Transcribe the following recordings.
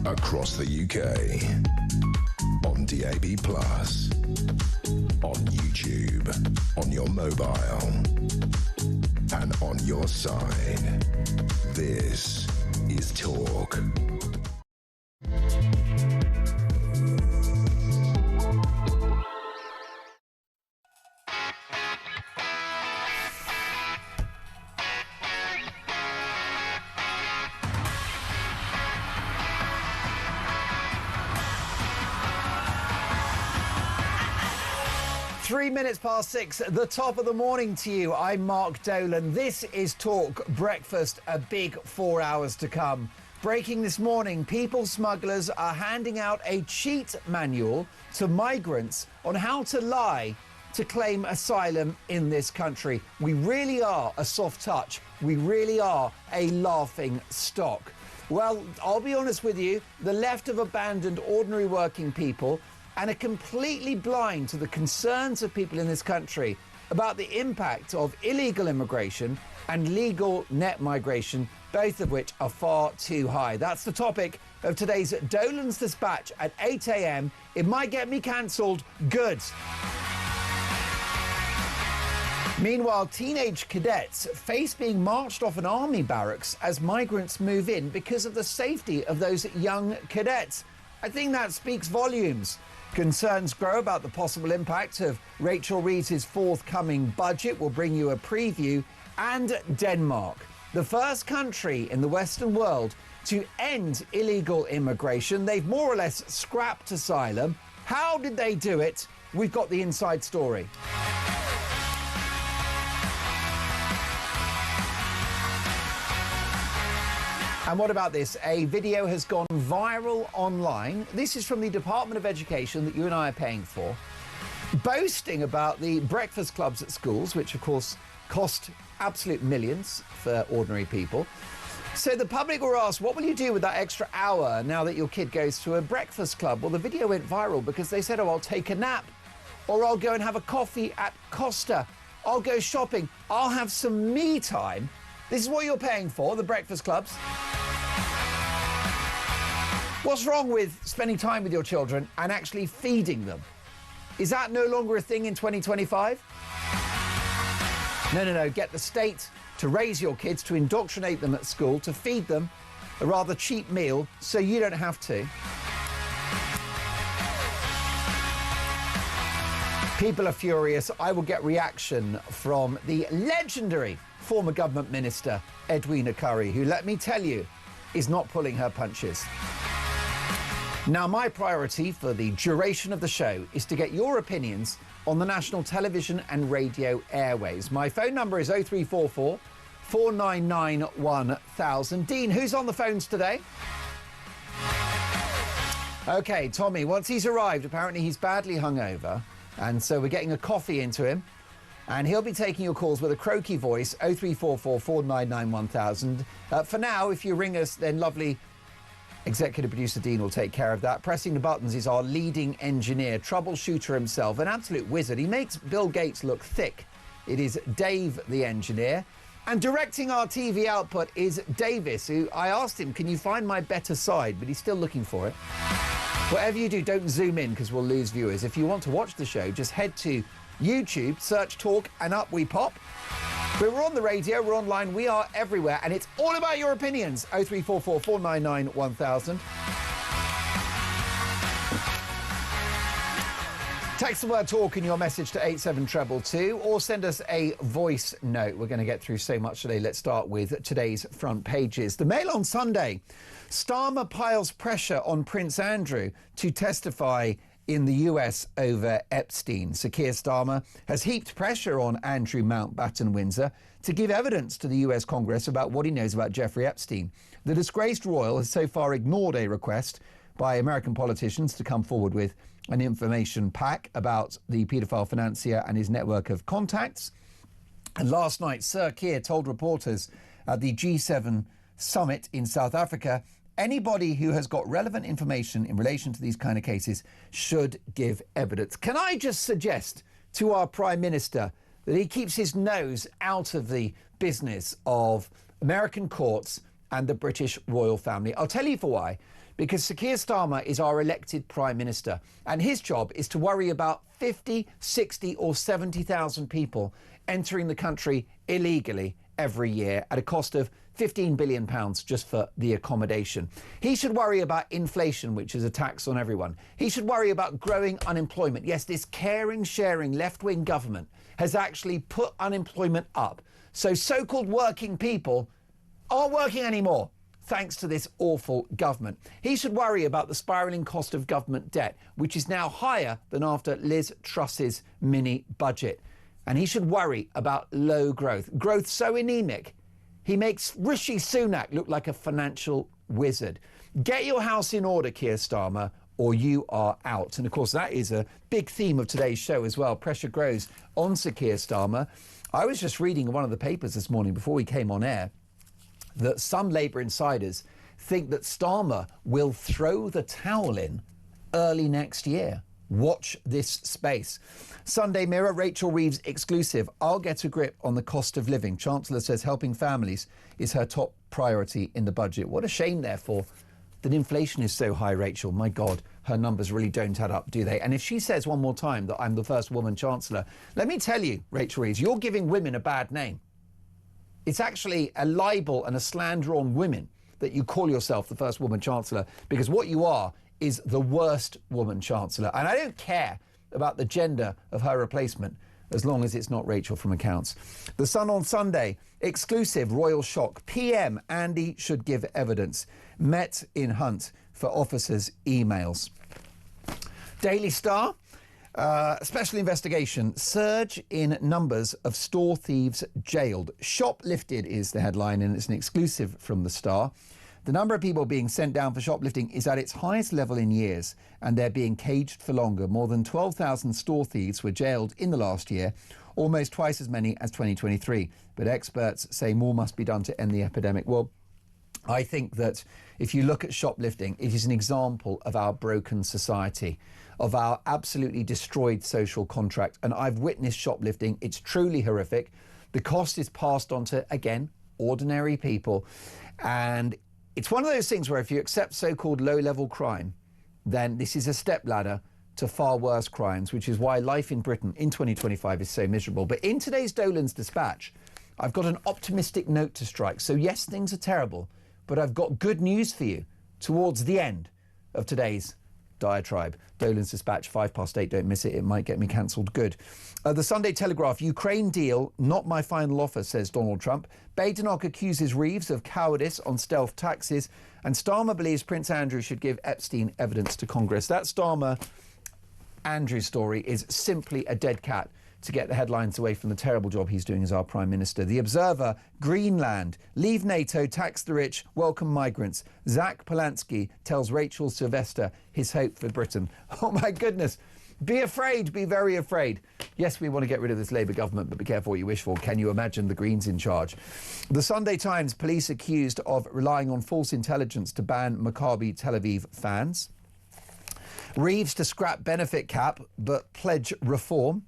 across the UK, on DAB+, on YouTube, on your mobile, and on your side. This is Talk. Three minutes past 6, the top of the morning to you. I'm Mark Dolan. This is Talk Breakfast, a big 4 hours to come. Breaking this morning, people smugglers are handing out a cheat manual to migrants on how to lie to claim asylum in this country. We really are a soft touch. We really are a laughing stock. Well, I'll be honest with you, the left have abandoned ordinary working people and are completely blind to the concerns of people in this country about the impact of illegal immigration and legal net migration, both of which are far too high. That's the topic of today's Dolan's Dispatch at 8 a.m. It might get me cancelled. Good. Meanwhile, teenage cadets face being marched off an army barracks as migrants move in because of the safety of those young cadets. I think that speaks volumes. Concerns grow about the possible impact of Rachel Reeves' forthcoming budget. We'll bring you a preview. And Denmark, the first country in the Western world to end illegal immigration. They've more or less scrapped asylum. How did they do it? We've got the inside story. And what about this? A video has gone viral online. This is from the Department of Education that you and I are paying for, boasting about the breakfast clubs at schools, which of course cost absolute millions for ordinary people. So the public were asked, what will you do with that extra hour now that your kid goes to a breakfast club? Well, the video went viral because they said, oh, I'll take a nap, or I'll go and have a coffee at Costa. I'll go shopping. I'll have some me time. This is what you're paying for, the breakfast clubs. What's wrong with spending time with your children and actually feeding them? Is that no longer a thing in 2025? No. Get the state to raise your kids, to indoctrinate them at school, to feed them a rather cheap meal so you don't have to. People are furious. I will get reaction from the legendary former government minister, Edwina Currie, who, let me tell you, is not pulling her punches. Now, my priority for the duration of the show is to get your opinions on the national television and radio airways. My phone number is 0344 499 1000. Dean, who's on the phones today? OK, Tommy, once he's arrived, apparently he's badly hungover, and so we're getting a coffee into him. And he'll be taking your calls with a croaky voice, 0344 499 1000. For now, if you ring us, then lovely executive producer Dean will take care of that. Pressing the buttons is our leading engineer, troubleshooter himself, an absolute wizard. He makes Bill Gates look thick. It is Dave, the engineer. And directing our TV output is Davis, who I asked him, can you find my better side? But he's still looking for it. Whatever you do, don't zoom in because we'll lose viewers. If you want to watch the show, just head to YouTube, search Talk, and up we pop. But we're on the radio, we're online, we are everywhere, and it's all about your opinions. 0344 499 1000. Text the word Talk in your message to 87222 or send us a voice note. We're going to get through so much today. Let's start with today's front pages. The Mail on Sunday. Starmer piles pressure on Prince Andrew to testify in the US over Epstein. Sir Keir Starmer has heaped pressure on Andrew Mountbatten Windsor to give evidence to the US Congress about what he knows about Jeffrey Epstein. The disgraced royal has so far ignored a request by American politicians to come forward with an information pack about the paedophile financier and his network of contacts. And last night, Sir Keir told reporters at the G7 summit in South Africa, anybody who has got relevant information in relation to these kind of cases should give evidence. Can I just suggest to our Prime Minister that he keeps his nose out of the business of American courts and the British royal family? I'll tell you for why. because Sir Keir Starmer is our elected Prime Minister, and his job is to worry about 50, 60 or 70,000 people entering the country illegally every year at a cost of £15 billion just for the accommodation. He should worry about inflation, which is a tax on everyone. He should worry about growing unemployment. Yes, this caring, sharing left-wing government has actually put unemployment up. So so-called working people aren't working anymore, thanks to this awful government. He should worry about the spiralling cost of government debt, which is now higher than after Liz Truss's mini budget. And he should worry about low growth. Growth so anemic, he makes Rishi Sunak look like a financial wizard. Get your house in order, Keir Starmer, or you are out. And of course, that is a big theme of today's show as well. Pressure grows on Sir Keir Starmer. I was just reading one of the papers this morning before we came on air that some Labour insiders think that Starmer will throw the towel in early next year. Watch this space. Sunday Mirror, Rachel Reeves exclusive. I'll get a grip on the cost of living. Chancellor says helping families is her top priority in the budget. What a shame, therefore, that inflation is so high, Rachel. My God, her numbers really don't add up, do they? And if she says one more time that I'm the first woman Chancellor, let me tell you, Rachel Reeves, you're giving women a bad name. It's actually a libel and a slander on women that you call yourself the first woman Chancellor, because what you are is the worst woman Chancellor. And I don't care about the gender of her replacement as long as it's not Rachel from Accounts. The Sun on Sunday, exclusive royal shock. PM Andy should give evidence. Met in hunt for officers' emails. Daily Star, special investigation. Surge in numbers of store thieves jailed. Shoplifted is the headline, and it's an exclusive from the Star. The number of people being sent down for shoplifting is at its highest level in years, and they're being caged for longer. More than 12,000 store thieves were jailed in the last year, almost twice as many as 2023. But experts say more must be done to end the epidemic. Well, I think that if you look at shoplifting, it is an example of our broken society, of our absolutely destroyed social contract. And I've witnessed shoplifting. It's truly horrific. The cost is passed on to, again, ordinary people. And it's one of those things where if you accept so-called low-level crime, then this is a stepladder to far worse crimes, which is why life in Britain in 2025 is so miserable. But in today's Dolan's Dispatch, I've got an optimistic note to strike. So yes, things are terrible, but I've got good news for you towards the end of today's diatribe. Dolan's Dispatch, 8:05, don't miss it. It might get me cancelled. Good. The Sunday Telegraph, Ukraine deal, not my final offer, says Donald Trump. Badenoch accuses Reeves of cowardice on stealth taxes. And Starmer believes Prince Andrew should give Epstein evidence to Congress. That Starmer-Andrew story is simply a dead cat to get the headlines away from the terrible job he's doing as our Prime Minister. The Observer, Greenland, leave NATO, tax the rich, welcome migrants. Zach Polanski tells Rachel Sylvester his hope for Britain. Oh my goodness. Be afraid, be very afraid. Yes, we want to get rid of this Labour government, but be careful what you wish for. Can you imagine the Greens in charge? The Sunday Times, police accused of relying on false intelligence to ban Maccabi Tel Aviv fans. Reeves to scrap benefit cap, but pledge reform.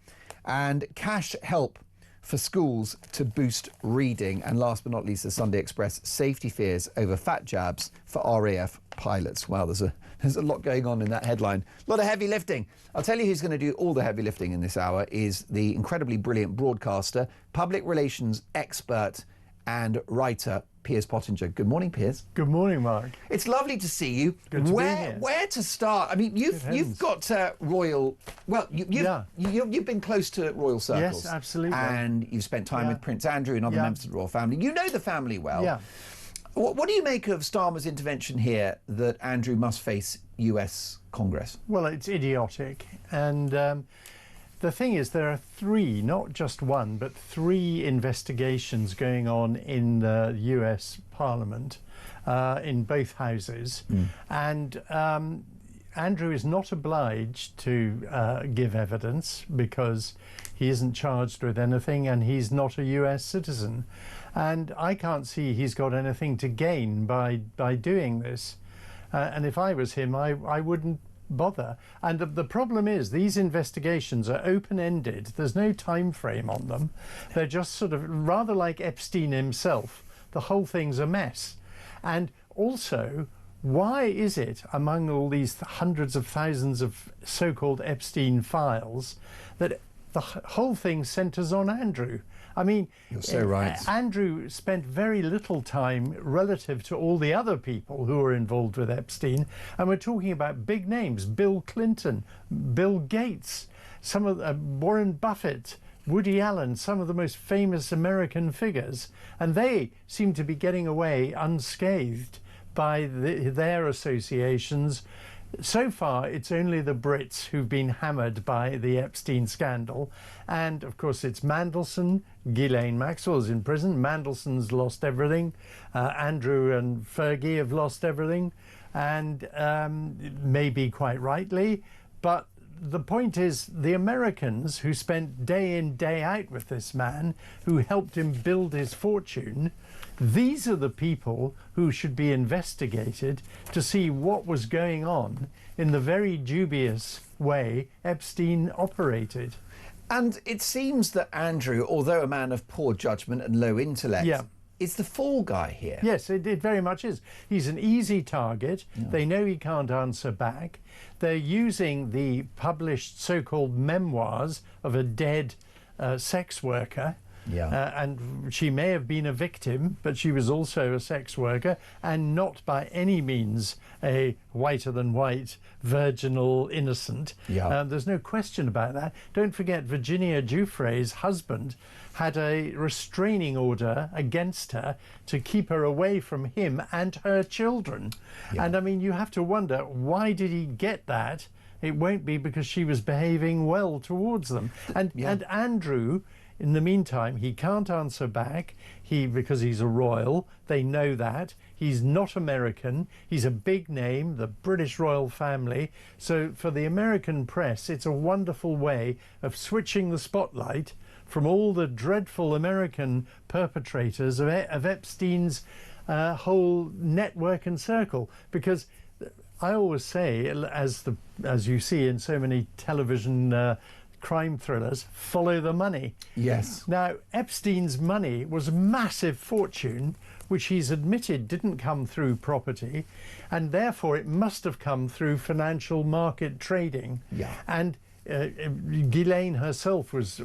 And cash help for schools to boost reading. And last but not least, the Sunday Express, safety fears over fat jabs for RAF pilots. Wow, there's a lot going on in that headline. A lot of heavy lifting. I'll tell you who's going to do all the heavy lifting in this hour is the incredibly brilliant broadcaster, public relations expert and writer, Piers Pottinger. Good morning, Piers. Good morning, Mark. It's lovely to see you. Good to be here. Where to start? I mean, you've got royal. Well, you've been close to royal circles. Yes, absolutely. And you've spent time with Prince Andrew and other members of the royal family. You know the family well. Yeah. What do you make of Starmer's intervention here that Andrew must face US Congress? Well, it's idiotic. And the thing is, there are three, not just one, but three investigations going on in the US Parliament, in both houses. And Andrew is not obliged to give evidence because he isn't charged with anything and he's not a US citizen. And I can't see he's got anything to gain by doing this. And if I was him, I wouldn't bother. And the problem is these investigations are open-ended. There's no time frame on them. They're just sort of rather like Epstein himself. The whole thing's a mess. And also, why is it, among all these hundreds of thousands of so-called Epstein files, that the whole thing centres on Andrew? I mean, you're so right. Andrew spent very little time relative to all the other people who were involved with Epstein, and we're talking about big names: Bill Clinton, Bill Gates, some of Warren Buffett, Woody Allen, some of the most famous American figures, and they seem to be getting away unscathed by their associations. So far, it's only the Brits who've been hammered by the Epstein scandal. And of course, it's Mandelson. Ghislaine Maxwell's in prison. Mandelson's lost everything. Andrew and Fergie have lost everything. And maybe quite rightly. But the point is, the Americans who spent day in, day out with this man, who helped him build his fortune, these are the people who should be investigated to see what was going on in the very dubious way Epstein operated. And it seems that Andrew, although a man of poor judgment and low intellect, is the fall guy here. Yes, it very much is. He's an easy target. Yeah. They know he can't answer back. They're using the published so-called memoirs of a dead sex worker. Yeah. And she may have been a victim, but she was also a sex worker, and not by any means a whiter than white, virginal innocent. Yeah. There's no question about that. Don't forget, Virginia Giuffre's husband had a restraining order against her to keep her away from him and her children. Yeah. And I mean, you have to wonder, why did he get that? It won't be because she was behaving well towards them. And Andrew, in the meantime, he can't answer back because he's a royal. They know that. He's not American. He's a big name, the British royal family. So for the American press, it's a wonderful way of switching the spotlight from all the dreadful American perpetrators of Epstein's whole network and circle. Because I always say, as you see in so many television crime thrillers, follow the money. Yes. Now, Epstein's money was a massive fortune, which he's admitted didn't come through property, and therefore it must have come through financial market trading. Yeah. And Ghislaine herself was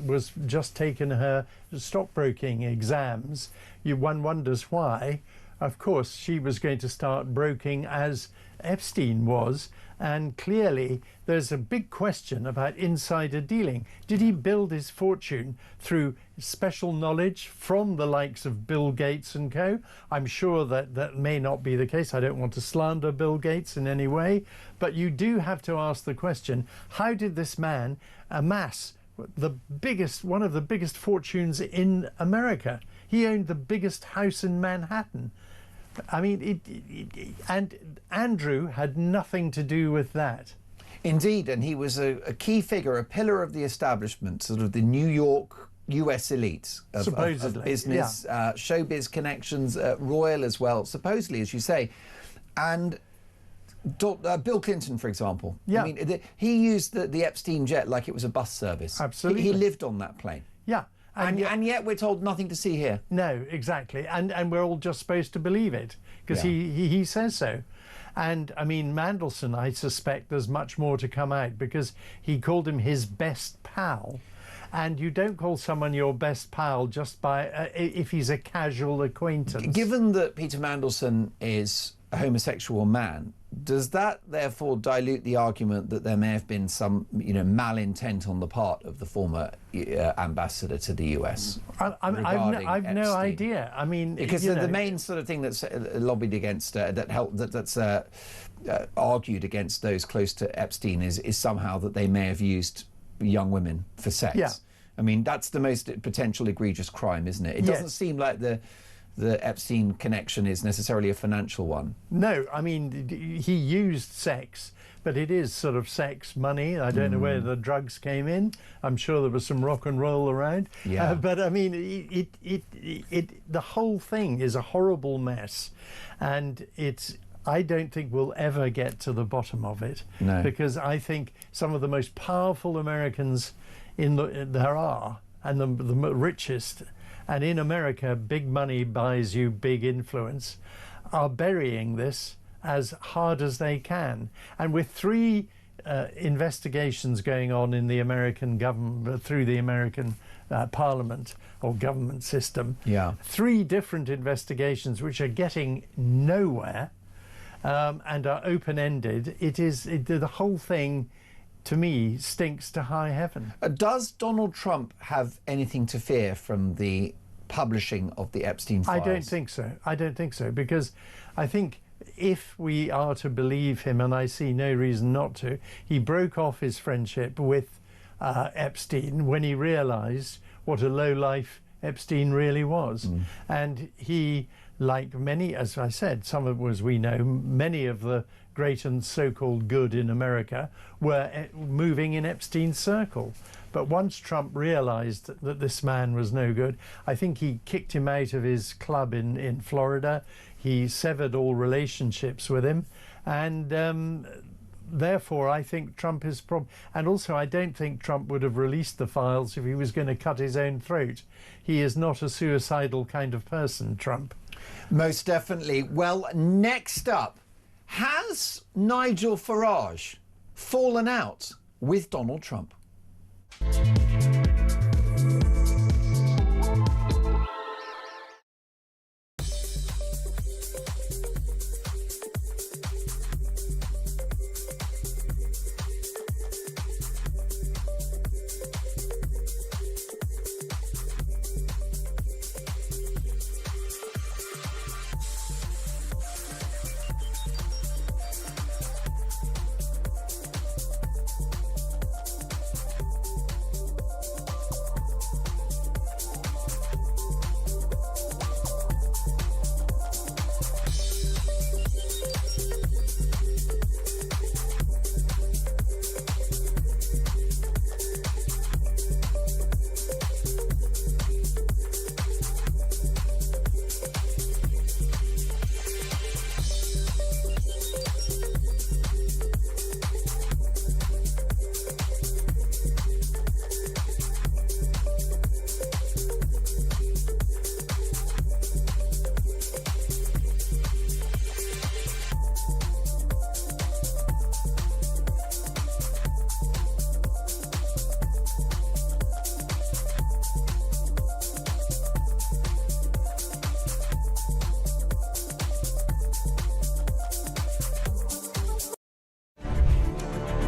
just taken her stockbroking exams. One wonders why. Of course, she was going to start broking as Epstein was, and clearly there's a big question about insider dealing. Did he build his fortune through special knowledge from the likes of Bill Gates and co? I'm sure that may not be the case. I don't want to slander Bill Gates in any way, but you do have to ask the question, how did this man amass one of the biggest fortunes in America? He owned the biggest house in Manhattan. I mean, and Andrew had nothing to do with that. Indeed, and he was a key figure, a pillar of the establishment, sort of the New York US elite of business, showbiz connections, royal as well, supposedly, as you say. And Bill Clinton, for example, I mean, he used the Epstein jet like it was a bus service. Absolutely. He lived on that plane. Yeah. And yet we're told nothing to see here. No, exactly. And we're all just supposed to believe it because he says so. And I mean, Mandelson, I suspect there's much more to come out because he called him his best pal. And you don't call someone your best pal just by if he's a casual acquaintance. Given that Peter Mandelson is a homosexual man, does that therefore dilute the argument that there may have been some, malintent on the part of the former ambassador to the US? I've no idea. I mean, because the main sort of thing that's lobbied against, that's argued against those close to Epstein is somehow that they may have used young women for sex. Yeah. I mean, that's the most potential egregious crime, isn't it? It doesn't seem like the Epstein connection is necessarily a financial one. No, I mean, he used sex, but it is sort of sex money. I don't know where the drugs came in. I'm sure there was some rock and roll around. Yeah. But I mean, the whole thing is a horrible mess, and I don't think we'll ever get to the bottom of it. No. Because I think some of the most powerful Americans there are, and the richest. And in America, big money buys you big influence, are burying this as hard as they can. And with three investigations going on in the American government, through the American Parliament or government system, three different investigations which are getting nowhere and are open-ended, the whole thing, to me, stinks to high heaven. Does Donald Trump have anything to fear from the publishing of the Epstein files? I don't think so. I don't think so, because I think if we are to believe him, and I see no reason not to, he broke off his friendship with Epstein when he realised what a lowlife Epstein really was. And he, like many, as I said, some of, as we know, many of the great and so-called good in America were moving in Epstein's circle. But once Trump realised that this man was no good, I think he kicked him out of his club in Florida. He severed all relationships with him, and therefore I think Trump is and also I don't think Trump would have released the files if he was going to cut his own throat. He is not a suicidal kind of person, Trump. Most definitely. Well, next up, has Nigel Farage fallen out with Donald Trump?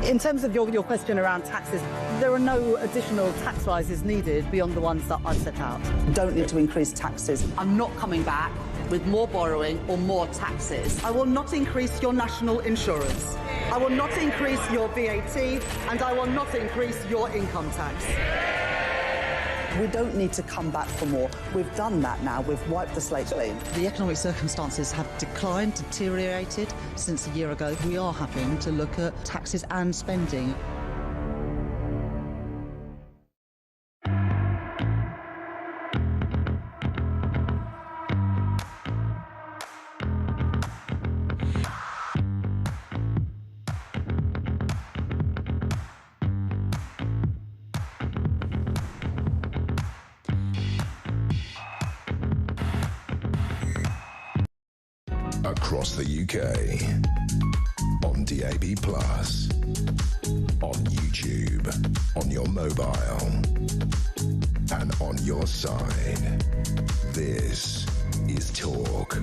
In terms of your question around taxes, there are no additional tax rises needed beyond the ones that I've set out. Don't need to increase taxes. I'm not coming back with more borrowing or more taxes. I will not increase your national insurance. I will not increase your VAT, and I will not increase your income tax. We don't need to come back for more. We've done that now. We've wiped the slate clean. The economic circumstances have declined, deteriorated since a year ago. We are having to look at taxes and spending. Across the UK, on DAB+, on YouTube, on your mobile, and on your side. This is Talk.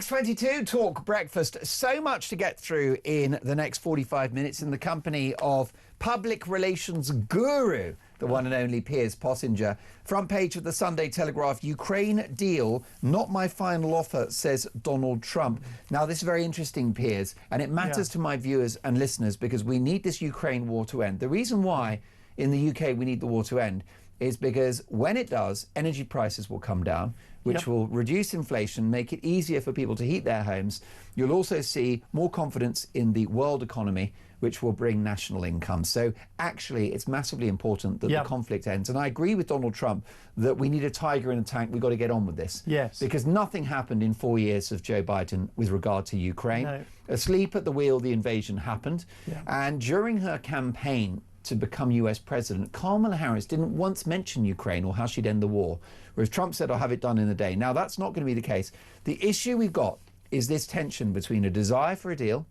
.22 Talk Breakfast. So much to get through in the next 45 minutes in the company of public relations guru, the one and only Piers Pottinger. Front page of the Sunday Telegraph, Ukraine deal, not my final offer, says Donald Trump. Now, this is very interesting, Piers, and it matters to my viewers and listeners because we need this Ukraine war to end. The reason why in the UK we need the war to end is because when it does, energy prices will come down, which will reduce inflation, make it easier for people to heat their homes. You'll also see more confidence in the world economy, which will bring national income. So actually, it's massively important that the conflict ends. And I agree with Donald Trump that we need a tiger in a tank. We've got to get on with this. Yes. Because nothing happened in 4 years of Joe Biden with regard to Ukraine. No. Asleep at the wheel, the invasion happened. And during her campaign, to become US president, Kamala Harris didn't once mention Ukraine or how she'd end the war, whereas Trump said, I'll have it done in a day. Now, that's not going to be the case. The issue we've got is this tension between a desire for a deal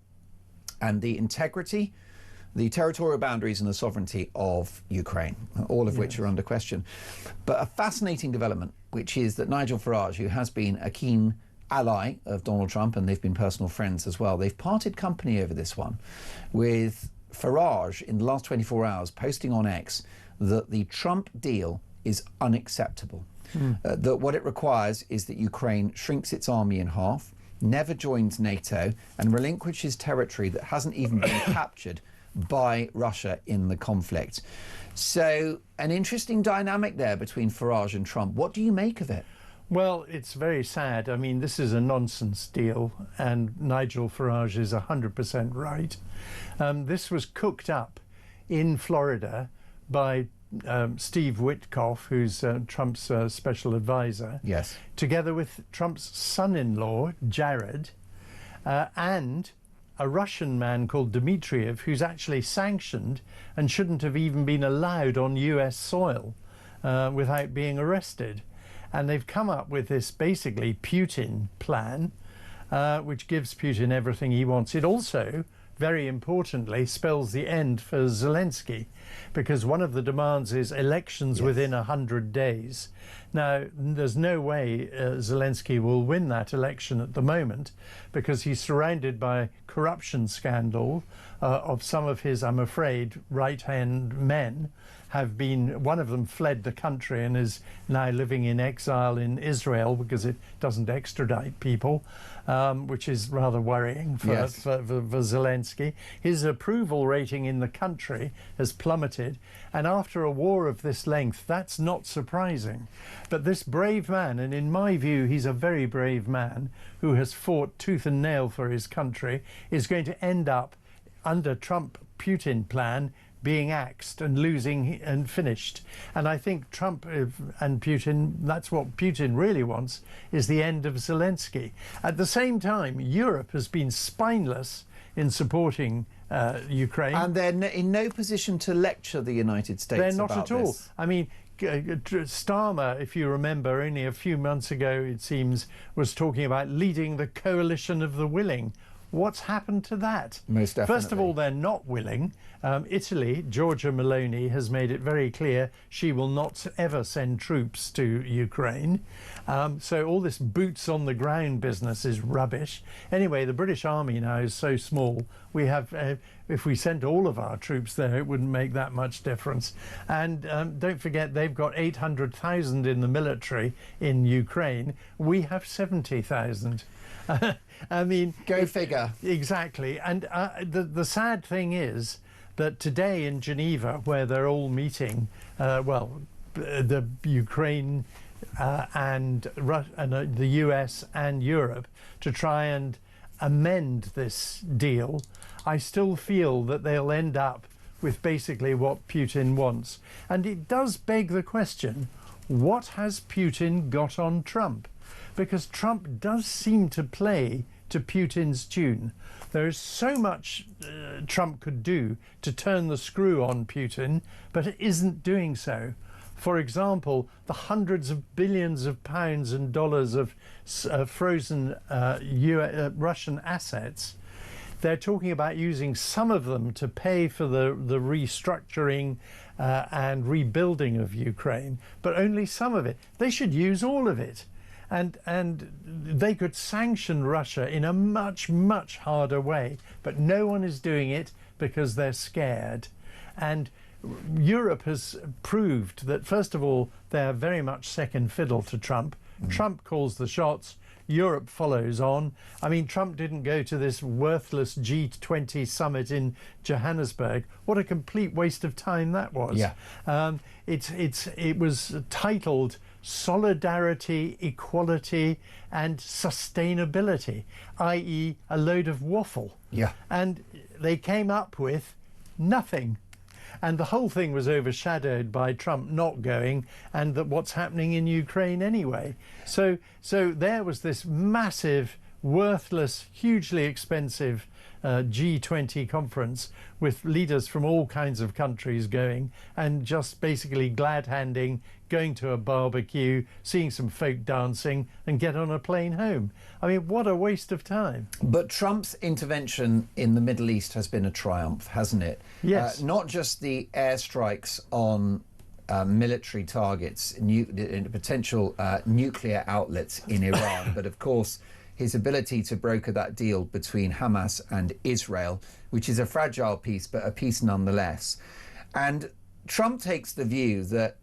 and the integrity, the territorial boundaries and the sovereignty of Ukraine, all of which are under question. But a fascinating development, which is that Nigel Farage, who has been a keen ally of Donald Trump, and they've been personal friends as well, they've parted company over this one, with Farage in the last 24 hours posting on X that the Trump deal is unacceptable. That what it requires is that Ukraine shrinks its army in half, never joins NATO, and relinquishes territory that hasn't even been captured by Russia in the conflict. So an interesting dynamic there between Farage and Trump. What do you make of it? Well, it's very sad. I mean, this is a nonsense deal, and Nigel Farage is 100% right. This was cooked up in Florida by Steve Witkoff, who's Trump's special advisor, yes, together with Trump's son-in-law, Jared, and a Russian man called Dmitriev, who's actually sanctioned and shouldn't have even been allowed on US soil without being arrested. And they've come up with this basically Putin plan, which gives Putin everything he wants. It also, very importantly, spells the end for Zelensky, because one of the demands is elections within 100 days. Now, there's no way Zelensky will win that election at the moment, because he's surrounded by corruption scandal of some of his, I'm afraid, right-hand men. Have been, one of them fled the country and is now living in exile in Israel because it doesn't extradite people, which is rather worrying for Zelensky. His approval rating in the country has plummeted, and after a war of this length, that's not surprising. But this brave man, and in my view, he's a very brave man who has fought tooth and nail for his country, is going to end up under Trump-Putin plan being axed and losing and finished. And I think Trump and Putin, that's what Putin really wants, is the end of Zelensky. At the same time, Europe has been spineless in supporting Ukraine. And they're in no position to lecture the United States They're not about at all. this. I mean, Starmer, if you remember, only a few months ago, it seems, was talking about leading the coalition of the willing. What's happened to that? Most definitely. First of all, they're not willing. Italy, Giorgia Meloni, has made it very clear she will not ever send troops to Ukraine. So all this boots on the ground business is rubbish. Anyway, the British Army now is so small. We have, if we sent all of our troops there, it wouldn't make that much difference. And don't forget, they've got 800,000 in the military in Ukraine. We have 70,000. I mean, go figure. Exactly. And the sad thing is that today in Geneva, where they're all meeting, the Ukraine and the US and Europe to try and amend this deal, I still feel that they'll end up with basically what Putin wants. And it does beg the question, what has Putin got on Trump? Because Trump does seem to play to Putin's tune. There is so much Trump could do to turn the screw on Putin, but it isn't doing so. For example, the hundreds of billions of pounds and dollars of frozen Russian assets, they're talking about using some of them to pay for the restructuring and rebuilding of Ukraine, but only some of it. They should use all of it. And they could sanction Russia in a much, much harder way. But no one is doing it because they're scared. And Europe has proved that, first of all, they're very much second fiddle to Trump. Trump calls the shots. Europe follows on. I mean, Trump didn't go to this worthless G20 summit in Johannesburg. What a complete waste of time that was. Yeah. It was titled Solidarity, Equality and Sustainability, i.e. a load of waffle. Yeah. And they came up with nothing. And the whole thing was overshadowed by Trump not going and what's happening in Ukraine anyway. So there was this massive worthless, hugely expensive G20 conference with leaders from all kinds of countries going, and just basically glad-handing, going to a barbecue, seeing some folk dancing and get on a plane home. I mean, what a waste of time. But Trump's intervention in the Middle East has been a triumph, hasn't it? Yes. Not just the airstrikes on military targets, potential nuclear outlets in Iran, but of course his ability to broker that deal between Hamas and Israel, which is a fragile peace, but a peace nonetheless. And Trump takes the view that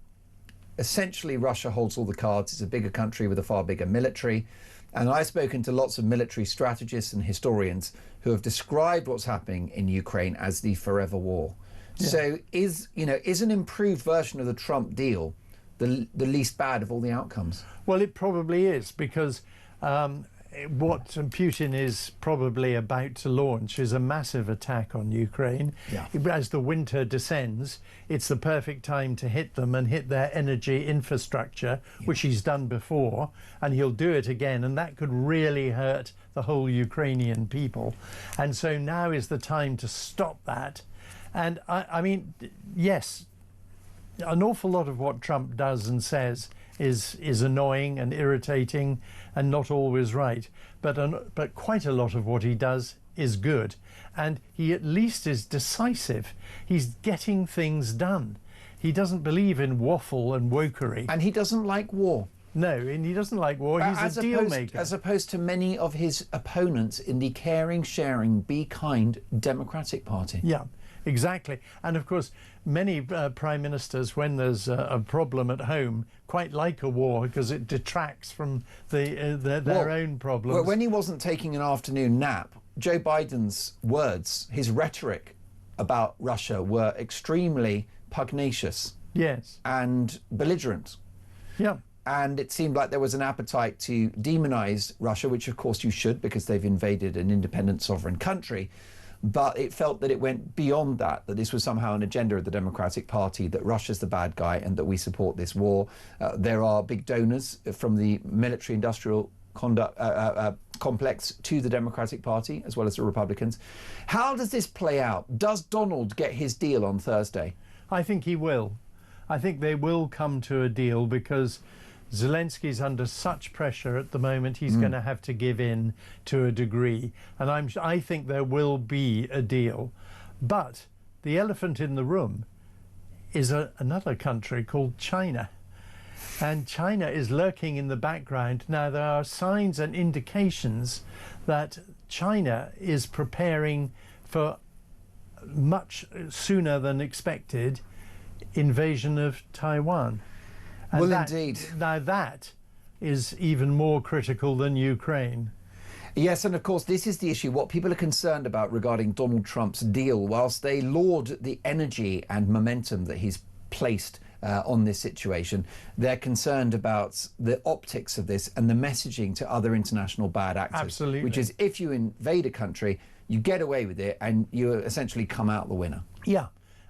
essentially Russia holds all the cards. It's a bigger country with a far bigger military. And I've spoken to lots of military strategists and historians who have described what's happening in Ukraine as the forever war. Yeah. So is an improved version of the Trump deal the least bad of all the outcomes? Well, it probably is, because what Putin is probably about to launch is a massive attack on Ukraine. Yeah. As the winter descends, it's the perfect time to hit them and hit their energy infrastructure, which he's done before, and he'll do it again, and that could really hurt the whole Ukrainian people. And so now is the time to stop that. And I mean, yes, an awful lot of what Trump does and says is annoying and irritating and not always right, but quite a lot of what he does is good, and he at least is decisive. He's getting things done. He doesn't believe in waffle and wokery. And he doesn't like war. No, and he doesn't like war. He's a deal maker. As opposed to many of his opponents in the caring, sharing, be kind Democratic Party. Yeah. Exactly. And of course, many prime ministers, when there's a problem at home, quite like a war because it detracts from their own problems. Well, when he wasn't taking an afternoon nap, Joe Biden's words, his rhetoric about Russia were extremely pugnacious. Yes. And belligerent. Yeah. And it seemed like there was an appetite to demonize Russia, which of course you should, because they've invaded an independent sovereign country. But it felt that it went beyond that this was somehow an agenda of the Democratic Party, that Russia's the bad guy and that we support this war. There are big donors from the military-industrial complex to the Democratic Party, as well as the Republicans. How does this play out? Does Donald get his deal on Thursday? I think he will. I think they will come to a deal, because Zelensky's under such pressure at the moment, he's going to have to give in to a degree. And I think there will be a deal. But the elephant in the room is another country called China. And China is lurking in the background. Now, there are signs and indications that China is preparing for much sooner than expected invasion of Taiwan. And well, indeed. Now that is even more critical than Ukraine. Yes, and of course this is the issue. What people are concerned about regarding Donald Trump's deal, whilst they laud the energy and momentum that he's placed on this situation, they're concerned about the optics of this and the messaging to other international bad actors. Absolutely. Which is, if you invade a country, you get away with it and you essentially come out the winner. Yeah.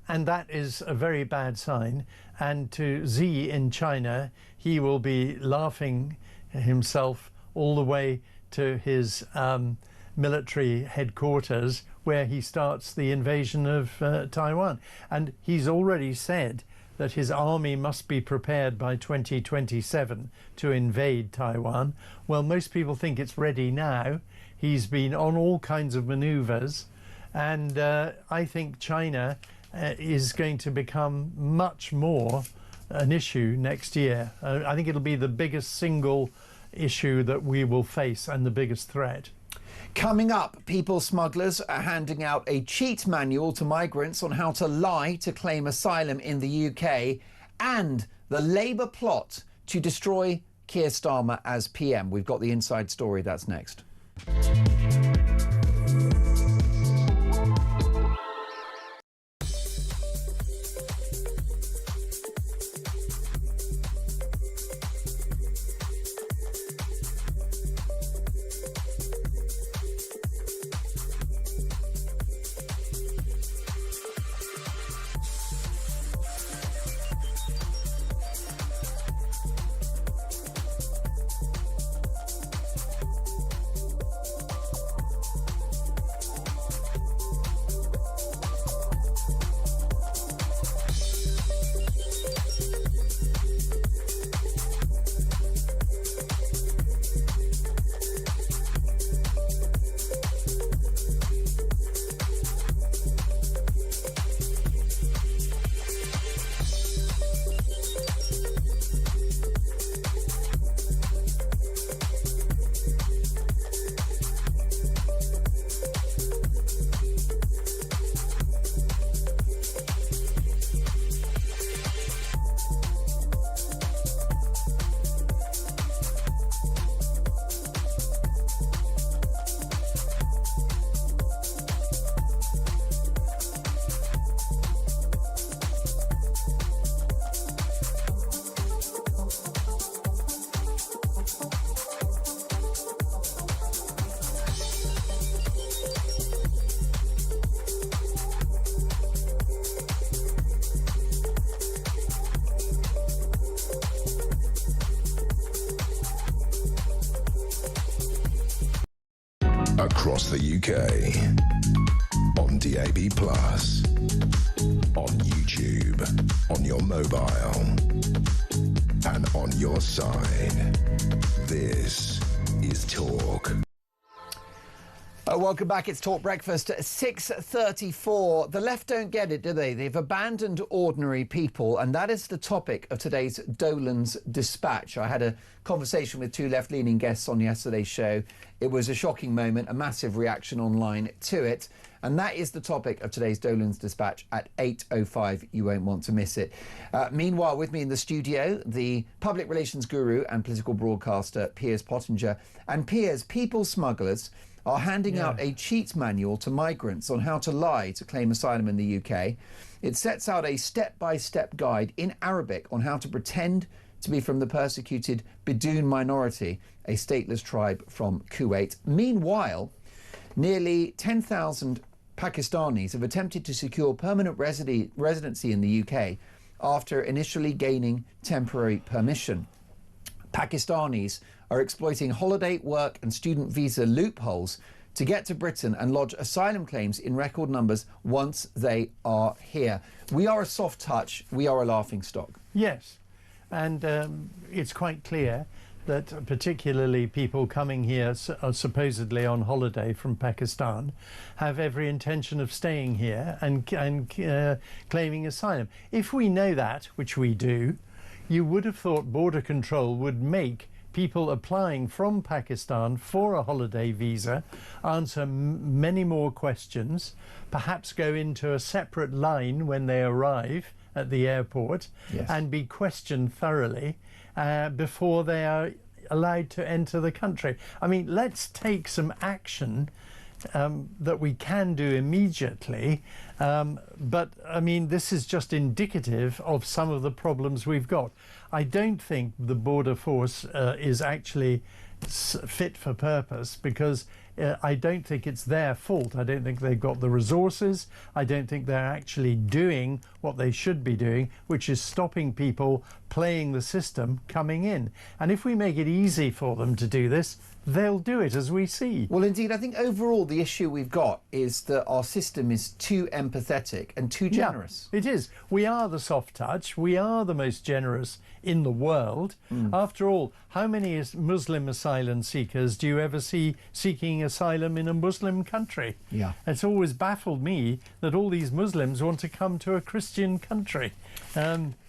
And that is a very bad sign. And to Xi in China, he will be laughing himself all the way to his military headquarters, where he starts the invasion of Taiwan. And he's already said that his army must be prepared by 2027 to invade Taiwan. Well, most people think it's ready now. He's been on all kinds of maneuvers. And I think China is going to become much more an issue next year. I think it'll be the biggest single issue that we will face and the biggest threat. Coming up, people smugglers are handing out a cheat manual to migrants on how to lie to claim asylum in the UK, and the Labour plot to destroy Keir Starmer as PM. We've got the inside story. That's next. across the UK, on DAB+, on YouTube, on your mobile, and on your side. This is Talk. Welcome back. It's Talk Breakfast at 6:34. The left don't get it, do they? They've abandoned ordinary people, and that is the topic of today's Dolan's Dispatch. I had a conversation with two left-leaning guests on yesterday's show. It was a shocking moment, a massive reaction online to it, and that is the topic of today's Dolan's Dispatch at 8:05. You won't want to miss it. Meanwhile, with me in the studio, the public relations guru and political broadcaster Piers Pottinger. And Piers, people smugglers are handing out a cheat manual to migrants on how to lie to claim asylum in the UK. It sets out a step-by-step guide in Arabic on how to pretend to be from the persecuted Bedouin minority, a stateless tribe from Kuwait. Meanwhile, nearly 10,000 Pakistanis have attempted to secure permanent residency in the UK after initially gaining temporary permission. Pakistanis are exploiting holiday, work and student visa loopholes to get to Britain and lodge asylum claims in record numbers once they are here. We are a soft touch, we are a laughingstock. Yes, and it's quite clear that particularly people coming here supposedly on holiday from Pakistan have every intention of staying here and claiming asylum. If we know that, which we do, you would have thought border control would make people applying from Pakistan for a holiday visa answer many more questions, perhaps go into a separate line when they arrive at the airport, and be questioned thoroughly before they are allowed to enter the country. I mean, let's take some action that we can do immediately, but I mean, this is just indicative of some of the problems we've got. I don't think the border force is actually fit for purpose, because I don't think it's their fault. I don't think they've got the resources. I don't think they're actually doing what they should be doing, which is stopping people playing the system coming in. And if we make it easy for them to do this, they'll do it, as we see. Well, indeed, I think overall the issue we've got is that our system is too empathetic and too generous. Yeah, it is. We are the soft touch. We are the most generous in the world. After all, how many Muslim asylum seekers do you ever see seeking asylum in a Muslim country? Yeah. It's always baffled me that all these Muslims want to come to a Christian country.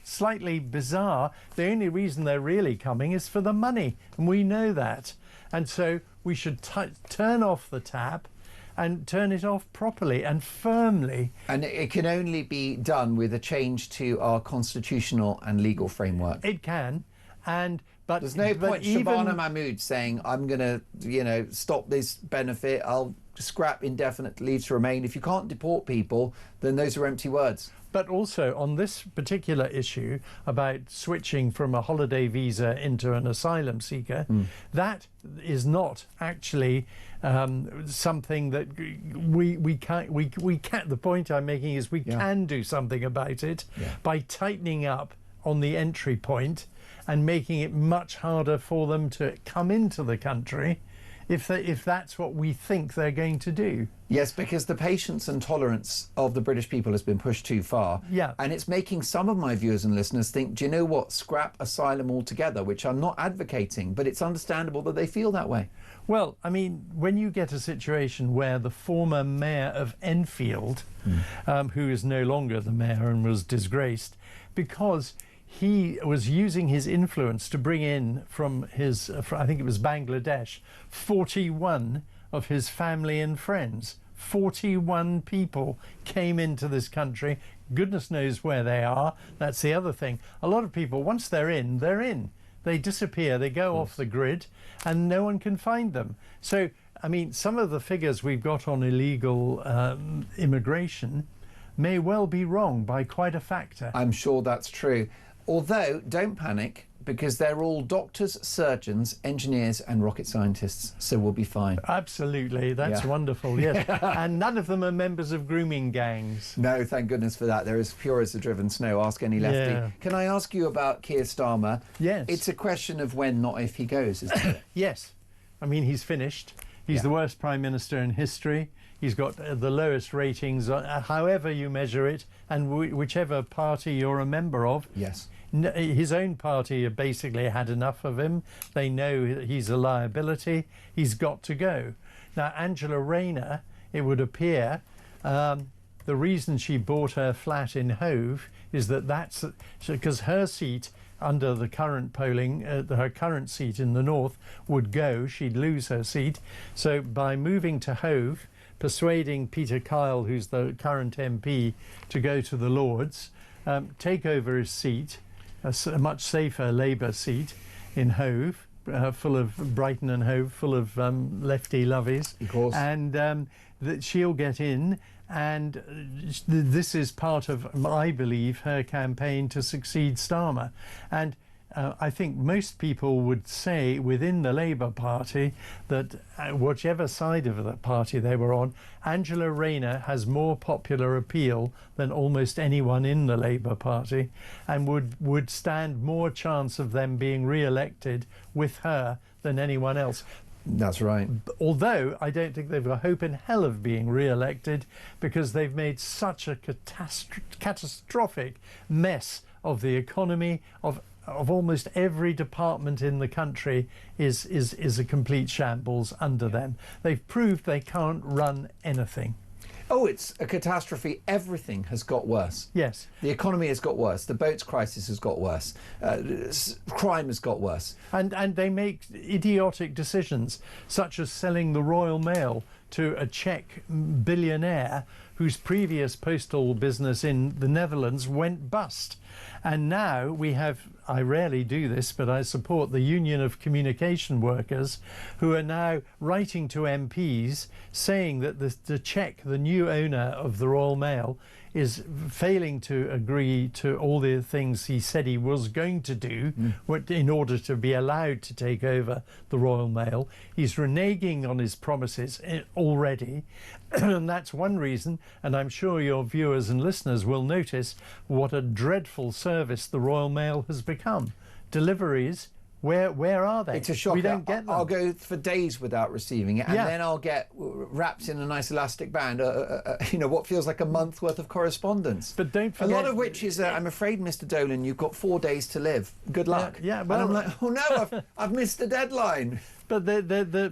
Slightly bizarre. The only reason they're really coming is for the money, and we know that. And so we should turn off the tap and turn it off properly and firmly. And it can only be done with a change to our constitutional and legal framework. It can, but there's no point Shabana Mahmood saying, I'm going to, stop this benefit, I'll scrap indefinite leave to remain. If you can't deport people, then those are empty words. But also on this particular issue about switching from a holiday visa into an asylum seeker, that is not actually something that we can't. The point I'm making is we can do something about it by tightening up on the entry point and making it much harder for them to come into the country if that's what we think they're going to do. Yes, because the patience and tolerance of the British people has been pushed too far. Yeah. And it's making some of my viewers and listeners think, do you know what, scrap asylum altogether, which I'm not advocating, but it's understandable that they feel that way. Well, I mean, when you get a situation where the former mayor of Enfield, who is no longer the mayor and was disgraced, because he was using his influence to bring in from his, I think it was Bangladesh, 41 of his family and friends. 41 people came into this country. Goodness knows where they are. That's the other thing. A lot of people, once they're in, they're in. They disappear, they go off the grid, and no one can find them. So, I mean, some of the figures we've got on illegal immigration may well be wrong by quite a factor. I'm sure that's true. Although, don't panic, because they're all doctors, surgeons, engineers and rocket scientists, so we'll be fine. Absolutely, that's wonderful, yes. And none of them are members of grooming gangs. No, thank goodness for that. They're as pure as the driven snow, ask any lefty. Yeah. Can I ask you about Keir Starmer? Yes. It's a question of when, not if he goes, isn't it? Yes. I mean, he's finished. He's the worst Prime Minister in history. He's got the lowest ratings, however you measure it, and whichever party you're a member of. Yes. His own party have basically had enough of him. They know that he's a liability. He's got to go. Now, Angela Rayner, it would appear, the reason she bought her flat in Hove is that's because her seat under the current polling, her current seat in the north would go. She'd lose her seat. So by moving to Hove, persuading Peter Kyle, who's the current MP, to go to the Lords, take over his seat, a much safer Labour seat in Hove, full of Brighton and Hove, full of lefty lovies. Of course. And that she'll get in. And this is part of, I believe, her campaign to succeed Starmer. And I think most people would say within the Labour Party that whichever side of the party they were on, Angela Rayner has more popular appeal than almost anyone in the Labour Party, and would stand more chance of them being re-elected with her than anyone else. That's right. Although I don't think they've got hope in hell of being re-elected, because they've made such a catastrophic mess of the economy, of almost every department in the country is a complete shambles under them. They've proved they can't run anything. Oh, it's a catastrophe. Everything has got worse. Yes. The economy has got worse. The boats crisis has got worse. Crime has got worse. And they make idiotic decisions, such as selling the Royal Mail to a Czech billionaire whose previous postal business in the Netherlands went bust. And now we have, I rarely do this, but I support the Union of Communication Workers, who are now writing to MPs saying that the Czech, the new owner of the Royal Mail, is failing to agree to all the things he said he was going to do in order to be allowed to take over the Royal Mail. He's reneging on his promises already, and that's one reason, and I'm sure your viewers and listeners will notice what a dreadful service the Royal Mail has become. Deliveries, where are they? It's a shock. We don't get them. I'll go for days without receiving it, and then I'll get wrapped in a nice elastic band, you know, what feels like a month worth of correspondence. But don't forget, a lot of which is, I'm afraid, Mr. Dolan, you've got 4 days to live. Good luck. Yeah, well, and I'm like, oh no, I've missed the deadline. But the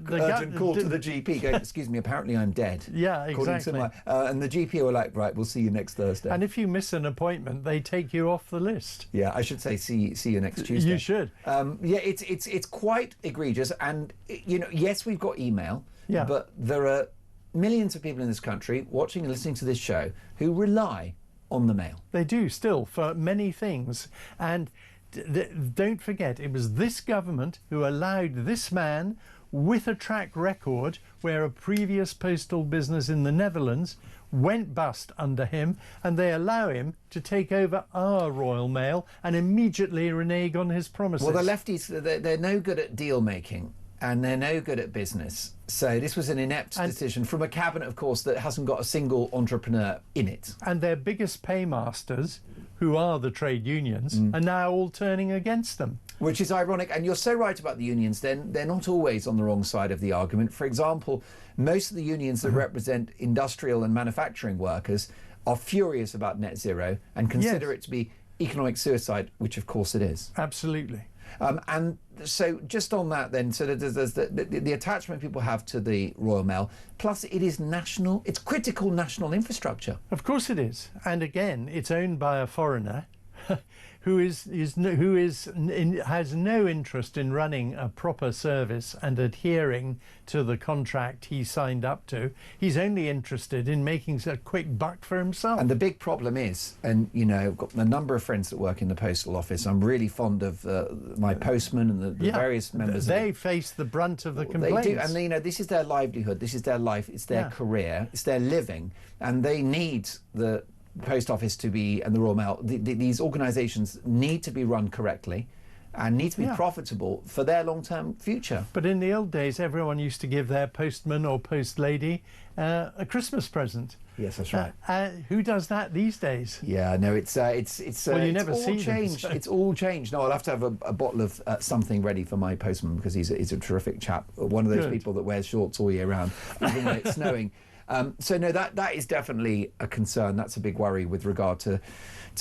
urgent call to the GP going, excuse me, apparently I'm dead. Yeah, exactly. And the GP were like, right, we'll see you next Thursday. And if you miss an appointment, they take you off the list. Yeah, I should say see you next Tuesday. You should. Yeah, it's quite egregious. And, you know, yes, we've got email, but there are millions of people in this country watching and listening to this show who rely on the mail. They do still, for many things. And don't forget, it was this government who allowed this man, with a track record where a previous postal business in the Netherlands went bust under him, and they allow him to take over our Royal Mail and immediately renege on his promises. Well, the lefties, they're no good at deal making, and they're no good at business. So this was an inept decision from a cabinet, of course, that hasn't got a single entrepreneur in it. And their biggest paymasters, who are the trade unions, are now all turning against them. Which is ironic, and you're so right about the unions. They're not always on the wrong side of the argument. For example, most of the unions that represent industrial and manufacturing workers are furious about net zero and consider it to be economic suicide, which of course it is. Absolutely. And so just on that then, so there's the attachment people have to the Royal Mail, plus it is national, it's critical national infrastructure. Of course it is. And again, it's owned by a foreigner who has no interest in running a proper service and adhering to the contract he signed up to. He's only interested in making a quick buck for himself. And the big problem is, and you know, I've got a number of friends that work in the postal office. I'm really fond of my postman and the various members. They face the brunt of the complaints. They do, and you know, this is their livelihood, this is their life, it's their career, it's their living, and they need the Post Office to be, and the Royal Mail, these organisations need to be run correctly. and need to be profitable for their long-term future. But in the old days, everyone used to give their postman or post lady a Christmas present. Yes, that's right. Who does that these days? Yeah, no, it's Well, you it's never all see them, changed. so- It's all changed. No, I'll have to have a bottle of something ready for my postman because he's a terrific chap. One of those Good. people that wears shorts all year round, even when it's snowing. So no, that is definitely a concern. That's a big worry with regard to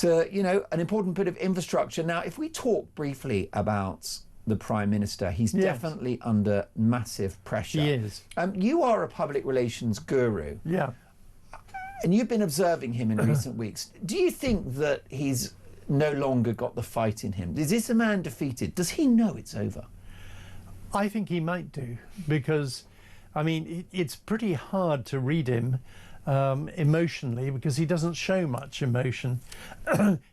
an important bit of infrastructure. Now, if we talk briefly about the Prime Minister, he's definitely under massive pressure. He is. You are a public relations guru. Yeah. And you've been observing him in recent weeks. Do you think that he's no longer got the fight in him? Is this a man defeated? Does he know it's over? I think he might do, because, I mean, it's pretty hard to read him emotionally because he doesn't show much emotion.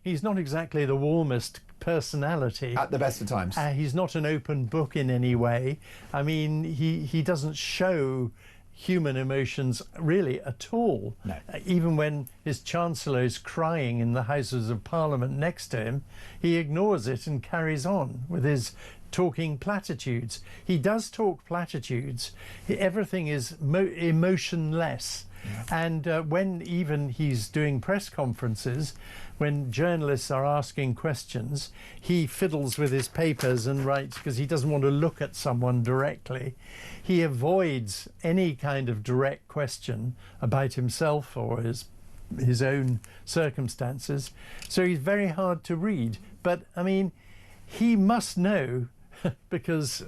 He's not exactly the warmest personality. At the best of times. He's not an open book in any way. I mean, he doesn't show human emotions really at all. No. Even when his Chancellor is crying in the Houses of Parliament next to him, he ignores it and carries on with his talking platitudes. He does talk platitudes. Everything is emotionless. Yeah. And when even he's doing press conferences, when journalists are asking questions, he fiddles with his papers and writes because he doesn't want to look at someone directly. He avoids any kind of direct question about himself or his own circumstances. So he's very hard to read. But, I mean, he must know, because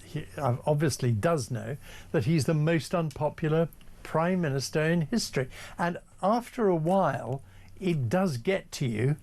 he obviously does know, that he's the most unpopular Prime Minister in history. And after a while, it does get to you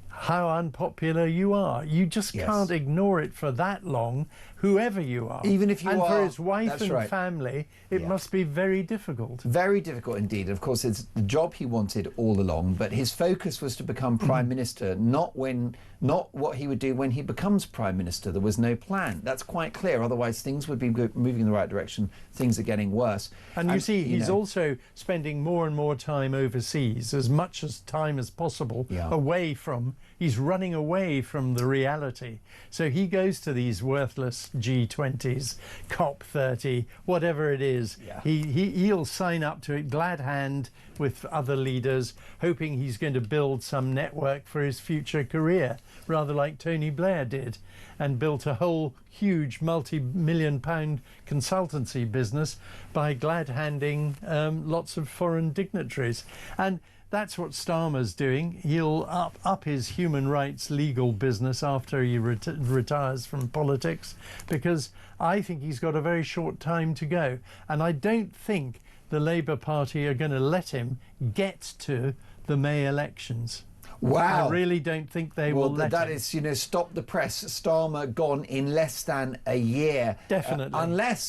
how unpopular you are. You just can't ignore it for that long, whoever you are. Even if you and are. for his wife and right. family, it must be very difficult. Very difficult indeed. Of course, it's the job he wanted all along, but his focus was to become Prime Minister, not what he would do when he becomes Prime Minister. There was no plan. That's quite clear. Otherwise, things would be moving in the right direction. Things are getting worse. And you see, he's also spending more and more time overseas, as much as time as possible, away from. He's running away from the reality. So he goes to these worthless G20s, COP30, whatever it is. Yeah. He'll sign up to it glad hand with other leaders, hoping he's going to build some network for his future career, rather like Tony Blair did, and built a whole huge multi-million-pound consultancy business by glad handing lots of foreign dignitaries. And that's what Starmer's doing. He'll up his human rights legal business after he retires from politics, because I think he's got a very short time to go. And I don't think the Labour Party are going to let him get to the May elections. Wow. I really don't think they will let that him. is, stop the press. Starmer gone in less than a year. Definitely.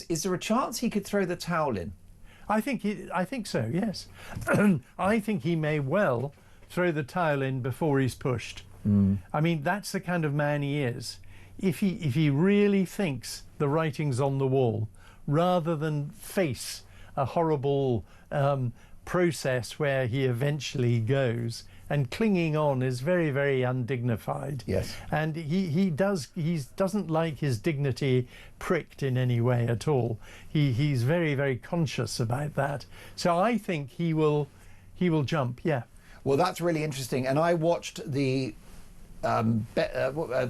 Is there a chance he could throw the towel in? I think so, yes. I think he may well throw the towel in before he's pushed. I mean, that's the kind of man he is. If he really thinks the writing's on the wall, rather than face a horrible process where he eventually goes, and clinging on is very, very undignified. Yes. And he doesn't like his dignity pricked in any way at all. He's very, very conscious about that. So I think he will jump, yeah. Well, that's really interesting. And I watched the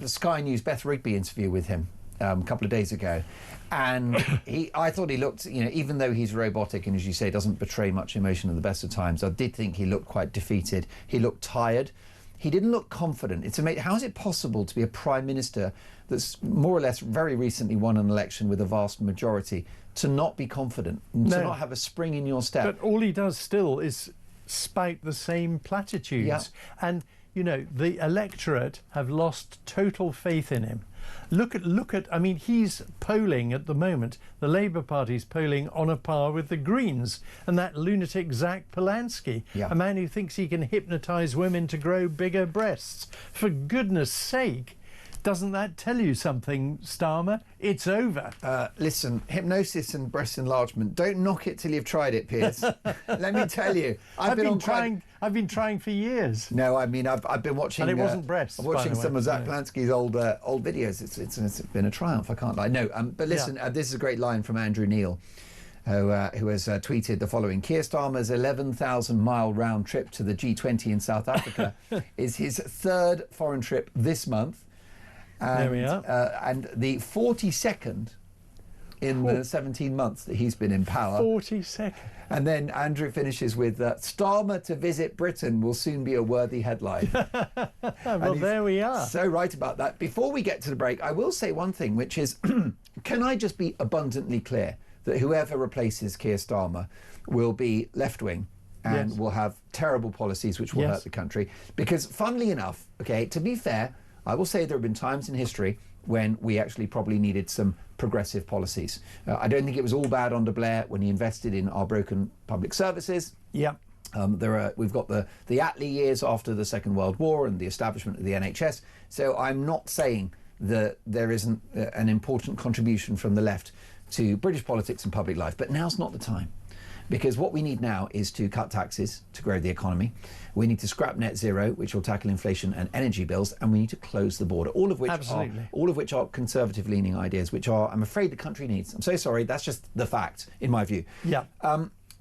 Sky News Beth Rigby interview with him a couple of days ago. And I thought he looked, even though he's robotic and, as you say, doesn't betray much emotion at the best of times, I did think he looked quite defeated. He looked tired. He didn't look confident. It's amazing. How is it possible to be a Prime Minister that's more or less very recently won an election with a vast majority, to not be confident, to not have a spring in your step? But all he does still is spout the same platitudes. Yeah. And, the electorate have lost total faith in him. Look at, I mean, he's polling at the moment. The Labour Party's polling on a par with the Greens. And that lunatic Zach Polanski, a man who thinks he can hypnotise women to grow bigger breasts. For goodness sake, Doesn't that tell you something, Starmer? It's over. Listen, hypnosis and breast enlargement, don't knock it till you've tried it, Piers. Let me tell you. I've been trying for years. No, I mean, I've been watching... And it wasn't breasts, I'm watching by the some way. of Zach Plansky's old videos. It's been a triumph, I can't lie. No, but listen, this is a great line from Andrew Neil, who has tweeted the following. Keir Starmer's 11,000-mile round trip to the G20 in South Africa is his third foreign trip this month. And, there we are. And the 42nd in the 17 months that he's been in power. 42nd. And then Andrew finishes with, Starmer to visit Britain will soon be a worthy headline. Well, there we are. So right about that. Before we get to the break, I will say one thing, which is, can I just be abundantly clear that whoever replaces Keir Starmer will be left-wing and will have terrible policies which will hurt the country? Because funnily enough, okay, to be fair, I will say there have been times in history when we actually probably needed some progressive policies. I don't think it was all bad under Blair when he invested in our broken public services. Yeah. We've got the Attlee years after the Second World War and the establishment of the NHS. So I'm not saying that there isn't an important contribution from the left to British politics and public life, but now's not the time. Because what we need now is to cut taxes to grow the economy. We need to scrap net zero, which will tackle inflation and energy bills, and we need to close the border. All of which are conservative-leaning ideas, which are, I'm afraid, the country needs. I'm so sorry, that's just the fact, in my view. Yeah.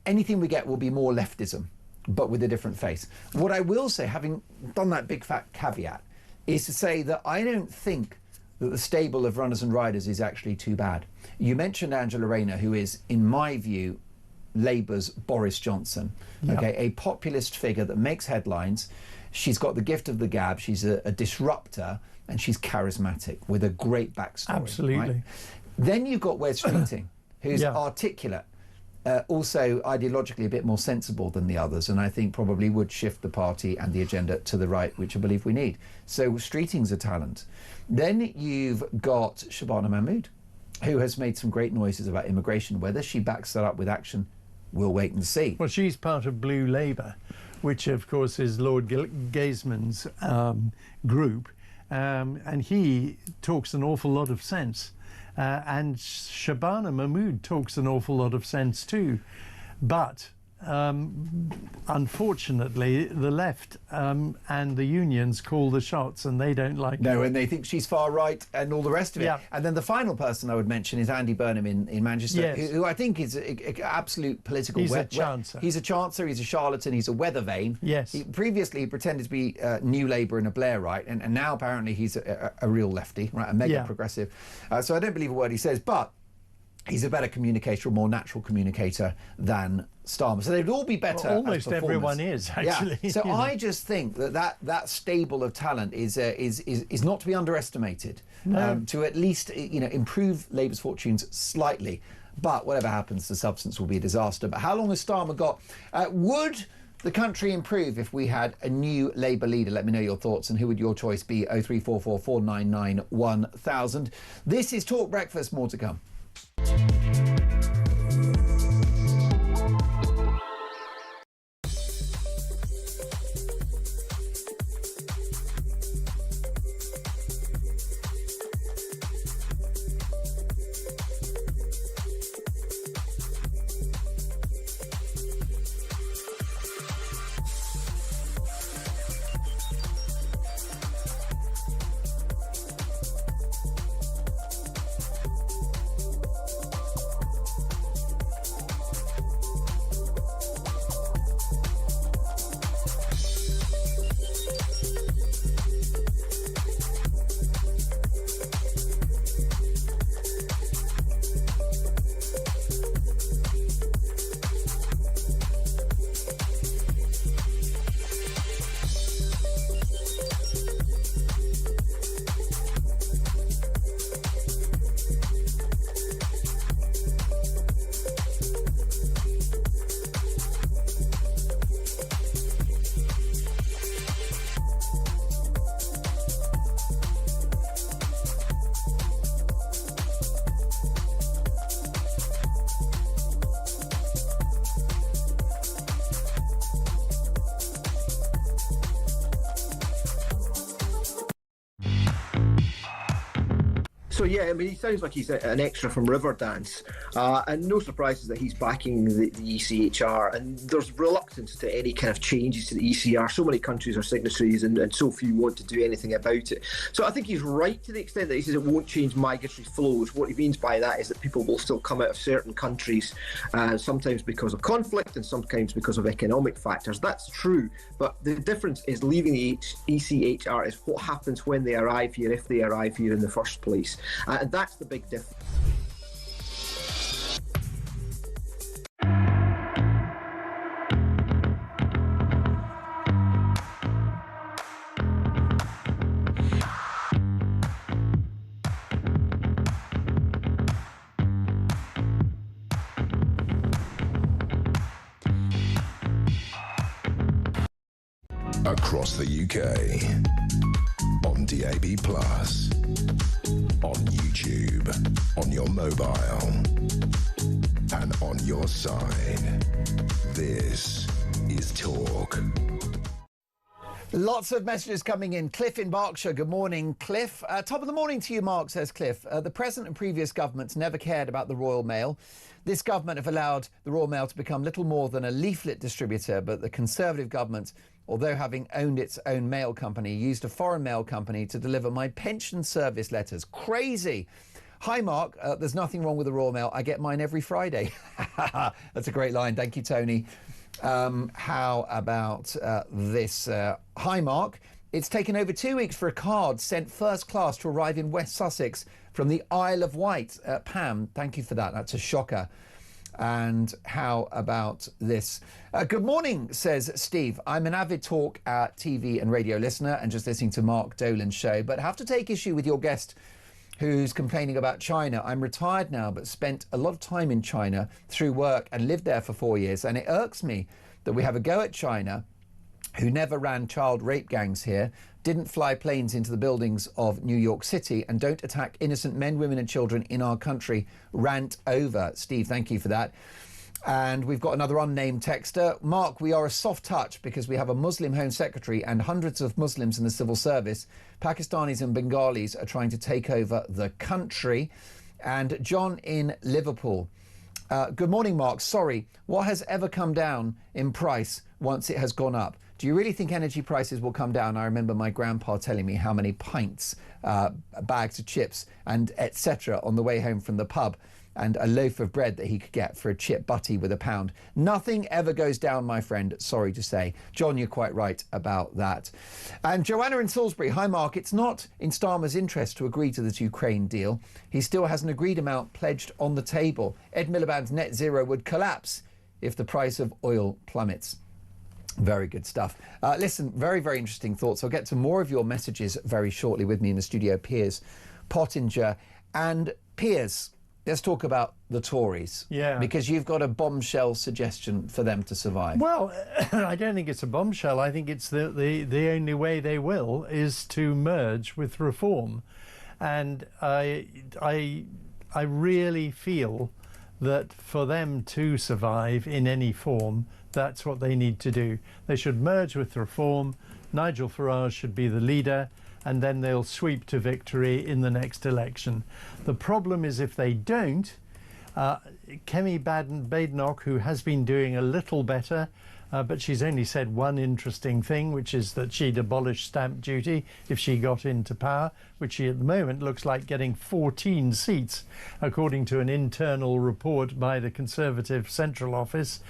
Anything we get will be more leftism, but with a different face. What I will say, having done that big fat caveat, is to say that I don't think that the stable of runners and riders is actually too bad. You mentioned Angela Rayner, who is, in my view, Labour's Boris Johnson, okay, a populist figure that makes headlines. She's got the gift of the gab. She's a disruptor, and she's charismatic with a great backstory. Absolutely. Right? Then you've got Wes Streeting, who's articulate, also ideologically a bit more sensible than the others, and I think probably would shift the party and the agenda to the right, which I believe we need. So Streeting's a talent. Then you've got Shabana Mahmood, who has made some great noises about immigration. Whether she backs that up with action, we'll wait and see. Well, she's part of Blue Labour, which of course is Lord Gaisman's group, and he talks an awful lot of sense. And Shabana Mahmood talks an awful lot of sense too. But unfortunately, the left and the unions call the shots, and they don't like No, it. and they think she's far right and all the rest of it. Yeah. And then the final person I would mention is Andy Burnham in Manchester, Yes. who I think is an absolute political... He's a chancer. He's a chancer, he's a charlatan, he's a weather vane. Yes. Previously, he pretended to be New Labour and a Blairite, and now apparently he's a real lefty, right? A mega progressive. So I don't believe a word he says, but he's a better communicator, a more natural communicator than Starmer. So they'd all be better. Well, almost as everyone is, actually. Yeah. So you know. I just think that stable of talent is not to be underestimated. No. To at least improve Labour's fortunes slightly. But whatever happens, the substance will be a disaster. But how long has Starmer got? Would the country improve if we had a new Labour leader? Let me know your thoughts, and who would your choice be? 0344 499 1000. This is Talk Breakfast. More to come. So yeah, I mean, he sounds like he's an extra from Riverdance, and no surprises that he's backing the ECHR. And there's reluctance to any kind of changes to the ECR. So many countries are signatories, and so few want to do anything about it. So I think he's right to the extent that he says it won't change migratory flows. What he means by that is that people will still come out of certain countries, sometimes because of conflict and sometimes because of economic factors. That's true, but the difference is leaving the ECHR is what happens when they arrive here, if they arrive here in the first place. And that's the big difference. Across the UK, on DAB+, on YouTube, on your mobile, and on your side. This is Talk. Lots of messages coming in. Cliff in Berkshire. Good morning, Cliff. Top of the morning to you, Mark, says Cliff. The present and previous governments never cared about the Royal Mail. This government have allowed the Royal Mail to become little more than a leaflet distributor, but the Conservative government, although having owned its own mail company, used a foreign mail company to deliver my pension service letters. Crazy. Hi, Mark. There's nothing wrong with the Royal Mail. I get mine every Friday. That's a great line. Thank you, Tony. How about this? Hi, Mark. It's taken over 2 weeks for a card sent first class to arrive in West Sussex from the Isle of Wight. Pam, thank you for that. That's a shocker. And how about this? Good morning, says Steve. I'm an avid Talk TV and radio listener and just listening to Mark Dolan's show, but have to take issue with your guest who's complaining about China. I'm retired now, but spent a lot of time in China through work and lived there for 4 years. And it irks me that we have a go at China, who never ran child rape gangs here, didn't fly planes into the buildings of New York City, and don't attack innocent men, women and children in our country. Rant over. Steve, thank you for that. And we've got another unnamed texter. Mark, we are a soft touch because we have a Muslim Home Secretary and hundreds of Muslims in the civil service. Pakistanis and Bengalis are trying to take over the country. And John in Liverpool. Good morning, Mark. Sorry, what has ever come down in price once it has gone up? Do you really think energy prices will come down? I remember my grandpa telling me how many pints, bags of chips and etc. on the way home from the pub, and a loaf of bread that he could get for a chip butty with £1. Nothing ever goes down, my friend, sorry to say. John, you're quite right about that. And Joanna in Salisbury. Hi, Mark. It's not in Starmer's interest to agree to this Ukraine deal. He still has an agreed amount pledged on the table. Ed Miliband's net zero would collapse if the price of oil plummets. Very good stuff. Listen, very, very interesting thoughts. I'll get to more of your messages very shortly. With me in the studio, Piers Pottinger. And Piers, let's talk about the Tories. Yeah. Because you've got a bombshell suggestion for them to survive. Well, I don't think it's a bombshell. I think it's the only way they will is to merge with Reform. And I really feel that for them to survive in any form, that's what they need to do. They should merge with Reform. Nigel Farage should be the leader, and then they'll sweep to victory in the next election. The problem is if they don't, Kemi Badenoch, who has been doing a little better, but she's only said one interesting thing, which is that she'd abolish stamp duty if she got into power, which she at the moment looks like getting 14 seats, according to an internal report by the Conservative Central Office,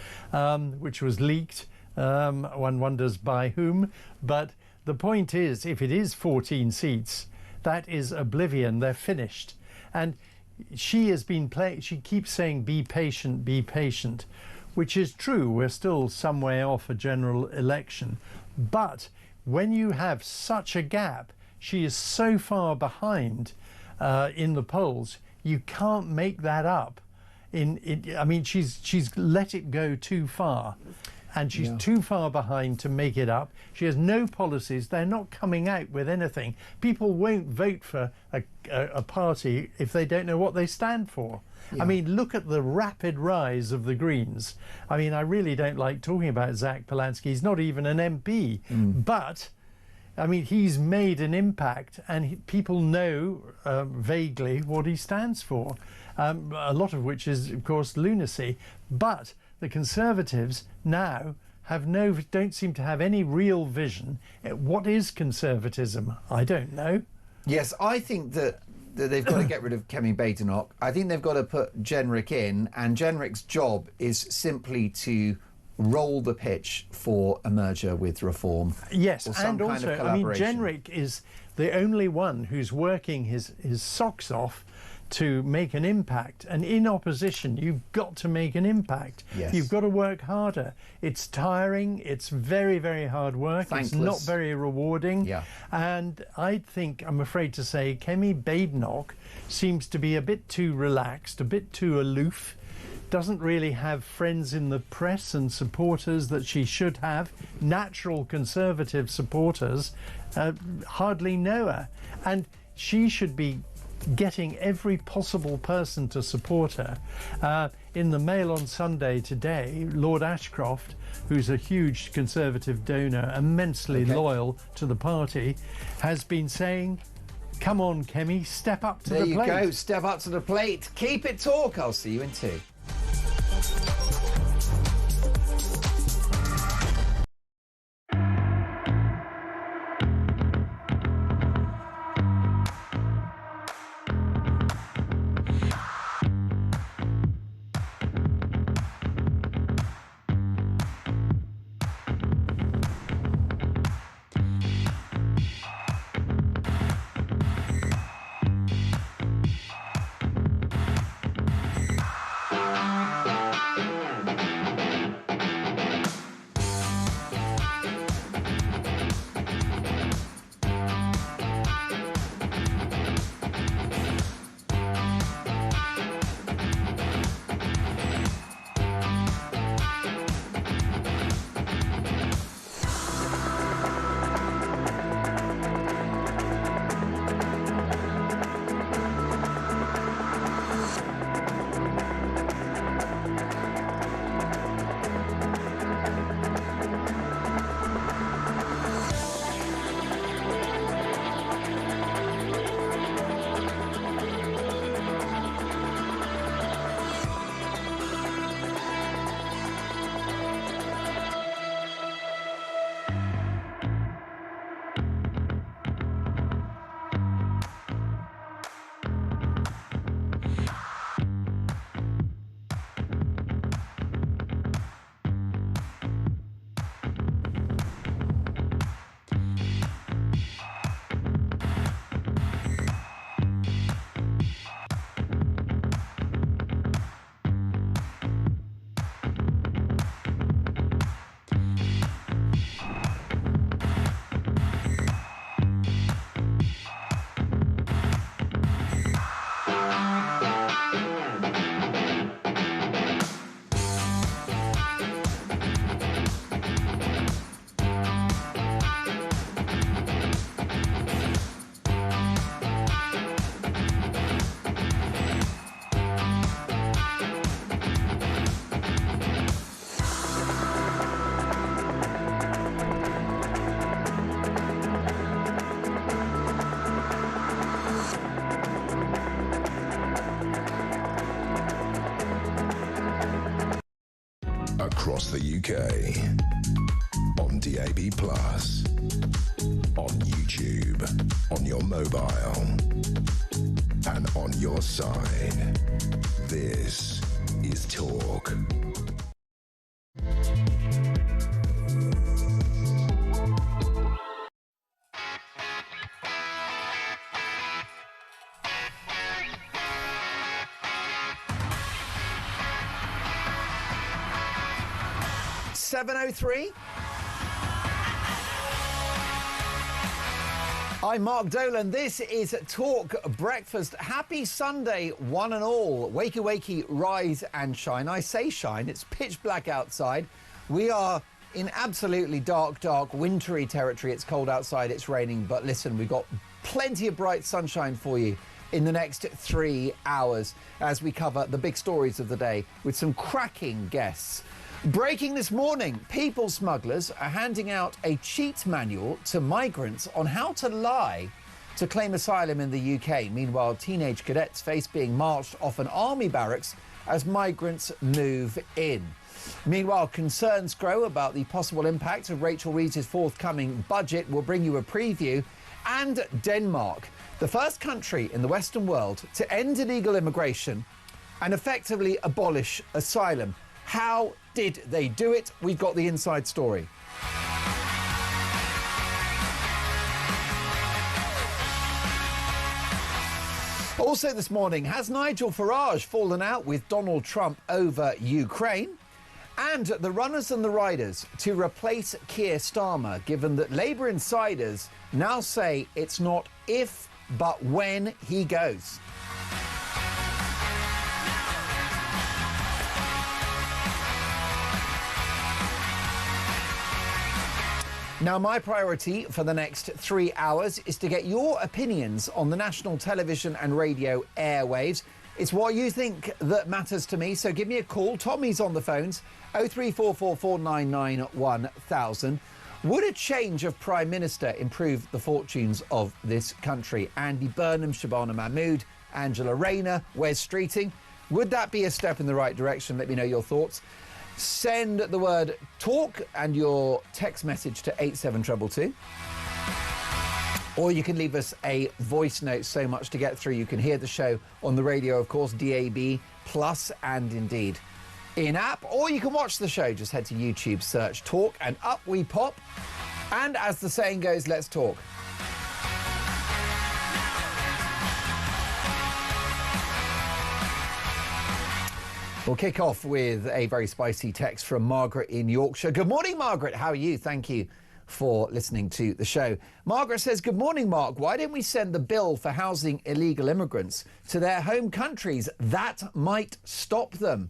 which was leaked. One wonders by whom. But the point is, if it is 14 seats, that is oblivion. They're finished. And she has been she keeps saying, be patient, which is true. We're still some way off a general election. But when you have such a gap, she is so far behind in the polls, you can't make that up. I mean, she's let it go too far. And she's too far behind to make it up. She has no policies. They're not coming out with anything. People won't vote for a party if they don't know what they stand for. Yeah. I mean, look at the rapid rise of the Greens. I mean, I really don't like talking about Zach Polanski. He's not even an MP. But I mean, he's made an impact, and people know vaguely what he stands for, a lot of which is, of course, lunacy. But the Conservatives now don't seem to have any real vision. What is conservatism? I don't know. Yes, I think that they've got to get rid of Kemi Badenoch. I think they've got to put Jenrick in, and Jenrick's job is simply to roll the pitch for a merger with Reform. Yes, or some and kind also, of I mean, collaboration. Jenrick is the only one who's working his socks off to make an impact. And in opposition, you've got to make an impact. Yes. You've got to work harder. It's tiring. It's very, very hard work. Thankless. It's not very rewarding. Yeah. And I think, I'm afraid to say, Kemi Badenoch seems to be a bit too relaxed, a bit too aloof. Doesn't really have friends in the press and supporters that she should have. Natural Conservative supporters hardly know her. And she should be getting every possible person to support her. In the Mail on Sunday today, Lord Ashcroft, who's a huge Conservative donor, immensely loyal to the party, has been saying, come on, Kemi, step up to the plate. There you go, step up to the plate. Keep it talk. I'll see you in 2. Across the UK, on DAB+, on YouTube, on your mobile, and on your side. This is Talk. .703. I'm Mark Dolan. This is Talk Breakfast. Happy Sunday, one and all. Wakey, wakey, rise and shine. I say shine. It's pitch black outside. We are in absolutely dark, dark, wintry territory. It's cold outside. It's raining. But listen, we've got plenty of bright sunshine for you in the next 3 hours as we cover the big stories of the day with some cracking guests. Breaking this morning, people smugglers are handing out a cheat manual to migrants on how to lie to claim asylum in the UK. Meanwhile, teenage cadets face being marched off an army barracks as migrants move in. Meanwhile, concerns grow about the possible impact of Rachel Reeves' forthcoming budget. We'll bring you a preview. And Denmark, the first country in the Western world to end illegal immigration and effectively abolish asylum. How did they do it? We've got the inside story. Also this morning, has Nigel Farage fallen out with Donald Trump over Ukraine? And the runners and the riders to replace Keir Starmer, given that Labour insiders now say it's not if, but when he goes. Now, my priority for the next 3 hours is to get your opinions on the national television and radio airwaves. It's what you think that matters to me, so give me a call. Tommy's on the phones, 03444991000. Would a change of Prime Minister improve the fortunes of this country? Andy Burnham, Shabana Mahmood, Angela Rayner, Wes Streeting. Would that be a step in the right direction? Let me know your thoughts. Send the word talk and your text message to 87222. Or you can leave us a voice note. So much to get through. You can hear the show on the radio, of course, DAB+, and indeed in-app. Or you can watch the show. Just head to YouTube, search Talk, and up we pop. And as the saying goes, let's talk. We'll kick off with a very spicy text from Margaret in Yorkshire. Good morning, Margaret. How are you? Thank you for listening to the show. Margaret says, good morning, Mark. Why don't we send the bill for housing illegal immigrants to their home countries? That might stop them.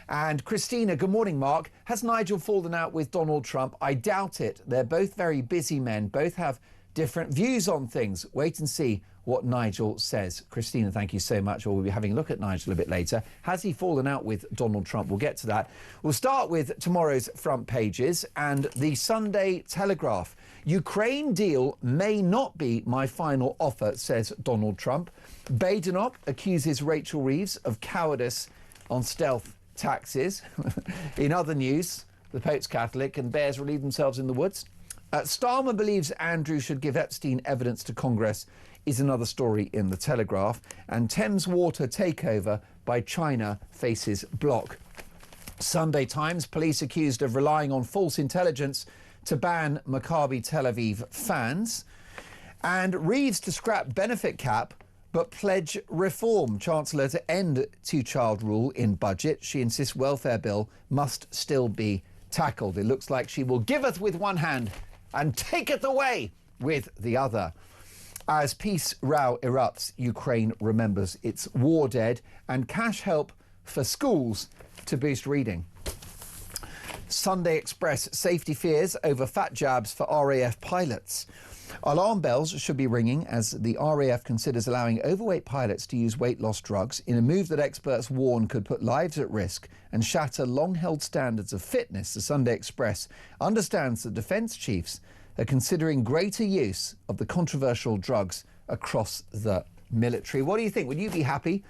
And Christina, good morning, Mark. Has Nigel fallen out with Donald Trump? I doubt it. They're both very busy men. Both have different views on things. Wait and see what Nigel says. Christina, thank you so much. We'll be having a look at Nigel a bit later. Has he fallen out with Donald Trump? We'll get to that. We'll start with tomorrow's front pages and the Sunday Telegraph. Ukraine deal may not be my final offer, says Donald Trump. Badenoch accuses Rachel Reeves of cowardice on stealth taxes. In other news, the Pope's Catholic and bears relieve themselves in the woods. Starmer believes Andrew should give Epstein evidence to Congress is another story in the Telegraph. And Thames Water takeover by China faces block. Sunday Times, police accused of relying on false intelligence to ban Maccabi Tel Aviv fans. And Reeves to scrap benefit cap but pledge reform. Chancellor to end two-child rule in budget. She insists welfare bill must still be tackled. It looks like she will giveth with one hand and taketh away with the other. As peace row erupts, Ukraine remembers its war dead and cash help for schools to boost reading. Sunday Express, safety fears over fat jabs for RAF pilots. Alarm bells should be ringing as the RAF considers allowing overweight pilots to use weight loss drugs in a move that experts warn could put lives at risk and shatter long-held standards of fitness. The Sunday Express understands that defence chiefs are considering greater use of the controversial drugs across the military. What do you think? Would you be happy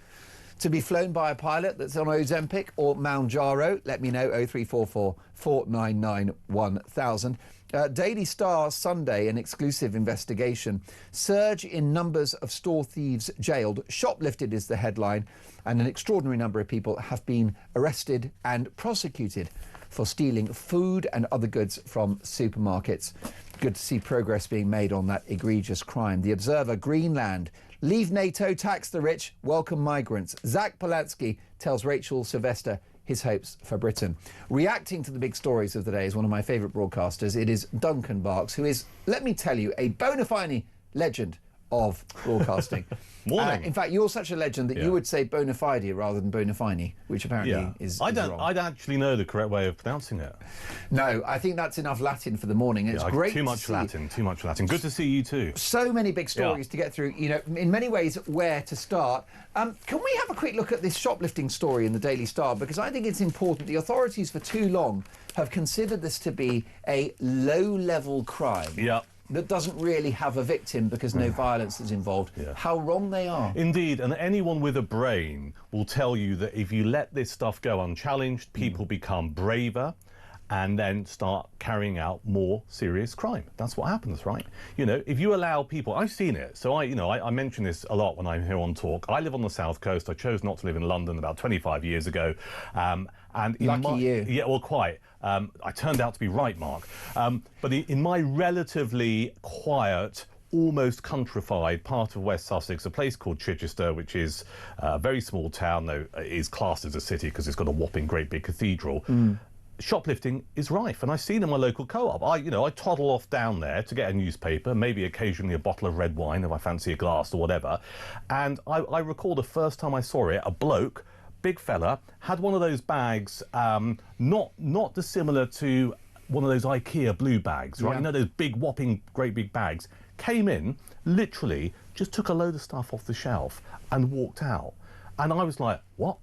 to be flown by a pilot that's on Ozempic or Mounjaro? Let me know, 0344 499 1000. Daily Star Sunday, an exclusive investigation. Surge in numbers of store thieves jailed. Shoplifted is the headline, and an extraordinary number of people have been arrested and prosecuted for stealing food and other goods from supermarkets. Good to see progress being made on that egregious crime. The Observer, Greenland. Leave NATO, tax the rich, welcome migrants. Zach Polanski tells Rachel Sylvester his hopes for Britain. Reacting to the big stories of the day is one of my favourite broadcasters. It is Duncan Barks, who is, let me tell you, a bona fide legend of broadcasting. Morning. In fact, you're such a legend that you would say bona fide rather than bona fide, which apparently is I wrong. don't actually know the correct way of pronouncing it. No, I think that's enough Latin for the morning. It's great. Too much Latin. Good to see you too. So many big stories to get through. You know, in many ways, where to start. Can we have a quick look at this shoplifting story in the Daily Star? Because I think it's important. The authorities for too long have considered this to be a low-level crime. Yeah. That doesn't really have a victim because no violence is involved. Yeah. How wrong they are. Indeed, and anyone with a brain will tell you that if you let this stuff go unchallenged, people become braver and then start carrying out more serious crime. That's what happens, right? You know, if you allow people, I've seen it. So I mention this a lot when I'm here on Talk. I live on the South Coast. I chose not to live in London about 25 years ago. And Lucky you. Yeah, well, quite. I turned out to be right, Mark. But in my relatively quiet, almost countrified part of West Sussex, a place called Chichester, which is a very small town, though is classed as a city because it's got a whopping great big cathedral. Shoplifting is rife, and I've seen in my local co-op. I toddle off down there to get a newspaper, maybe occasionally a bottle of red wine if I fancy a glass or whatever. And I recall the first time I saw it, a bloke, big fella, had one of those bags, not dissimilar to one of those IKEA blue bags, right? Yeah. You know, those big whopping great big bags. Came in, literally just took a load of stuff off the shelf and walked out. And I was like, what?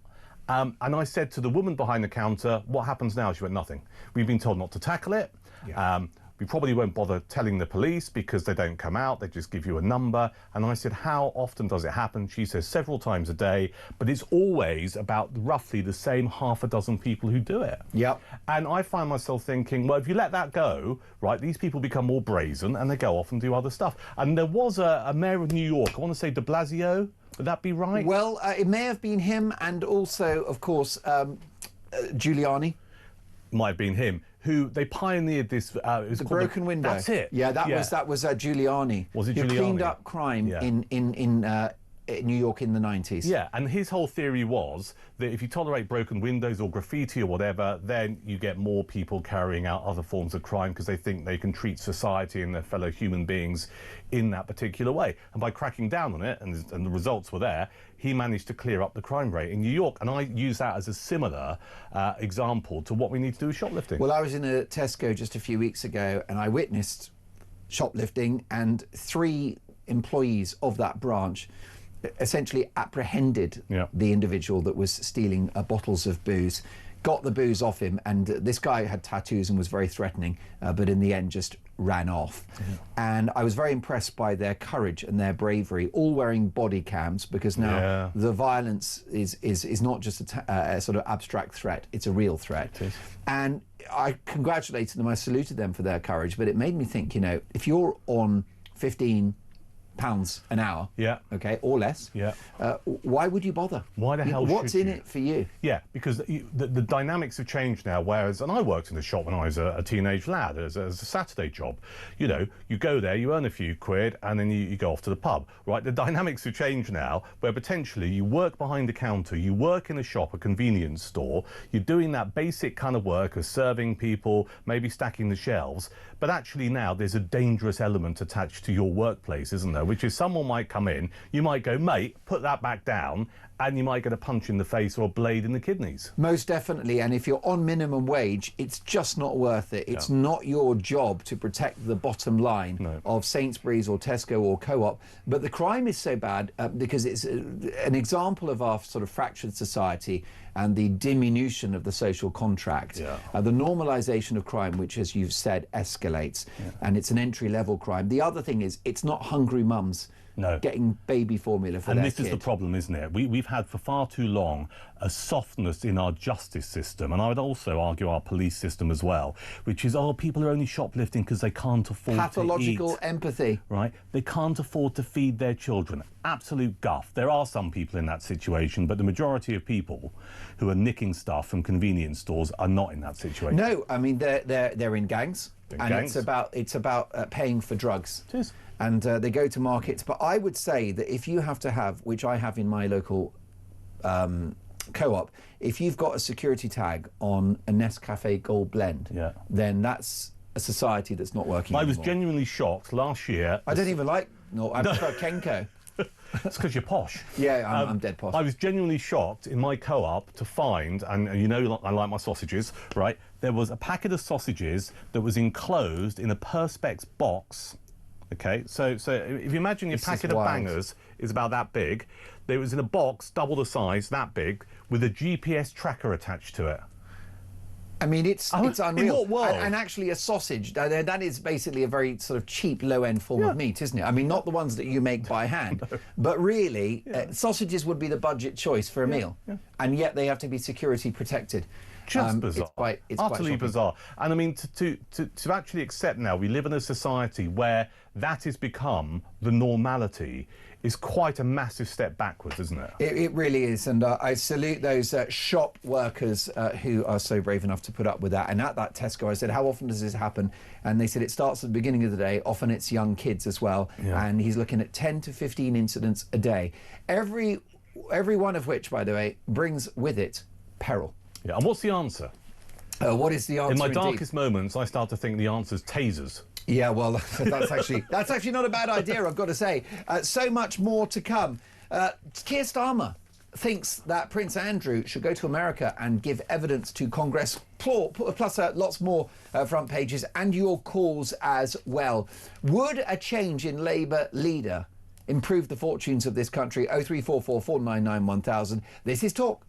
And I said to the woman behind the counter, what happens now? She went, nothing. We've been told not to tackle it. Yeah. We probably won't bother telling the police because they don't come out. They just give you a number. And I said, how often does it happen? She says several times a day, but it's always about roughly the same half a dozen people who do it. Yep. And I find myself thinking, well, if you let that go, right, these people become more brazen and they go off and do other stuff. And there was a mayor of New York, I want to say de Blasio. Would that be right? Well, it may have been him, and also, of course, Giuliani. Might have been him, who they pioneered this. It was The called broken window. That's it. Yeah, that was Giuliani. Was it who Giuliani? cleaned up crime in New York in the 90s. Yeah, and his whole theory was that if you tolerate broken windows or graffiti or whatever, then you get more people carrying out other forms of crime because they think they can treat society and their fellow human beings in that particular way. And by cracking down on it, and the results were there, he managed to clear up the crime rate in New York. And I use that as a similar example to what we need to do with shoplifting. Well, I was in a Tesco just a few weeks ago and I witnessed shoplifting, and 3 employees of that branch essentially apprehended the individual that was stealing bottles of booze, got the booze off him, and this guy had tattoos and was very threatening, but in the end just ran off. And I was very impressed by their courage and their bravery, all wearing body cams, because now the violence is not just a sort of abstract threat, it's a real threat. And I congratulated them, I saluted them for their courage, but it made me think, you know, if you're on £15 an hour, okay, or less, why would you bother? Why the hell what's should in you? it for you? Yeah, because the dynamics have changed now, whereas, and I worked in a shop when I was a teenage lad as a Saturday job. You know, you go there, you earn a few quid, and then you go off to the pub, right? The dynamics have changed now, where potentially you work behind the counter, you work in a shop, a convenience store, you're doing that basic kind of work of serving people, maybe stacking the shelves, but actually now there's a dangerous element attached to your workplace, isn't there? Which is someone might come in, you might go, mate, put that back down, and you might get a punch in the face or a blade in the kidneys. Most definitely, and if you're on minimum wage, it's just not worth it. It's not your job to protect the bottom line of Sainsbury's or Tesco or Co-op, but the crime is so bad because it's an example of our sort of fractured society and the diminution of the social contract, the normalisation of crime, which, as you've said, escalates, and it's an entry-level crime. The other thing is, it's not hungry mums getting baby formula for their kid. And this is the problem, isn't it? We've had for far too long a softness in our justice system, and I would also argue our police system as well, which is, people are only shoplifting because they can't afford to eat. Pathological empathy. Right? They can't afford to feed their children. Absolute guff. There are some people in that situation, but the majority of people who are nicking stuff from convenience stores are not in that situation. No, I mean, they're in gangs, it's about paying for drugs. It is. And they go to markets. But I would say that if you have to have, which I have in my local co-op, if you've got a security tag on a Nescafe Gold Blend, then that's a society that's not working I was anymore. genuinely shocked last year. I don't even like No, I prefer Kenko. It's because you're posh. Yeah, I'm dead posh. I was genuinely shocked in my co-op to find, and you know I like my sausages, right? There was a packet of sausages that was enclosed in a Perspex box. Okay, so if you imagine your packet of bangers is about that big, it was in a box double the size, that big, with a GPS tracker attached to it. I mean, it's unreal. In what world? And actually, a sausage, that is basically a very sort of cheap, low-end form of meat, isn't it? I mean, not the ones that you make by hand, but really, sausages would be the budget choice for a meal. Yeah. And yet they have to be security protected. Just bizarre. It's utterly quite bizarre. And I mean, to actually accept now, we live in a society where that has become the normality is quite a massive step backwards, isn't it? It really is, and I salute those shop workers who are so brave enough to put up with that. And at that Tesco, I said, how often does this happen? And they said it starts at the beginning of the day. Often it's young kids as well. Yeah. And he's looking at 10 to 15 incidents a day. Every one of which, by the way, brings with it peril. Yeah, and what's the answer? What is the answer? In my indeed? darkest moments, I start to think the answer's tasers. Yeah, well, that's actually not a bad idea, I've got to say. So much more to come. Keir Starmer thinks that Prince Andrew should go to America and give evidence to Congress, plus lots more front pages and your calls as well. Would a change in Labour leader improve the fortunes of this country? 0344 499 1000. This is Talk.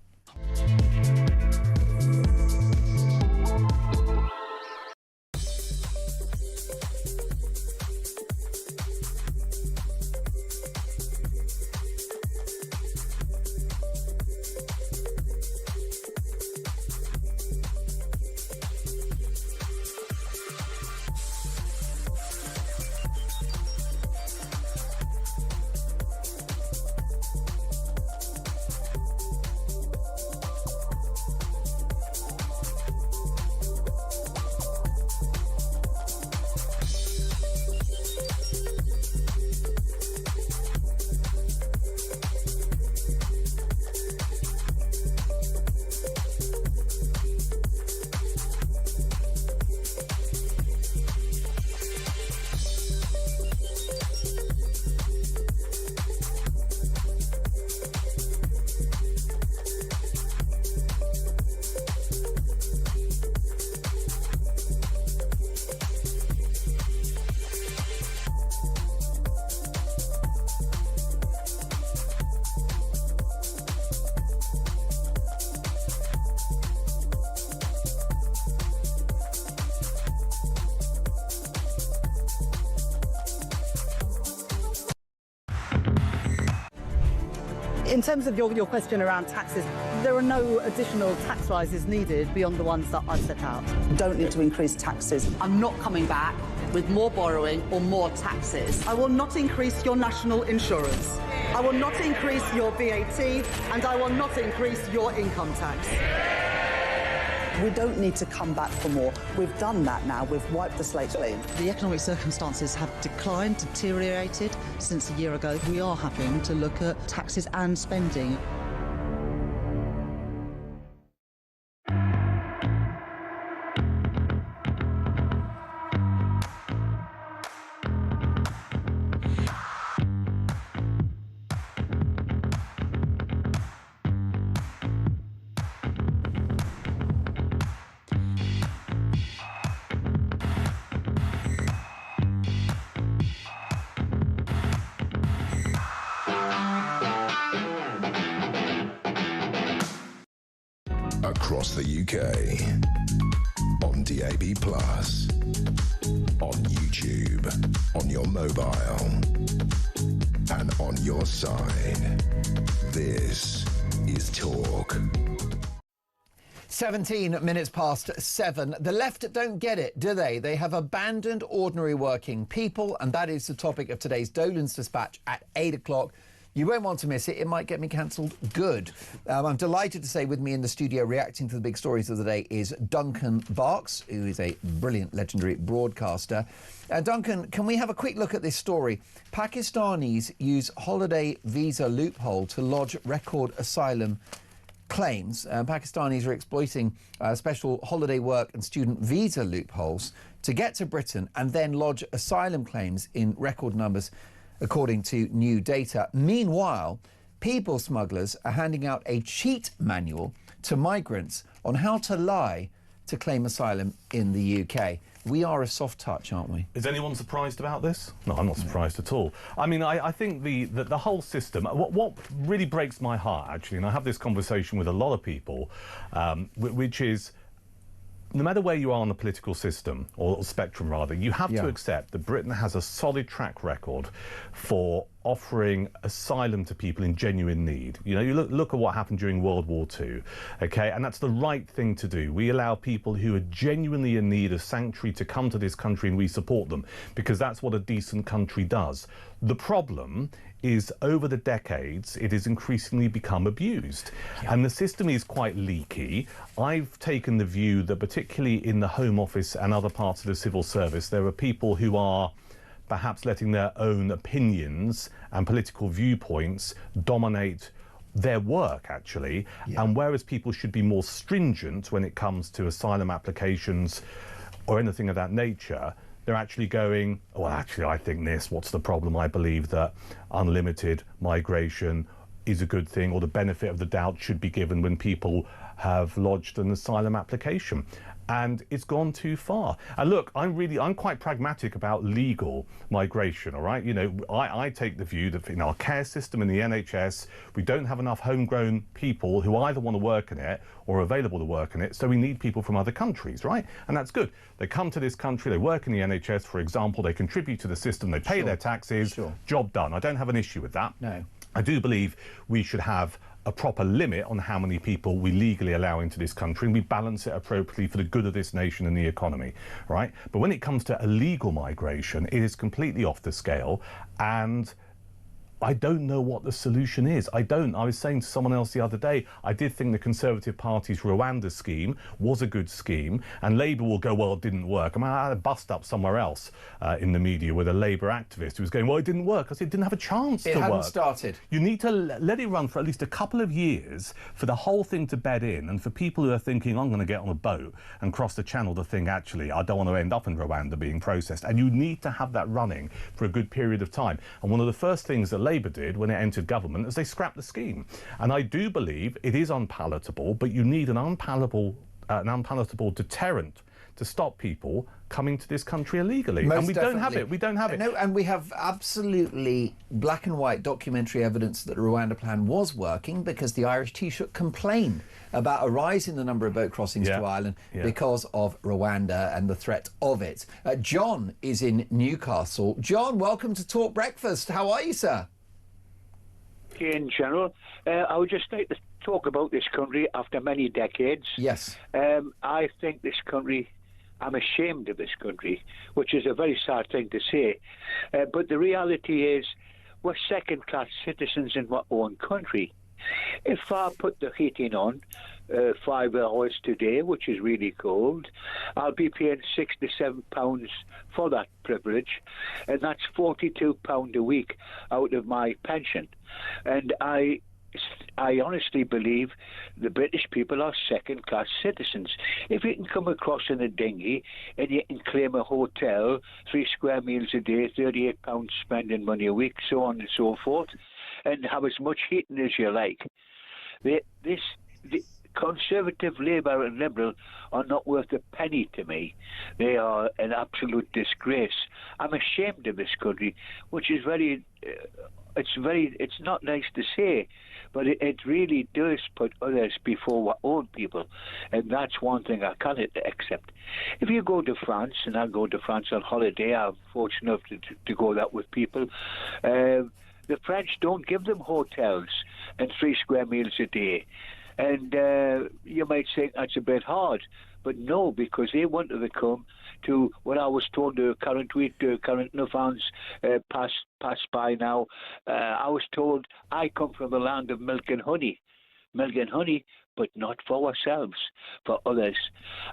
In terms of your question around taxes, there are no additional tax rises needed beyond the ones that I've set out. Don't need to increase taxes. I'm not coming back with more borrowing or more taxes. I will not increase your national insurance. I will not increase your VAT, and I will not increase your income tax. We don't need to come back for more. We've done that now. We've wiped the slate clean. The economic circumstances have declined, deteriorated since a year ago. We are having to look at taxes and spending. Across the UK, on DAB+, on YouTube, on your mobile, and on your side. This is Talk. 17 minutes past 7. The left don't get it, do they? They have abandoned ordinary working people, and that is the topic of today's Dolan's Dispatch at 8 o'clock. You won't want to miss it. It might get me cancelled. Good. I'm delighted to say with me in the studio reacting to the big stories of the day is Duncan Barks, who is a brilliant, legendary broadcaster. Duncan, can we have a quick look at this story? Pakistanis use holiday visa loophole to lodge record asylum claims. Pakistanis are exploiting special holiday work and student visa loopholes to get to Britain and then lodge asylum claims in record numbers. according to new data. Meanwhile, people smugglers are handing out a cheat manual to migrants on how to lie to claim asylum in the UK. We are a soft touch, aren't we? Is anyone surprised about this? No, I'm not surprised at all. I mean, I think the whole system, what really breaks my heart, actually, and I have this conversation with a lot of people, which is, no matter where you are on the political system, or spectrum rather, you have to accept that Britain has a solid track record for offering asylum to people in genuine need. You know, you look at what happened during World War II, okay, and that's the right thing to do. We allow people who are genuinely in need of sanctuary to come to this country, and we support them, because that's what a decent country does. The problem is, over the decades, it has increasingly become abused. And the system is quite leaky. I've taken the view that, particularly in the Home Office and other parts of the civil service, there are people who are perhaps letting their own opinions and political viewpoints dominate their work, actually. And whereas people should be more stringent when it comes to asylum applications or anything of that nature, they're actually going, well, actually, I think this, what's the problem? I believe that unlimited migration is a good thing, or the benefit of the doubt should be given when people have lodged an asylum application. And it's gone too far. And look, I'm quite pragmatic about legal migration, all right? You know, I take the view that in our care system in the NHS, we don't have enough homegrown people who either want to work in it or are available to work in it, so we need people from other countries, right? And that's good. They come to this country, they work in the NHS, for example, they contribute to the system, they pay their taxes, job done. I don't have an issue with that. No. I do believe we should have a proper limit on how many people we legally allow into this country, and we balance it appropriately for the good of this nation and the economy, right? But when it comes to illegal migration, it is completely off the scale, and I don't know what the solution is. I was saying to someone else the other day, I did think the Conservative Party's Rwanda scheme was a good scheme, and Labour will go, well, it didn't work. I mean, I had a bust up somewhere else in the media with a Labour activist who was going, well, it didn't work. I said, it didn't have a chance to work. It hadn't started. You need to let it run for at least a couple of years for the whole thing to bed in, and for people who are thinking, I'm going to get on a boat and cross the channel to think, actually, I don't want to end up in Rwanda being processed. And you need to have that running for a good period of time. And one of the first things that Labour did when it entered government is they scrapped the scheme. And I do believe it is unpalatable, but you need an unpalatable deterrent to stop people coming to this country illegally. Most and definitely. Don't have it. We don't have it. No, and we have absolutely black and white documentary evidence that the Rwanda plan was working, because the Irish Taoiseach complained about a rise in the number of boat crossings to Ireland because of Rwanda and the threat of it. John is in Newcastle. John, welcome to Talk Breakfast. How are you, sir? In general, I would just like to talk about this country after many decades. Yes. I think this country, I'm ashamed of this country, which is a very sad thing to say. But the reality is, we're second-class citizens in our own country. If I put the heating on 5 hours today, which is really cold, I'll be paying £67 for that privilege, and that's £42 a week out of my pension. And I honestly believe the British people are second-class citizens. If you can come across in a dinghy and you can claim a hotel, 3 square meals a day, £38 spending money a week, so on and so forth, and have as much heating as you like, the Conservative, Labour and Liberal are not worth a penny to me. They are an absolute disgrace. I'm ashamed of this country, which is it's not nice to say, but it really does put others before our own people, and that's one thing I cannot accept. If you go to France, and I go to France on holiday, I'm fortunate enough to go that with people, the French don't give them hotels and 3 square meals a day. And you might think that's a bit hard, but no, because they wanted to come to what I was told the current week, current events pass by now. I was told I come from the land of milk and honey, but not for ourselves, for others.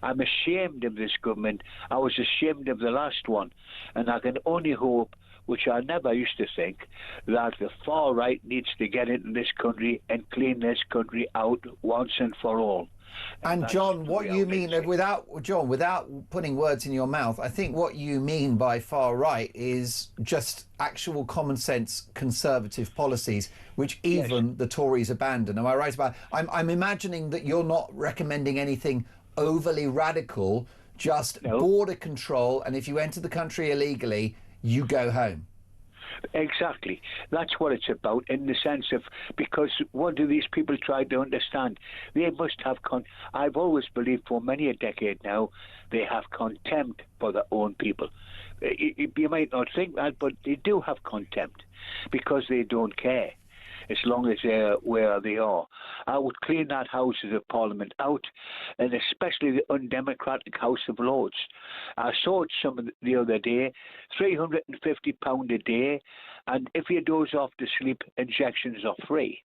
I'm ashamed of this government. I was ashamed of the last one, and I can only hope, which I never used to think, that the far right needs to get into this country and clean this country out once and for all. And John, what you mean, without putting words in your mouth, I think what you mean by far right is just actual common sense conservative policies, which even the Tories abandon. Am I right about? I'm imagining that you're not recommending anything overly radical, just border control, and if you enter the country illegally, you go home. Exactly. That's what it's about, in the sense of, because what do these people try to understand? They must have, I've always believed for many a decade now, they have contempt for their own people. You might not think that, but they do have contempt because they don't care. As long as they're where they are. I would clean that Houses of Parliament out, and especially the undemocratic House of Lords. I saw it the other day, £350 a day, and if you doze off to sleep, injections are free.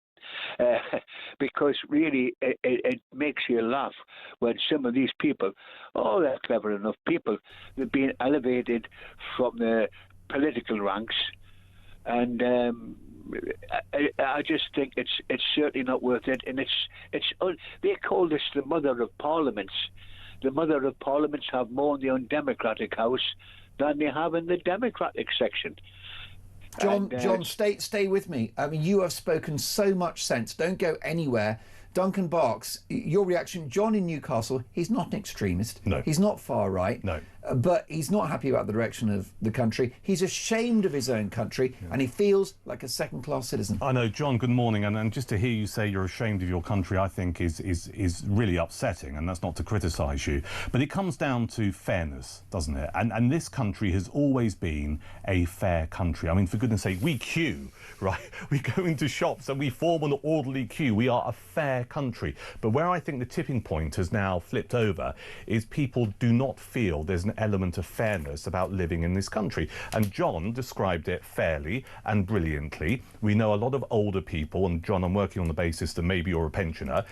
Because really it makes you laugh when some of these people, they're clever enough people, they've been elevated from the political ranks, and I just think it's certainly not worth it, and they call this the mother of parliaments. The mother of parliaments have more in the undemocratic house than they have in the democratic section. John, stay with me. I mean, you have spoken so much sense. Don't go anywhere. Duncan Barks, your reaction. John in Newcastle, he's not an extremist. No. He's not far right. No. But he's not happy about the direction of the country. He's ashamed of his own country, and he feels like a second-class citizen. I know, John, good morning. And just to hear you say you're ashamed of your country, I think is really upsetting, and that's not to criticise you. But it comes down to fairness, doesn't it? And this country has always been a fair country. I mean, for goodness sake, we queue, right? We go into shops and we form an orderly queue. We are a fair country. But where I think the tipping point has now flipped over is people do not feel there's an element of fairness about living in this country. And John described it fairly and brilliantly. We know a lot of older people, and John, I'm working on the basis that maybe you're a pensioner,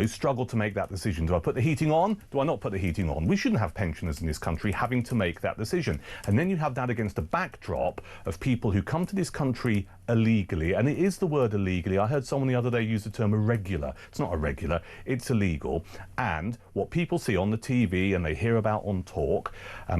struggle to make that decision. Do I put the heating on? Do I not put the heating on? We shouldn't have pensioners in this country having to make that decision. And then you have that against a backdrop of people who come to this country illegally, and it is the word illegally. I heard someone the other day use the term irregular. It's not irregular, it's illegal. And what people see on the TV and they hear about on Talk,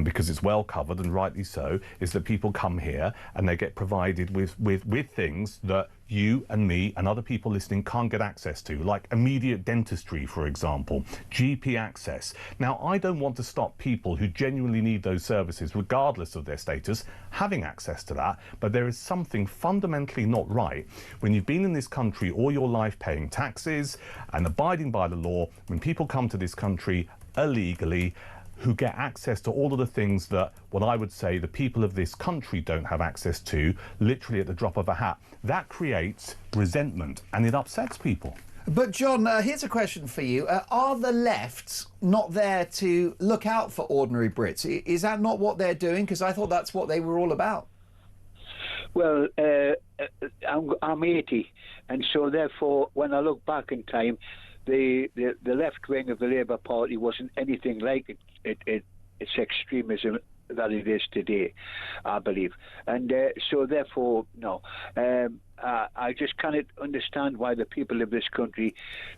because it's well covered and rightly so, is that people come here and they get provided with things that you and me and other people listening can't get access to, like immediate dentistry, for example, GP access. Now, I don't want to stop people who genuinely need those services, regardless of their status, having access to that, but there is something fundamentally not right when you've been in this country all your life paying taxes and abiding by the law, when people come to this country illegally, who get access to all of the things that, what I would say, the people of this country don't have access to, literally at the drop of a hat. That creates resentment and it upsets people. But John, here's a question for you. Are the left not there to look out for ordinary Brits? Is that not what they're doing? Because I thought that's what they were all about. Well, I'm 80, and so therefore, when I look back in time, the left wing of the Labour Party wasn't anything like its extremism that it is today, I believe. And so therefore, no. I just cannot understand why the people of this country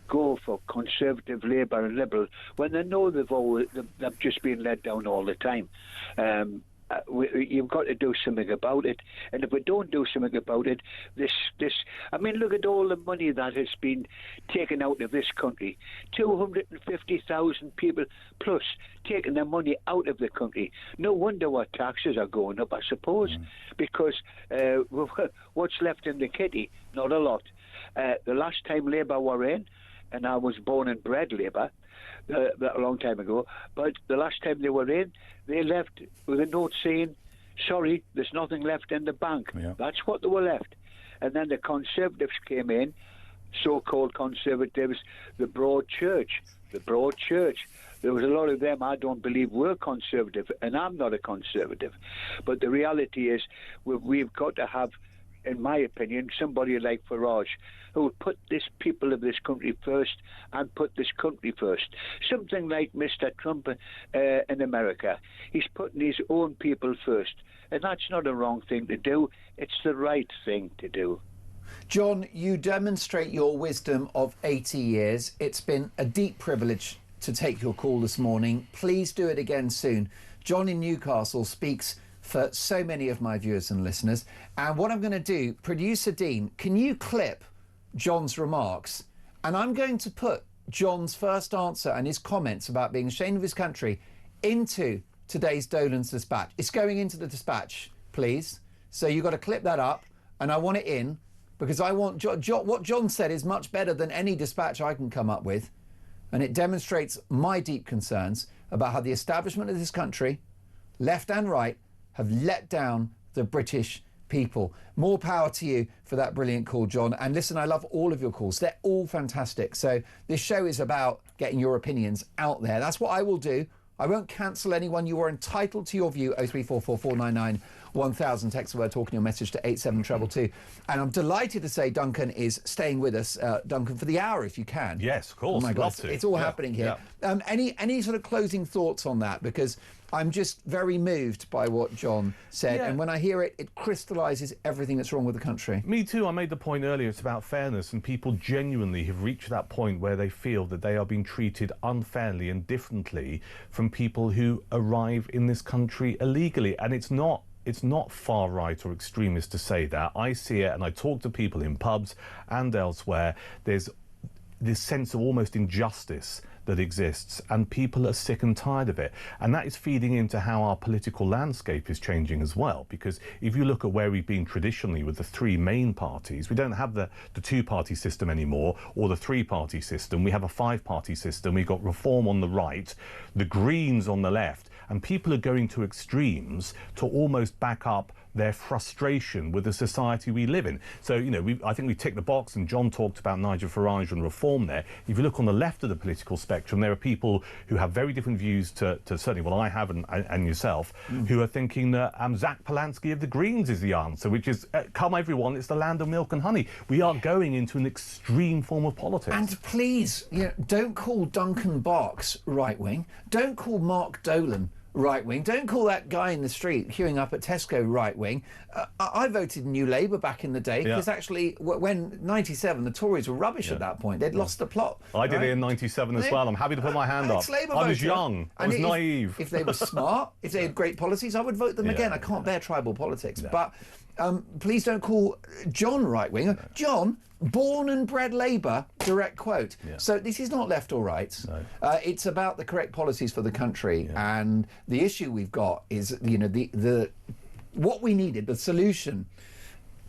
go for Conservative, Labour and Liberal when they know they've just been let down all the time. You've got to do something about it, and if we don't do something about it, I mean, look at all the money that has been taken out of this country. 250,000 people plus taking their money out of the country. No wonder why taxes are going up, I suppose, because what's left in the kitty? Not a lot. The last time Labour were in, and I was born and bred Labour, a long time ago, but the last time they were in, they left with a note saying, sorry, there's nothing left in the bank. Yeah. That's what they were left. And then the Conservatives came in, so-called Conservatives, the broad church. There was a lot of them I don't believe were Conservative, and I'm not a Conservative. But the reality is we've got to have, in my opinion, somebody like Farage who would put this people of this country first and put this country first. Something like Mr. Trump in America. He's putting his own people first. And that's not a wrong thing to do. It's the right thing to do. John, you demonstrate your wisdom of 80 years. It's been a deep privilege to take your call this morning. Please do it again soon. John in Newcastle speaks for so many of my viewers and listeners. And what I'm going to do, producer Dean, can you clip John's remarks? And I'm going to put John's first answer and his comments about being ashamed of his country into today's Dolan's Dispatch. It's going into the Dispatch, please. So you've got to clip that up, and I want it in, because I want what John said is much better than any dispatch I can come up with, and it demonstrates my deep concerns about how the establishment of this country, left and right, have let down the British people. More power to you for that brilliant call, John. And listen, I love all of your calls. They're all fantastic. So this show is about getting your opinions out there. That's what I will do. I won't cancel anyone. You are entitled to your view. 03444991000. Text the word talking your message to 87222. And I'm delighted to say Duncan is staying with us, Duncan, for the hour if you can. Yes, of course. Oh my God, Love to. it's all happening here. Yeah. Any sort of closing thoughts on that? Because I'm just very moved by what John said. And when I hear it, it crystallises everything that's wrong with the country. Me too. I made the point earlier, it's about fairness, and people genuinely have reached that point where they feel that they are being treated unfairly and differently from people who arrive in this country illegally. And it's not far right or extremist to say that. I see it, and I talk to people in pubs and elsewhere. There's this sense of almost injustice that exists, and people are sick and tired of it, and that is feeding into how our political landscape is changing as well. Because if you look at where we've been traditionally with the three main parties, we don't have the two-party system anymore, or the three-party system. We have a five-party system. We've got Reform on the right, the Greens on the left, and people are going to extremes to almost back up their frustration with the society we live in. So, you know, I think we ticked the box, and John talked about Nigel Farage and Reform there. If you look on the left of the political spectrum, there are people who have very different views to certainly what I have and yourself, who are thinking that Zach Polanski of the Greens is the answer, which is, come everyone, it's the land of milk and honey. We are going into an extreme form of politics. And please, don't call Duncan Barks right-wing. Don't call Mark Dolan right-wing. Don't call that guy in the street queuing up at Tesco right-wing. I voted New Labour back in the day because actually when 97 the Tories were rubbish at that point. They'd lost the plot. I did it in 97 as well. I'm happy to put my hand up. I was young. I was naive. If they were smart, if they had great policies, I would vote them again. I can't bear tribal politics. But please don't call John right-wing. John, born and bred Labour, direct quote. So this is not left or right. No. It's about the correct policies for the country. And the issue we've got is, the what we needed, the solution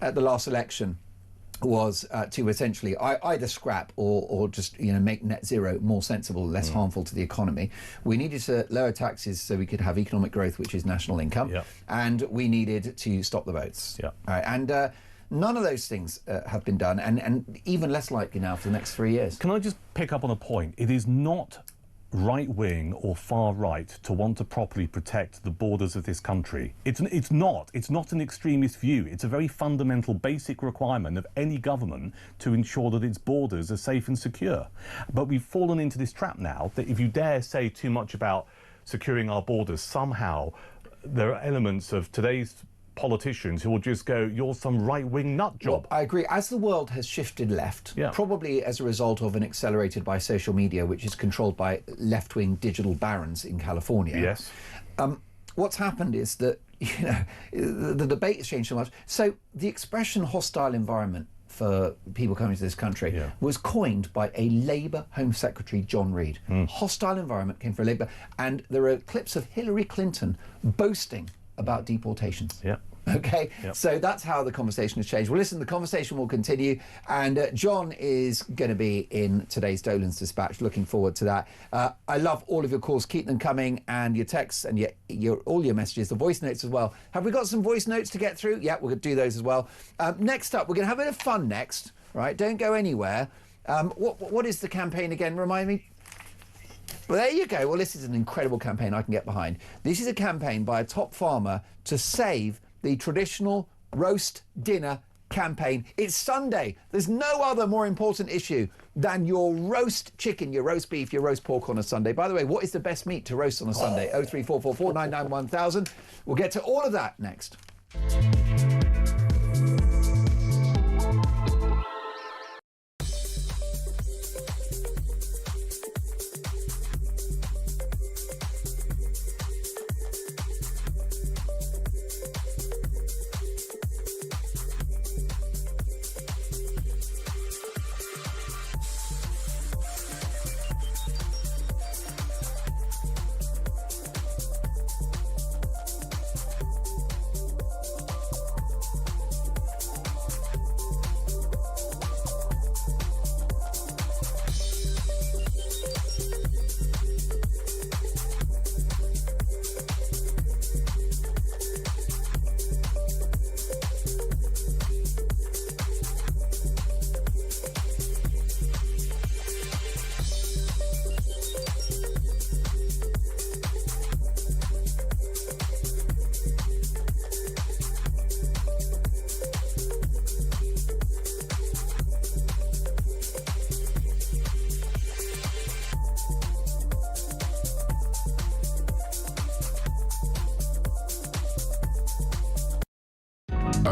at the last election was to essentially either scrap or just make net zero more sensible, less harmful to the economy. We needed to lower taxes so we could have economic growth, which is national income, and we needed to stop the votes. And none of those things have been done, and even less likely now for the next 3 years. Can I just pick up on a point? It is not right-wing or far-right to want to properly protect the borders of this country. It's not an extremist view. It's a very fundamental, basic requirement of any government to ensure that its borders are safe and secure. But we've fallen into this trap now that if you dare say too much about securing our borders, somehow there are elements of today's politicians who will just go, you're some right-wing nut job. Well, I agree. As the world has shifted left, probably as a result of an accelerated by social media, which is controlled by left-wing digital barons in California. What's happened is that, the debate has changed so much. So the expression hostile environment for people coming to this country was coined by a Labour Home Secretary, John Reid. Hostile environment came from Labour. And there are clips of Hillary Clinton boasting about deportations. Okay, so that's how the conversation has changed. Well, listen, the conversation will continue, and John is going to be in today's Dolan's Dispatch. Looking forward to that. I love all of your calls. Keep them coming, and your texts and all your messages, the voice notes as well. Have we got some voice notes to get through? Yeah, we'll do those as well. Next up, we're going to have a bit of fun next, right? Don't go anywhere. What is the campaign again? Remind me. Well, there you go. Well, this is an incredible campaign I can get behind. This is a campaign by a top farmer to save the traditional roast dinner campaign. It's Sunday. There's no other more important issue than your roast chicken, your roast beef, your roast pork on a Sunday. By the way, what is the best meat to roast on a Sunday? 03444991000. We'll get to all of that next.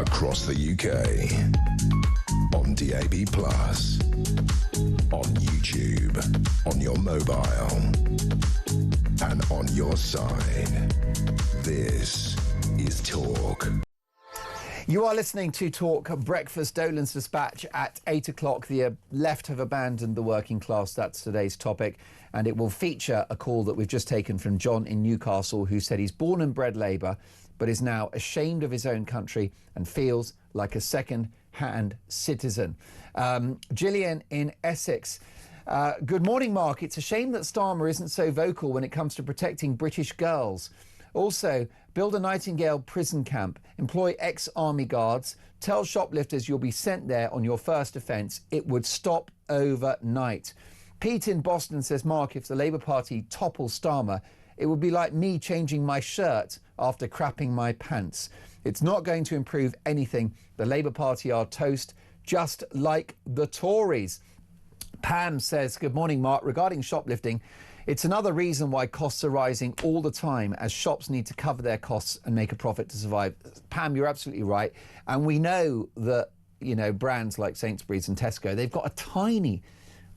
across the UK. On DAB+, on YouTube, on your mobile, and on your side. This is Talk. You are listening to Talk Breakfast. Dolan's Dispatch at 8 o'clock. The left have abandoned the working class. That's today's topic. And it will feature a call that we've just taken from John in Newcastle, who said he's born and bred Labour, but is now ashamed of his own country and feels like a second-hand citizen. Gillian in Essex. Good morning, Mark. It's a shame that Starmer isn't so vocal when it comes to protecting British girls. Also, build a Nightingale prison camp, employ ex-army guards, tell shoplifters you'll be sent there on your first offence. It would stop overnight. Pete in Boston says, Mark, if the Labour Party topples Starmer, it would be like me changing my shirt after crapping my pants. It's not going to improve anything. The Labour Party are toast, just like the Tories. Pam says, good morning, Mark. Regarding shoplifting, it's another reason why costs are rising all the time, as shops need to cover their costs and make a profit to survive. Pam, you're absolutely right. And we know that, you know, brands like Sainsbury's and Tesco, they've got a tiny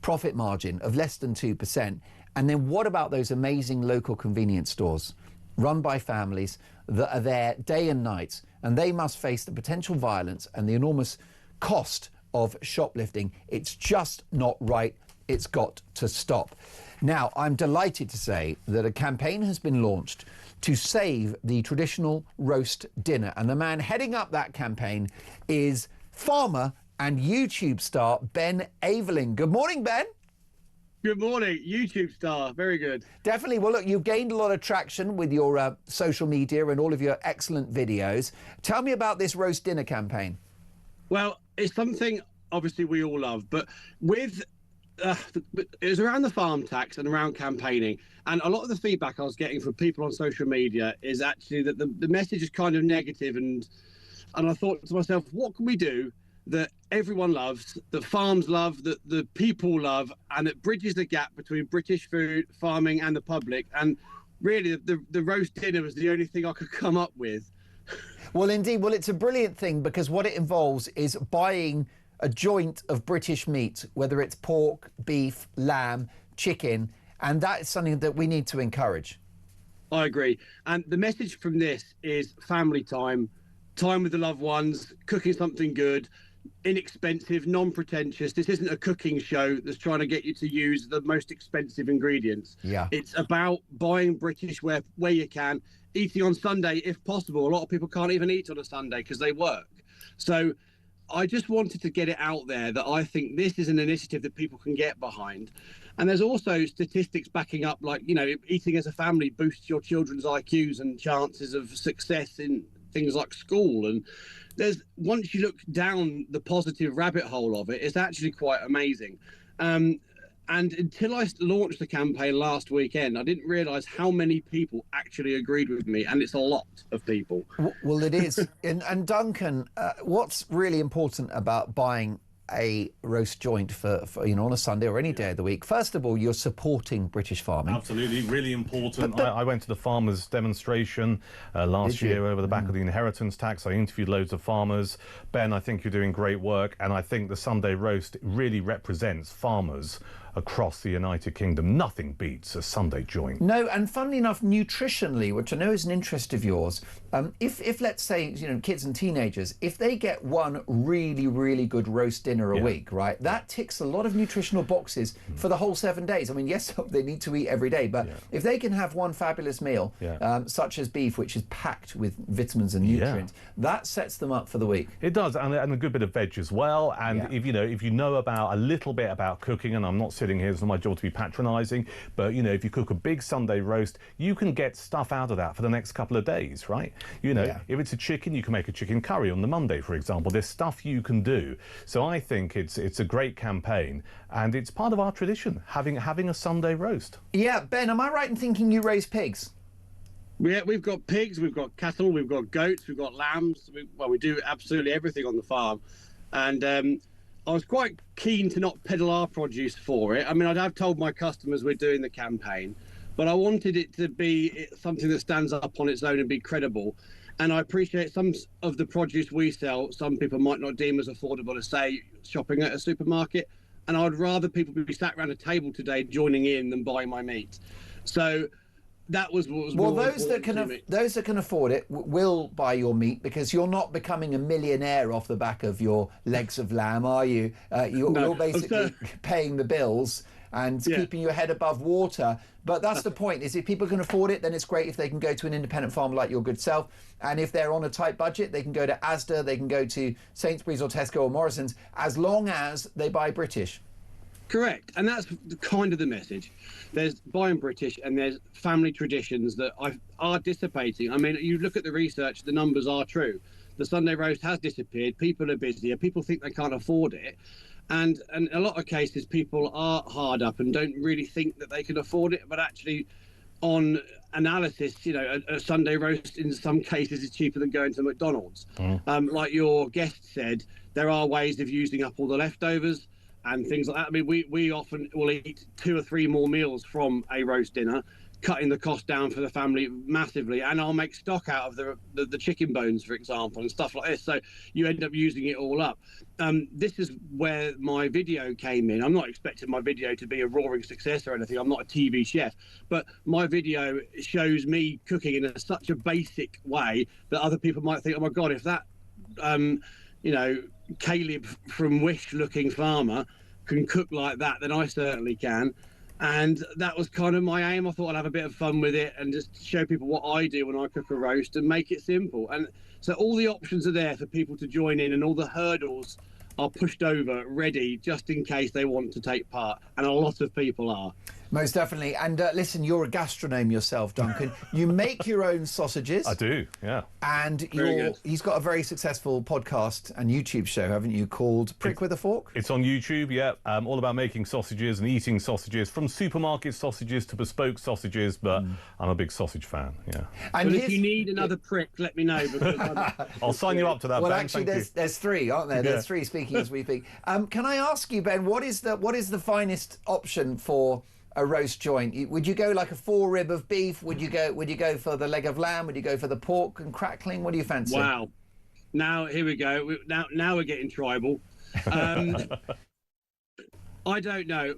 profit margin of less than 2%. And then what about those amazing local convenience stores run by families that are there day and night, and they must face the potential violence and the enormous cost of shoplifting? It's just not right. It's got to stop. Now, I'm delighted to say that a campaign has been launched to save the traditional roast dinner. And the man heading up that campaign is farmer and YouTube star Ben Aveling. Good morning, Ben. Good morning, YouTube star. Very good. Definitely. Well, look, you've gained a lot of traction with your social media and all of your excellent videos. Tell me about this roast dinner campaign. Well, it's something obviously we all love, but with it was around the farm tax and around campaigning, and a lot of the feedback I was getting from people on social media is actually that the message is kind of negative, and I thought to myself, what can we do that everyone loves, that farms love, that the people love, and that bridges the gap between British food, farming and the public? And really the roast dinner was the only thing I could come up with. Well, indeed. Well, it's a brilliant thing, because what it involves is buying a joint of British meat, whether it's pork, beef, lamb, chicken, and that is something that we need to encourage. I agree. And the message from this is family time, time with the loved ones, cooking something good, inexpensive, non-pretentious. This isn't a cooking show that's trying to get you to use the most expensive ingredients. Yeah. It's about buying British where you can, eating on Sunday if possible. A lot of people can't even eat on a Sunday because they work. So I just wanted to get it out there that I think this is an initiative that people can get behind. And there's also statistics backing up, like, you know, eating as a family boosts your children's IQs and chances of success in things like school. And there's, once you look down the positive rabbit hole of it, it's actually quite amazing. And until I launched the campaign last weekend, I didn't realise how many people actually agreed with me, and it's a lot of people. Well, it is. And Duncan, what's really important about buying a roast joint for you know, on a Sunday or any day of the week? First of all, you're supporting British farming. Absolutely, really important. I went to the farmers' demonstration last year over the back of the inheritance tax. I interviewed loads of farmers. Ben, I think you're doing great work, and I think the Sunday roast really represents farmers across the United Kingdom. Nothing beats a Sunday joint. No, and funnily enough, nutritionally, which I know is an interest of yours, if let's say, you know, kids and teenagers, if they get one really, really good roast dinner a week, right, that ticks a lot of nutritional boxes for the whole 7 days. I mean, yes, they need to eat every day, but if they can have one fabulous meal, such as beef, which is packed with vitamins and nutrients, that sets them up for the week. It does, and a good bit of veg as well. And if you know about a little bit about cooking, and I'm not sitting here, it's not my job to be patronising, but you know, if you cook a big Sunday roast, you can get stuff out of that for the next couple of days, right? You know, if it's a chicken, you can make a chicken curry on the Monday, for example. There's stuff you can do. So I think it's a great campaign, and it's part of our tradition, having a Sunday roast. Yeah, Ben, am I right in thinking you raise pigs? Yeah, we've got pigs, we've got cattle, we've got goats, we've got lambs. We do absolutely everything on the farm. And I was quite keen to not peddle our produce for it. I mean, I'd have told my customers we're doing the campaign, but I wanted it to be something that stands up on its own and be credible. And I appreciate some of the produce we sell, some people might not deem as affordable as, say, shopping at a supermarket. And I'd rather people be sat around a table today joining in than buying my meat. So that was what was well, more those that can afford it will buy your meat, because you're not becoming a millionaire off the back of your legs of lamb, are you? You're basically paying the bills and keeping your head above water. But that's the point, is if people can afford it, then it's great if they can go to an independent farm like your good self. And if they're on a tight budget, they can go to Asda, they can go to Sainsbury's or Tesco or Morrison's, as long as they buy British. Correct. And that's kind of the message. There's buying British and there's family traditions that are dissipating. I mean, you look at the research, the numbers are true. The Sunday roast has disappeared. People are busier. People think they can't afford it. And in a lot of cases, people are hard up and don't really think that they can afford it. But actually, on analysis, a Sunday roast in some cases is cheaper than going to McDonald's. Like your guest said, there are ways of using up all the leftovers and things like that. I mean, we often will eat 2 or 3 more meals from a roast dinner, cutting the cost down for the family massively. And I'll make stock out of the chicken bones, for example, and stuff like this. So you end up using it all up. This is where my video came in. I'm not expecting my video to be a roaring success or anything. I'm not a TV chef, but my video shows me cooking in such a basic way that other people might think, oh my God, if that, Caleb from Wish looking farmer can cook like that, then I certainly can. And that was kind of my aim. I thought I'd have a bit of fun with it and just show people what I do when I cook a roast and make it simple. And so all the options are there for people to join in, and all the hurdles are pushed over, ready, just in case they want to take part. And a lot of people are. Most definitely. And listen, you're a gastronome yourself, Duncan. You make your own sausages. I do, yeah. And he's got a very successful podcast and YouTube show, haven't you, called Prick with a Fork? It's on YouTube, yeah. All about making sausages and eating sausages, from supermarket sausages to bespoke sausages, but I'm a big sausage fan, yeah. And if you need another prick, let me know. Because I'll sign you up to that, well, Ben. Actually, there's 3, aren't there? There's 3 speaking as we speak. Can I ask you, Ben, what is the finest option for a roast joint? Would you go like a 4 rib of beef? Would you go for the leg of lamb? Would you go for the pork and crackling? What do you fancy? Wow. Now here we go. Now we're getting tribal. I don't know.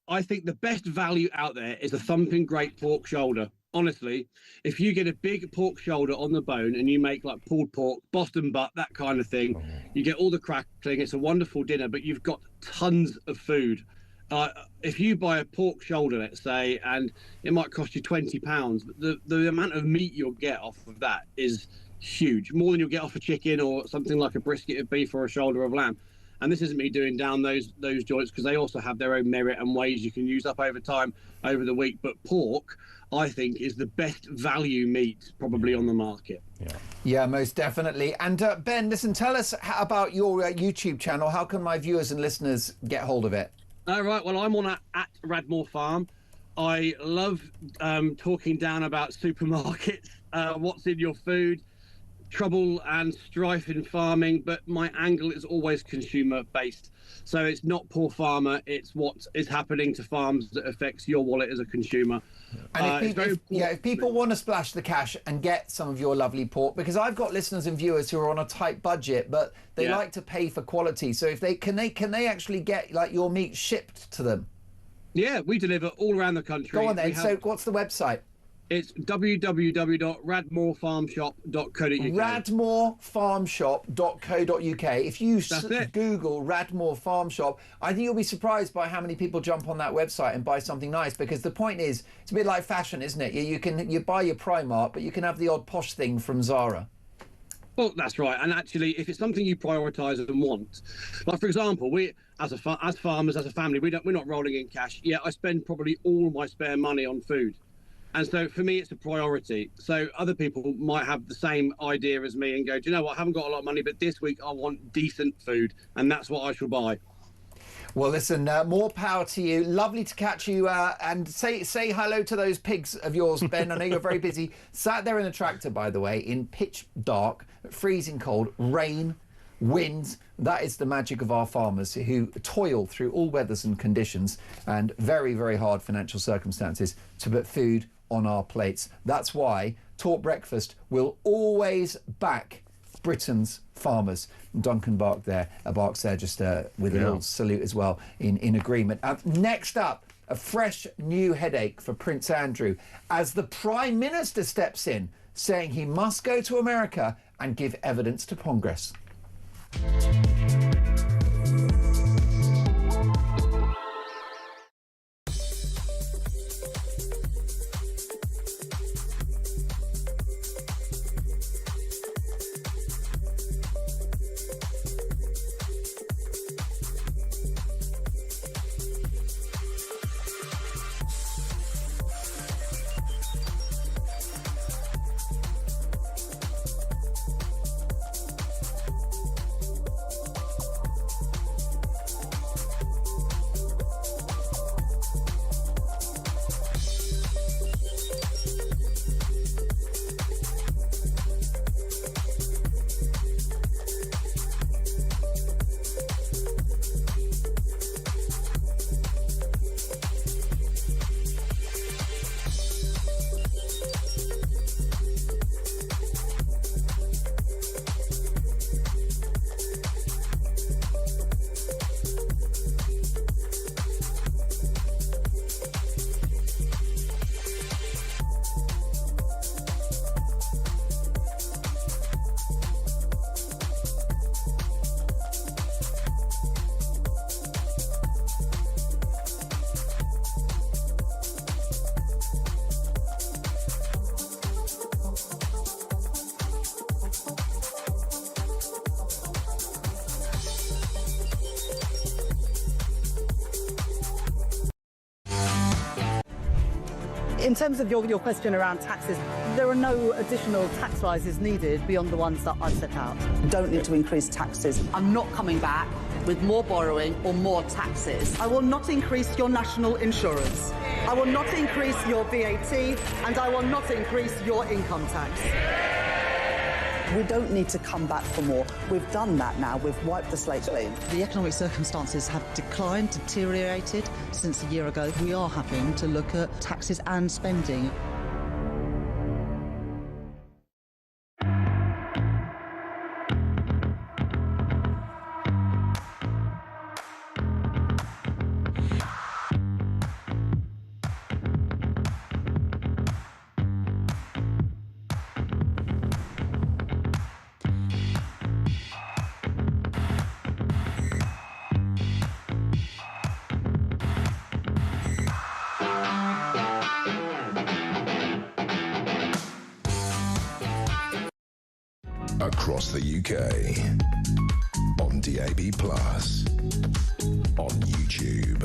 I think the best value out there is a thumping great pork shoulder. Honestly, if you get a big pork shoulder on the bone and you make like pulled pork, Boston butt, that kind of thing, you get all the crackling. It's a wonderful dinner, but you've got tons of food. If you buy a pork shoulder, let's say, and it might cost you £20, the amount of meat you'll get off of that is huge, more than you'll get off a chicken or something like a brisket of beef or a shoulder of lamb. And this isn't me doing down those joints, because they also have their own merit and ways you can use up over time, over the week. But pork, I think, is the best value meat probably on the market. Yeah, most definitely. And Ben, listen, tell us about your YouTube channel. How can my viewers and listeners get hold of it? All right, well, I'm on at Radmore Farm. I love talking down about supermarkets, what's in your food, trouble and strife in farming, but my angle is always consumer based. So it's not poor farmer, it's what is happening to farms that affects your wallet as a consumer. And if people want to splash the cash and get some of your lovely pork, because I've got listeners and viewers who are on a tight budget, but they like to pay for quality. So if they can they actually get like your meat shipped to them? Yeah, we deliver all around the country. Go on then. So what's the website? It's www.radmorefarmshop.co.uk. Radmorefarmshop.co.uk. If you Google Radmore Farm Shop, I think you'll be surprised by how many people jump on that website and buy something nice, because the point is, it's a bit like fashion, isn't it? You buy your Primark, but you can have the odd posh thing from Zara. Well, that's right. And actually, if it's something you prioritise and want, like for example, we as farmers, as a family, we're not rolling in cash. Yeah, I spend probably all my spare money on food. And so for me, it's a priority. So other people might have the same idea as me and go, do you know what? I haven't got a lot of money, but this week I want decent food, and that's what I shall buy. Well, listen, more power to you. Lovely to catch you, and say hello to those pigs of yours, Ben. I know you're very busy. Sat there in a tractor, by the way, in pitch dark, freezing cold, rain, winds. That is the magic of our farmers, who toil through all weathers and conditions and very, very hard financial circumstances to put food on our plates. That's why Talk Breakfast will always back Britain's farmers. Duncan barks there just with a little salute as well in agreement. Next up, a fresh new headache for Prince Andrew as the Prime Minister steps in, saying he must go to America and give evidence to Congress. In terms of your question around taxes, there are no additional tax rises needed beyond the ones that I've set out. Don't need to increase taxes. I'm not coming back with more borrowing or more taxes. I will not increase your national insurance. I will not increase your VAT, and I will not increase your income tax. We don't need to come back for more. We've done that now. We've wiped the slate clean. The economic circumstances have declined, deteriorated since a year ago. We are having to look at taxes and spending. Across the UK, on DAB+, on YouTube,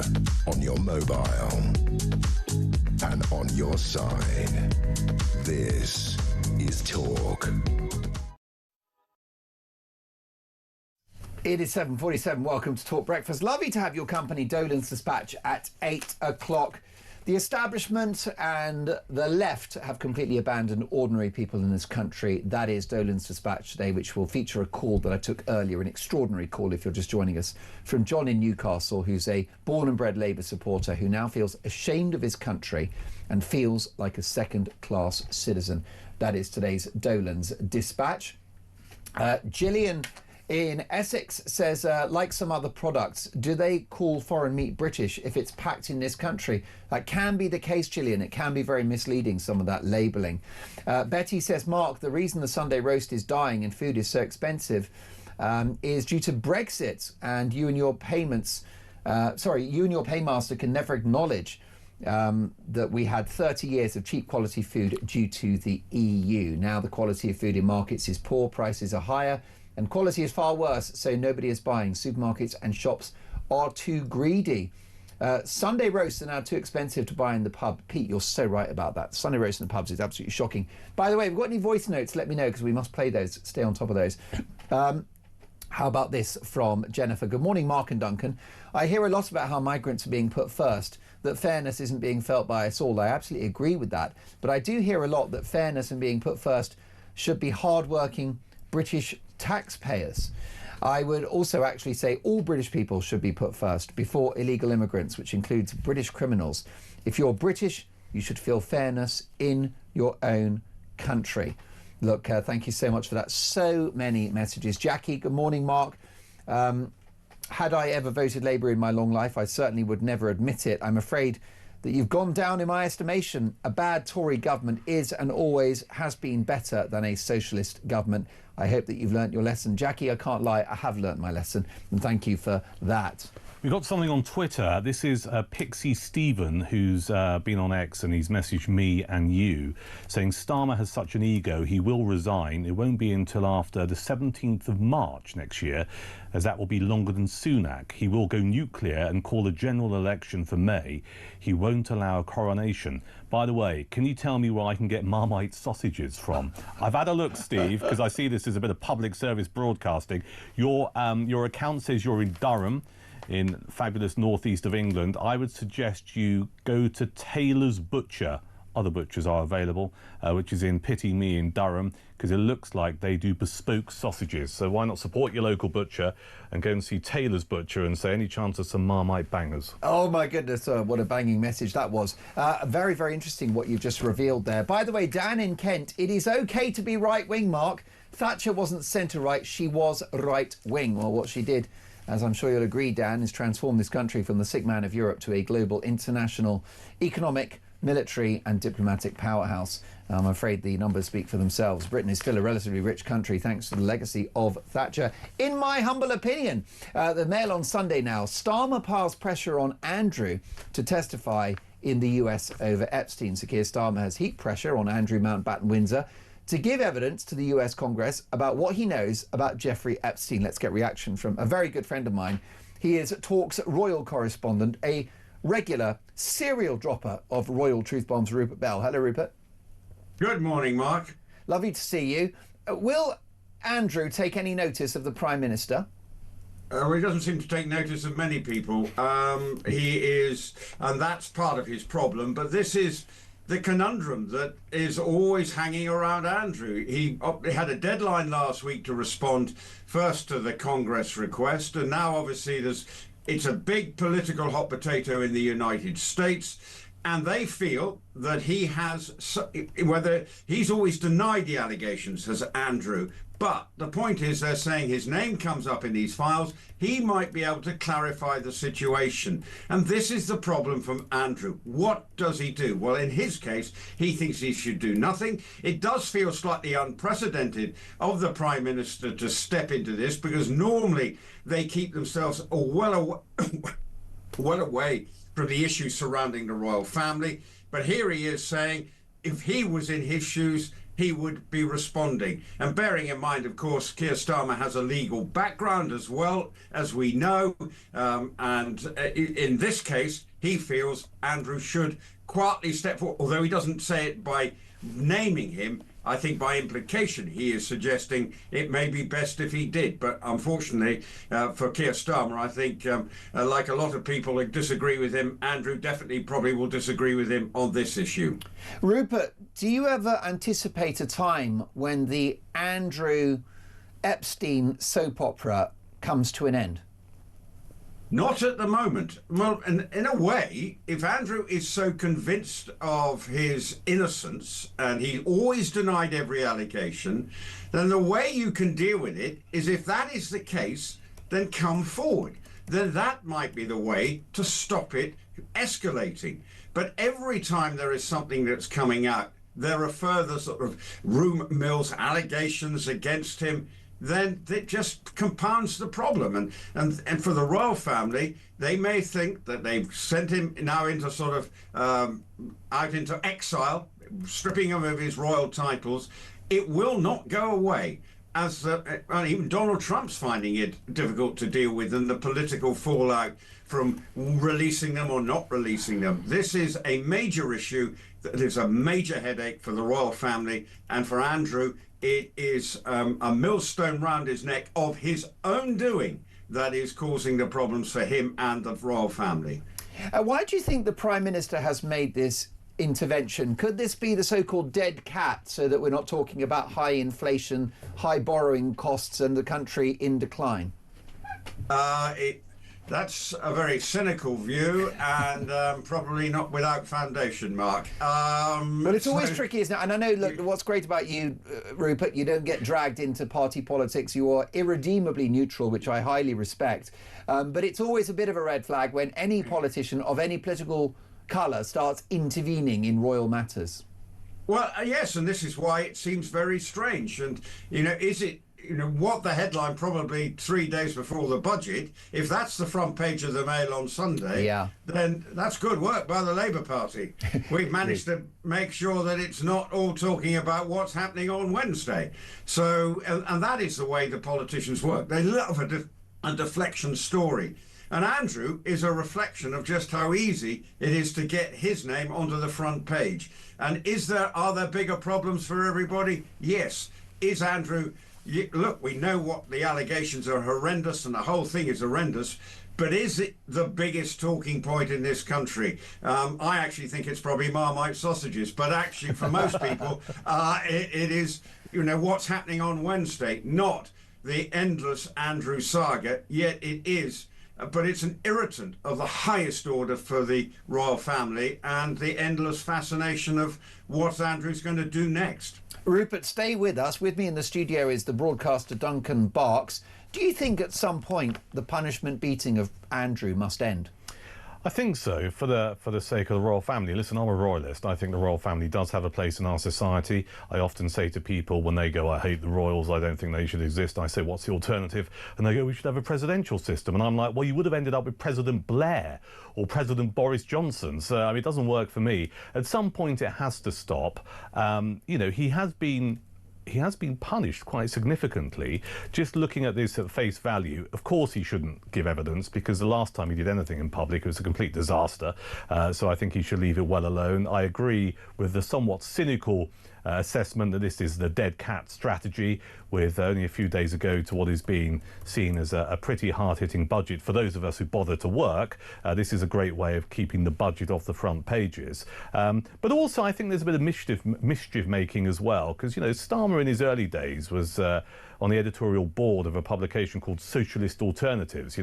on your mobile, and on your side. This is Talk. It is 7:47. Welcome to Talk Breakfast. Lovely to have your company, Dolan's Dispatch, at 8 o'clock. The establishment and the left have completely abandoned ordinary people in this country. That is Dolan's Dispatch today, which will feature a call that I took earlier, an extraordinary call if you're just joining us, from John in Newcastle, who's a born and bred Labour supporter who now feels ashamed of his country and feels like a second-class citizen. That is today's Dolan's Dispatch. Gillian in Essex says, like some other products, do they call foreign meat British if it's packed in this country? That can be the case, Gillian. It can be very misleading, some of that labelling. Betty says, Mark, the reason the Sunday roast is dying and food is so expensive is due to Brexit, and you and your paymaster can never acknowledge that we had 30 years of cheap quality food due to the EU. Now the quality of food in markets is poor, prices are higher, and quality is far worse, so nobody is buying. Supermarkets and shops are too greedy. Sunday roasts are now too expensive to buy in the pub. Pete, you're so right about that. Sunday roast in the pubs is absolutely shocking. By the way, if you've got any voice notes, let me know, because we must play those. Stay on top of those. How about this from Jennifer? Good morning, Mark and Duncan. I hear a lot about how migrants are being put first, that fairness isn't being felt by us all. I absolutely agree with that. But I do hear a lot that fairness and being put first should be hard-working British taxpayers. I would also actually say all British people should be put first before illegal immigrants, which includes British criminals. If you're British, you should feel fairness in your own country. Look, thank you so much for that. So many messages. Jackie, good morning, Mark. Had I ever voted Labour in my long life, I certainly would never admit it. I'm afraid that you've gone down in my estimation. A bad Tory government is and always has been better than a socialist government. I hope that you've learnt your lesson. Jackie, I can't lie, I have learnt my lesson, and thank you for that. We got something on Twitter. This is Pixie Stephen, who's been on X, and he's messaged me and you, saying Starmer has such an ego, he will resign. It won't be until after the 17th of March next year, as that will be longer than Sunak. He will go nuclear and call a general election for May. He won't allow a coronation. By the way, can you tell me where I can get Marmite sausages from? I've had a look, Steve, because I see this as a bit of public service broadcasting. Your account says you're in Durham, in fabulous northeast of England. I would suggest you go to Taylor's Butcher. Other butchers are available, which is in Pity Me in Durham, because it looks like they do bespoke sausages. So why not support your local butcher and go and see Taylor's Butcher and say any chance of some Marmite bangers? Oh my goodness, what a banging message that was. Very, very interesting what you've just revealed there. By the way, Dan in Kent, it is okay to be right-wing, Mark. Thatcher wasn't centre-right, she was right-wing. Well, what she did, as I'm sure you'll agree, Dan, is transform this country from the sick man of Europe to a global, international, economic, military and diplomatic powerhouse. I'm afraid the numbers speak for themselves. Britain is still a relatively rich country thanks to the legacy of Thatcher. In my humble opinion, the Mail on Sunday now, Starmer piles pressure on Andrew to testify in the US over Epstein. Sir Keir Starmer has heaped pressure on Andrew Mountbatten Windsor to give evidence to the US Congress about what he knows about Jeffrey Epstein. Let's get reaction from a very good friend of mine. He is Talk's royal correspondent, a regular serial dropper of royal truth bombs, Rupert Bell. Hello, Rupert. Good morning, Mark. Lovely to see you. Will Andrew take any notice of the Prime Minister? Well, he doesn't seem to take notice of many people. He is, and that's part of his problem, but this is the conundrum that is always hanging around Andrew. He had a deadline last week to respond first to the Congress request, and now obviously it's a big political hot potato in the United States, and they feel that he has, whether he's always denied the allegations, has Andrew, but the point is they're saying his name comes up in these files, he might be able to clarify the situation. And this is the problem from Andrew. What does he do? Well, in his case, he thinks he should do nothing. It does feel slightly unprecedented of the Prime Minister to step into this, because normally they keep themselves well away from the issues surrounding the royal family. But here he is saying if he was in his shoes, he would be responding. And bearing in mind, of course, Keir Starmer has a legal background as well, as we know. And in this case, he feels Andrew should quietly step forward, although he doesn't say it by naming him. I think by implication he is suggesting it may be best if he did. But unfortunately for Keir Starmer, I think like a lot of people who disagree with him, Andrew definitely probably will disagree with him on this issue. Rupert, do you ever anticipate a time when the Andrew Epstein soap opera comes to an end? Not at the moment. Well, in a way, if Andrew is so convinced of his innocence and he always denied every allegation, then the way you can deal with it is, if that is the case, then come forward. Then that might be the way to stop it escalating. But every time there is something that's coming out, there are further sort of rumour mills, allegations against him, then it just compounds the problem. And for the royal family, they may think that they've sent him now into sort of out into exile, stripping him of his royal titles. It will not go away, as even Donald Trump's finding it difficult to deal with, and the political fallout from releasing them or not releasing them. This is a major issue. That is a major headache for the royal family, and for Andrew, it is a millstone round his neck of his own doing that is causing the problems for him and the royal family. Why do you think the Prime Minister has made this intervention? Could this be the so-called dead cat, so that we're not talking about high inflation, high borrowing costs and the country in decline? That's a very cynical view, and probably not without foundation, Mark. But it's always tricky, isn't it? And I know, look, what's great about you, Rupert, you don't get dragged into party politics. You are irredeemably neutral, which I highly respect. But it's always a bit of a red flag when any politician of any political colour starts intervening in royal matters. Well, yes, and this is why it seems very strange. And, is it, what the headline probably 3 days before the budget, if that's the front page of the Mail on Sunday, then that's good work by the Labour Party. We've managed to make sure that it's not all talking about what's happening on Wednesday. So, and that is the way the politicians work. They love a deflection story. And Andrew is a reflection of just how easy it is to get his name onto the front page. And are there bigger problems for everybody? Yes. Is Andrew... Look, we know what the allegations are horrendous and the whole thing is horrendous, but is it the biggest talking point in this country? I actually think it's probably Marmite sausages, but actually for most people, it is, what's happening on Wednesday, not the endless Andrew saga, yet it is. But it's an irritant of the highest order for the royal family and the endless fascination of what Andrew's going to do next. Rupert, stay with us. With me in the studio is the broadcaster Duncan Barks. Do you think at some point the punishment beating of Andrew must end? I think so, for the sake of the royal family. Listen, I'm a royalist. I think the royal family does have a place in our society. I often say to people when they go, I hate the royals, I don't think they should exist, I say, what's the alternative? And they go, we should have a presidential system. And I'm like, well, you would have ended up with President Blair or President Boris Johnson. So, I mean, it doesn't work for me. At some point, it has to stop. He has been punished quite significantly. Just looking at this at face value, of course he shouldn't give evidence because the last time he did anything in public it was a complete disaster. So I think he should leave it well alone. I agree with the somewhat cynical assessment that this is the dead cat strategy, with only a few days ago to what is being seen as a pretty hard-hitting budget. For those of us who bother to work, this is a great way of keeping the budget off the front pages. But also I think there's a bit of mischief making as well, because, Starmer in his early days was on the editorial board of a publication called Socialist Alternatives.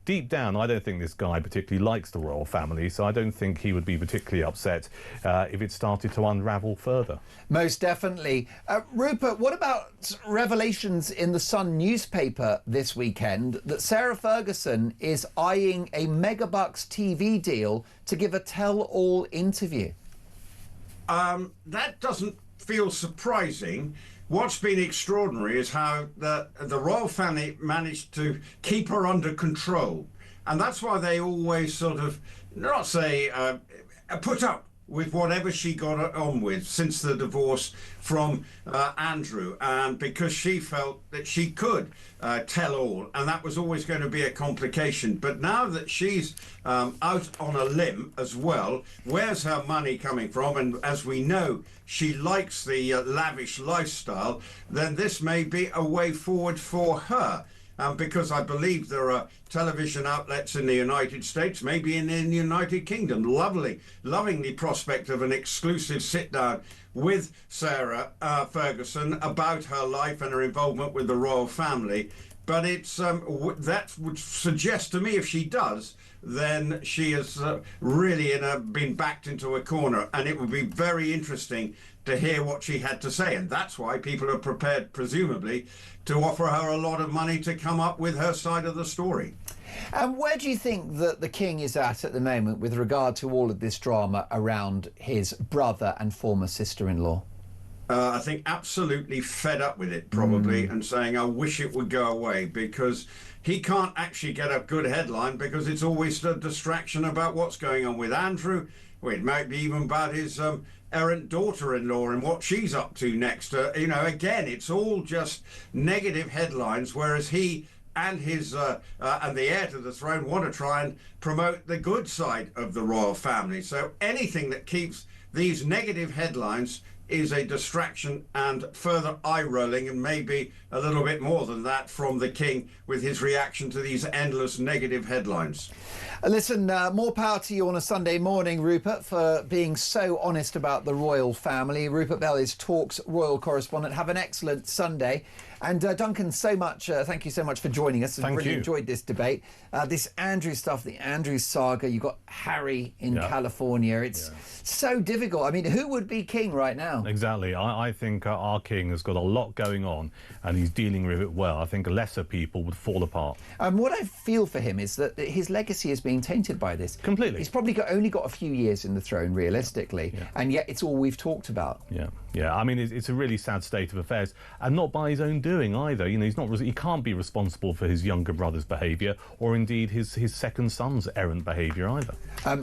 Deep down, I don't think this guy particularly likes the royal family, so I don't think he would be particularly upset if it started to unravel further. Most definitely. Rupert, what about revelations in the Sun newspaper this weekend that Sarah Ferguson is eyeing a megabucks TV deal to give a tell-all interview? That doesn't feel surprising. What's been extraordinary is how the royal family managed to keep her under control. And that's why they always sort of, not say, put up with whatever she got on with since the divorce from Andrew, and because she felt that she could tell all, and that was always going to be a complication. But now that she's out on a limb as well, where's her money coming from? And as we know, she likes the lavish lifestyle, then this may be a way forward for her. Because I believe there are television outlets in the United States, maybe in the United Kingdom, loving the prospect of an exclusive sit-down with Sarah Ferguson about her life and her involvement with the royal family. But it's that would suggest to me, if she does, then she has really been backed into a corner, and it would be very interesting to hear what she had to say. And that's why people are prepared, presumably, to offer her a lot of money to come up with her side of the story. And where do you think that the King is at the moment with regard to all of this drama around his brother and former sister-in-law? I think absolutely fed up with it, probably, and saying, I wish it would go away, because he can't actually get a good headline because it's always a distraction about what's going on with Andrew. Well, it might be even about his errant daughter-in-law and what she's up to next. Again, it's all just negative headlines, whereas he and his and the heir to the throne want to try and promote the good side of the royal family. So anything that keeps these negative headlines is a distraction and further eye-rolling and maybe a little bit more than that from the King with his reaction to these endless negative headlines. Listen, more power to you on a Sunday morning, Rupert, for being so honest about the royal family. Rupert Bell is Talk's royal correspondent. Have an excellent Sunday. And Duncan, thank you so much for joining us. I've really enjoyed this debate. This Andrew stuff, the Andrew saga, you've got Harry in California. It's so difficult. I mean, who would be king right now? Exactly. I think our king has got a lot going on and he's dealing with it well. I think lesser people would fall apart. What I feel for him is that his legacy is being tainted by this. Completely. He's probably only got a few years in the throne, realistically, and yet it's all we've talked about. Yeah. I mean, it's a really sad state of affairs, and not by his own doing either. You know, he can't be responsible for his younger brother's behaviour, or indeed his second son's errant behaviour either.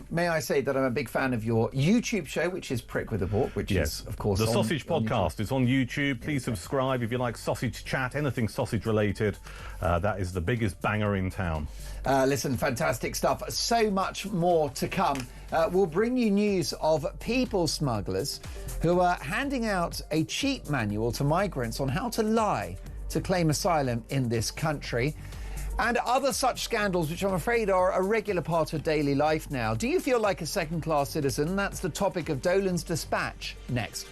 May I say that I'm a big fan of your YouTube show, which is Prick with a Fork, which is, of course, the Sausage Podcast. It's on YouTube. Please subscribe if you like sausage chat, anything sausage related. That is the biggest banger in town. Listen, fantastic stuff. So much more to come. We'll bring you news of people smugglers who are handing out a cheat manual to migrants on how to lie to claim asylum in this country. And other such scandals, which I'm afraid are a regular part of daily life now. Do you feel like a second-class citizen? That's the topic of Dolan's Dispatch next.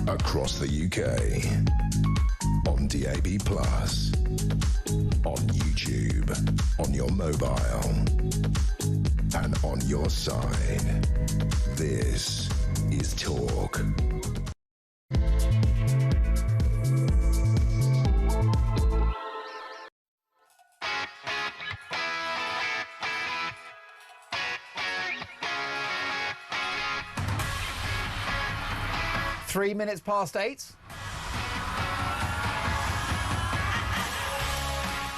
Across the UK, on DAB+, on YouTube, on your mobile, and on your side. This is Talk. 3 minutes past 8.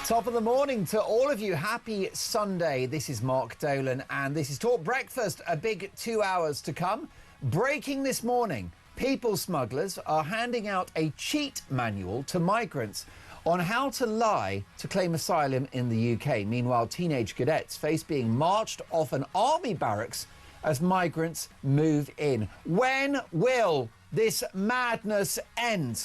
Top of the morning to all of you. Happy Sunday. This is Mark Dolan and this is Talk Breakfast. A big 2 hours to come. Breaking this morning, people smugglers are handing out a cheat manual to migrants on how to lie to claim asylum in the UK. Meanwhile, teenage cadets face being marched off an army barracks as migrants move in. When will this madness end?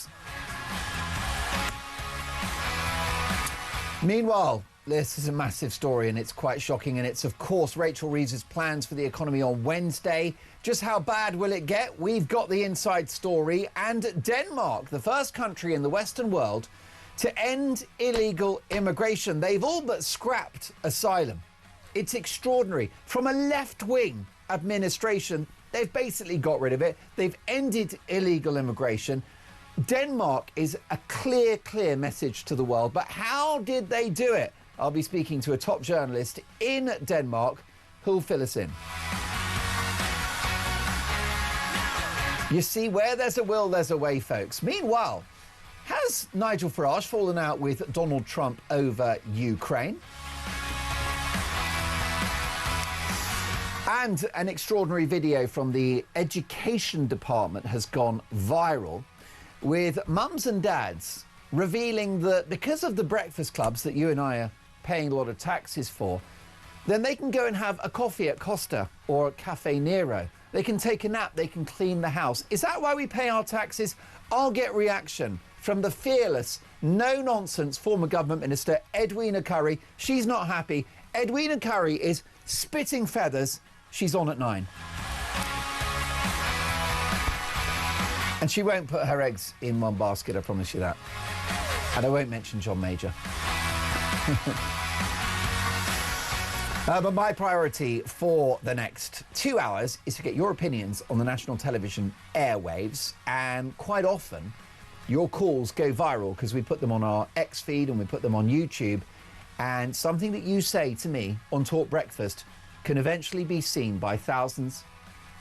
Meanwhile, this is a massive story and it's quite shocking, and it's of course Rachel Reeves' plans for the economy on Wednesday. Just how bad will it get? We've got the inside story. And Denmark, the first country in the Western world to end illegal immigration. They've all but scrapped asylum. It's extraordinary. From a left-wing administration, they've basically got rid of it. They've ended illegal immigration. Denmark is a clear message to the world. But how did they do it? I'll be speaking to a top journalist in Denmark who'll fill us in. You see, where there's a will, there's a way, folks. Meanwhile, has Nigel Farage fallen out with Donald Trump over Ukraine? And an extraordinary video from the Education Department has gone viral, with mums and dads revealing that because of the breakfast clubs that you and I are paying a lot of taxes for, then they can go and have a coffee at Costa or Cafe Nero. They can take a nap, they can clean the house. Is that why we pay our taxes? I'll get reaction from the fearless, no-nonsense former government minister, Edwina Currie. She's not happy. Edwina Currie is spitting feathers. She's on at 9. And she won't put her eggs in one basket, I promise you that. And I won't mention John Major. But my priority for the next 2 hours is to get your opinions on the national television airwaves. And quite often, your calls go viral because we put them on our X feed and we put them on YouTube. And something that you say to me on Talk Breakfast can eventually be seen by thousands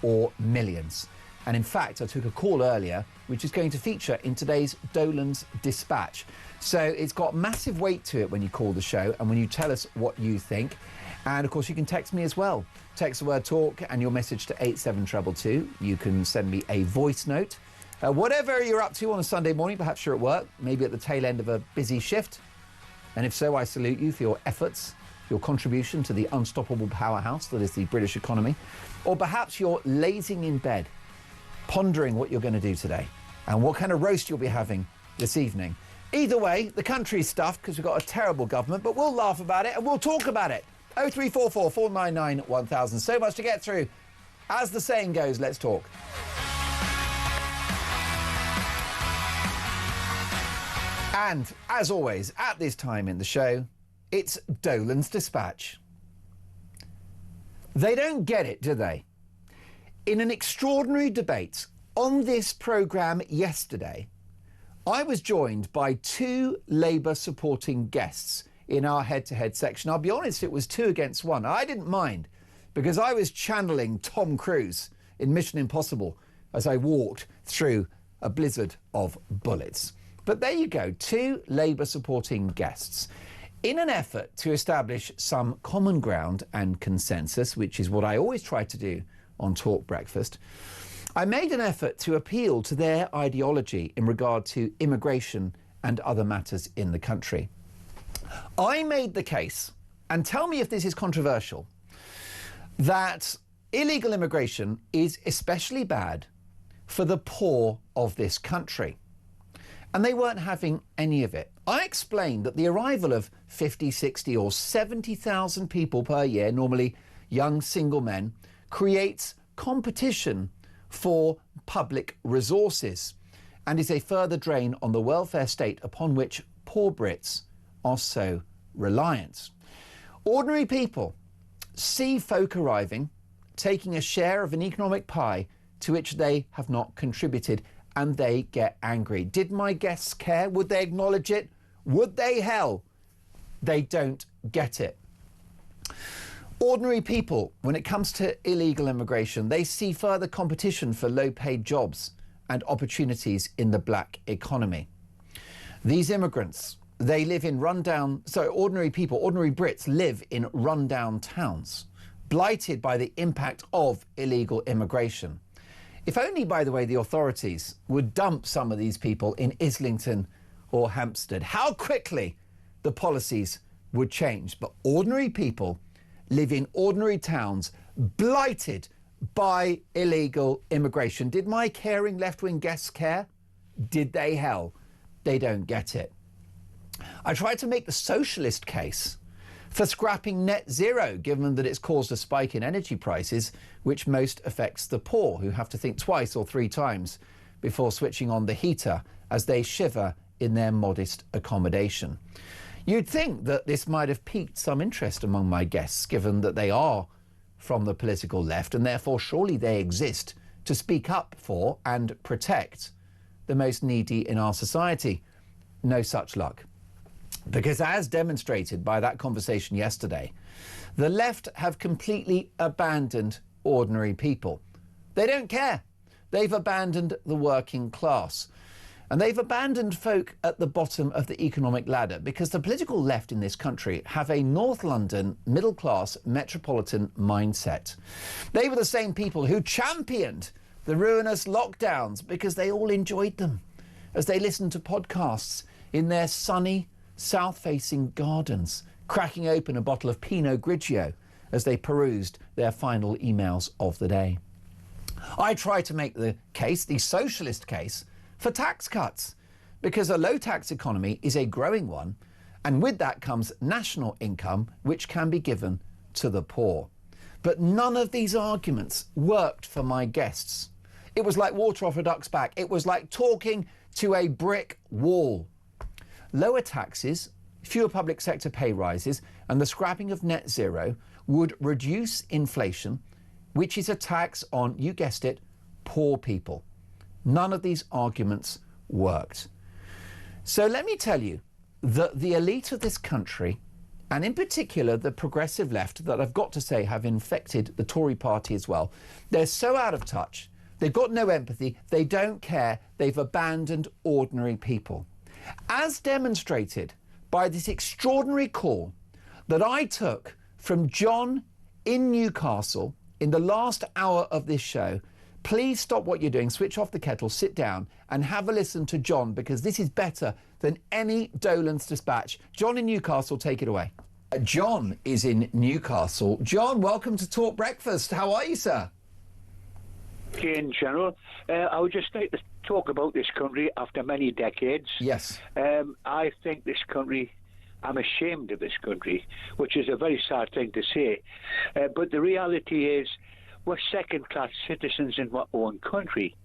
or millions. And in fact, I took a call earlier, which is going to feature in today's Dolan's Dispatch. So it's got massive weight to it when you call the show and when you tell us what you think. And of course, you can text me as well. Text the word talk and your message to 87222. You can send me a voice note. Whatever you're up to on a Sunday morning, perhaps you're at work, maybe at the tail end of a busy shift. And if so, I salute you for your efforts, your contribution to the unstoppable powerhouse that is the British economy. Or perhaps you're lazing in bed, pondering what you're going to do today and what kind of roast you'll be having this evening. Either way, the country's stuffed because we've got a terrible government, but we'll laugh about it and we'll talk about it. 0344 499 1000. So much to get through. As the saying goes, let's talk. And as always, at this time in the show, it's Dolan's Dispatch. They don't get it, do they? In an extraordinary debate on this programme yesterday, I was joined by two Labour supporting guests in our head-to-head section. I'll be honest, it was 2 against 1. I didn't mind because I was channeling Tom Cruise in Mission Impossible as I walked through a blizzard of bullets. But there you go, 2 Labour supporting guests. In an effort to establish some common ground and consensus, which is what I always try to do on Talk Breakfast, I made an effort to appeal to their ideology in regard to immigration and other matters in the country. I made the case, and tell me if this is controversial, that illegal immigration is especially bad for the poor of this country. And they weren't having any of it. I explained that the arrival of 50, 60 or 70,000 people per year, normally young single men, creates competition for public resources and is a further drain on the welfare state upon which poor Brits are so reliant. Ordinary people see folk arriving, taking a share of an economic pie to which they have not contributed, and they get angry. Did my guests care? Would they acknowledge it? Would they? Hell, they don't get it. Ordinary people, when it comes to illegal immigration, they see further competition for low-paid jobs and opportunities in the black economy. These immigrants, they live in ordinary people, ordinary Brits live in rundown towns, blighted by the impact of illegal immigration. If only, by the way, the authorities would dump some of these people in Islington or Hampstead, how quickly the policies would change. But ordinary people live in ordinary towns, blighted by illegal immigration. Did my caring left-wing guests care? Did they? Hell, they don't get it. I tried to make the socialist case for scrapping net zero, given that it's caused a spike in energy prices, which most affects the poor, who have to think twice or three times before switching on the heater as they shiver in their modest accommodation. You'd think that this might have piqued some interest among my guests, given that they are from the political left, and therefore surely they exist to speak up for and protect the most needy in our society. No such luck. Because as demonstrated by that conversation yesterday, the left have completely abandoned ordinary people. They don't care. They've abandoned the working class. And they've abandoned folk at the bottom of the economic ladder, because the political left in this country have a North London middle-class metropolitan mindset. They were the same people who championed the ruinous lockdowns because they all enjoyed them as they listened to podcasts in their sunny, south-facing gardens, cracking open a bottle of Pinot Grigio as they perused their final emails of the day. I try to make the case, the socialist case, for tax cuts, because a low-tax economy is a growing one, and with that comes national income, which can be given to the poor. But none of these arguments worked for my guests. It was like water off a duck's back. It was like talking to a brick wall. Lower taxes, fewer public sector pay rises, and the scrapping of net zero would reduce inflation, which is a tax on, you guessed it, poor people. None of these arguments worked. So let me tell you that the elite of this country, and in particular the progressive left, that I've got to say have infected the Tory party as well, they're so out of touch, they've got no empathy, they don't care, they've abandoned ordinary people. As demonstrated by this extraordinary call that I took from John in Newcastle in the last hour of this show. Please stop what you're doing, switch off the kettle, sit down and have a listen to John, because this is better than any Dolan's dispatch. John in Newcastle, take it away. John is in Newcastle. John, welcome to Talk Breakfast. How are you, sir? In general, I would just like to talk about this country after many decades. Yes. I think this country, I'm ashamed of this country, which is a very sad thing to say. But the reality is, we're second-class citizens in our own country.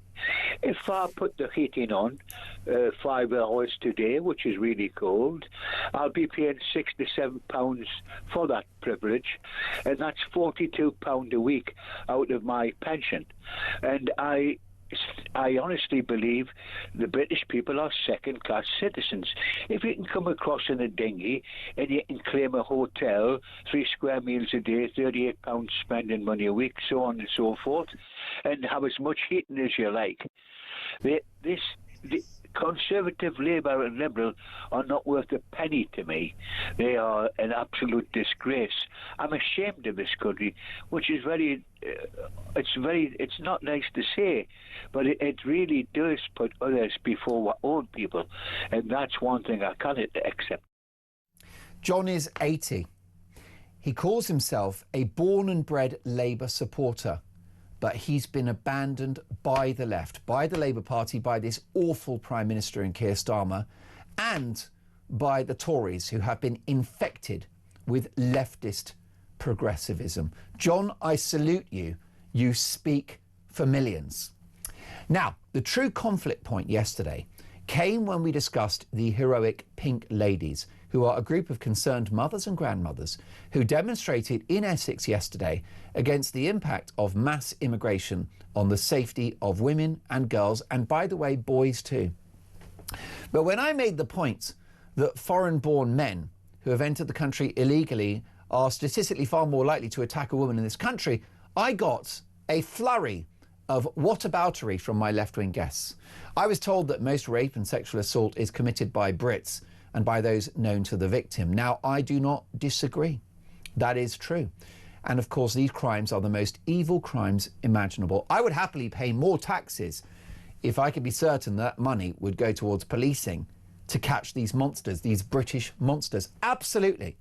If I put the heating on 5 hours today, which is really cold, I'll be paying £67 for that privilege, and that's £42 a week out of my pension. And I honestly believe the British people are second-class citizens. If you can come across in a dinghy and you can claim a hotel, 3 square meals a day, £38 spending money a week, so on and so forth, and have as much heating as you like, the Conservative, Labour and Liberal are not worth a penny to me. They are an absolute disgrace. I'm ashamed of this country, which is it's not nice to say, but it really does put others before our own people, and that's one thing I cannot accept. John is 80. He calls himself a born and bred Labour supporter, but he's been abandoned by the left, by the Labour Party, by this awful Prime Minister in Keir Starmer, and by the Tories, who have been infected with leftist progressivism. John, I salute you. You speak for millions. Now, the true conflict point yesterday came when we discussed the heroic Pink Ladies, who are a group of concerned mothers and grandmothers who demonstrated in Essex yesterday against the impact of mass immigration on the safety of women and girls, and by the way, boys too. But when I made the point that foreign-born men who have entered the country illegally are statistically far more likely to attack a woman in this country, I got a flurry of whataboutery from my left-wing guests. I was told that most rape and sexual assault is committed by Brits and by those known to the victim. Now, I do not disagree. That is true. And of course, these crimes are the most evil crimes imaginable. I would happily pay more taxes if I could be certain that money would go towards policing to catch these monsters, these British monsters. Absolutely.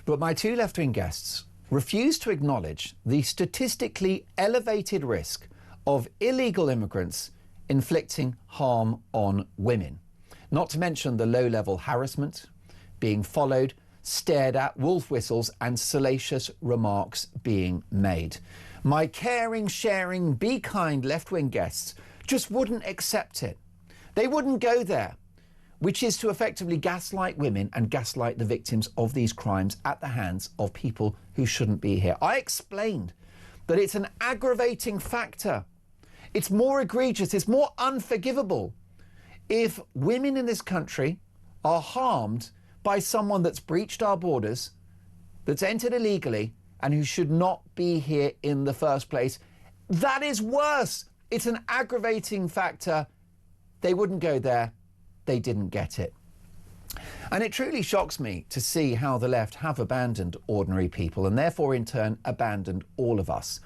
But my two left-wing guests refuse to acknowledge the statistically elevated risk of illegal immigrants inflicting harm on women. Not to mention the low-level harassment, being followed, stared at, wolf whistles and salacious remarks being made. My caring, sharing, be kind left-wing guests just wouldn't accept it. They wouldn't go there, which is to effectively gaslight women and gaslight the victims of these crimes at the hands of people who shouldn't be here. I explained that it's an aggravating factor. It's more egregious, it's more unforgivable if women in this country are harmed by someone that's breached our borders, that's entered illegally, and who should not be here in the first place. That is worse. It's an aggravating factor. They wouldn't go there. They didn't get it. And it truly shocks me to see how the left have abandoned ordinary people and therefore in turn abandoned all of us.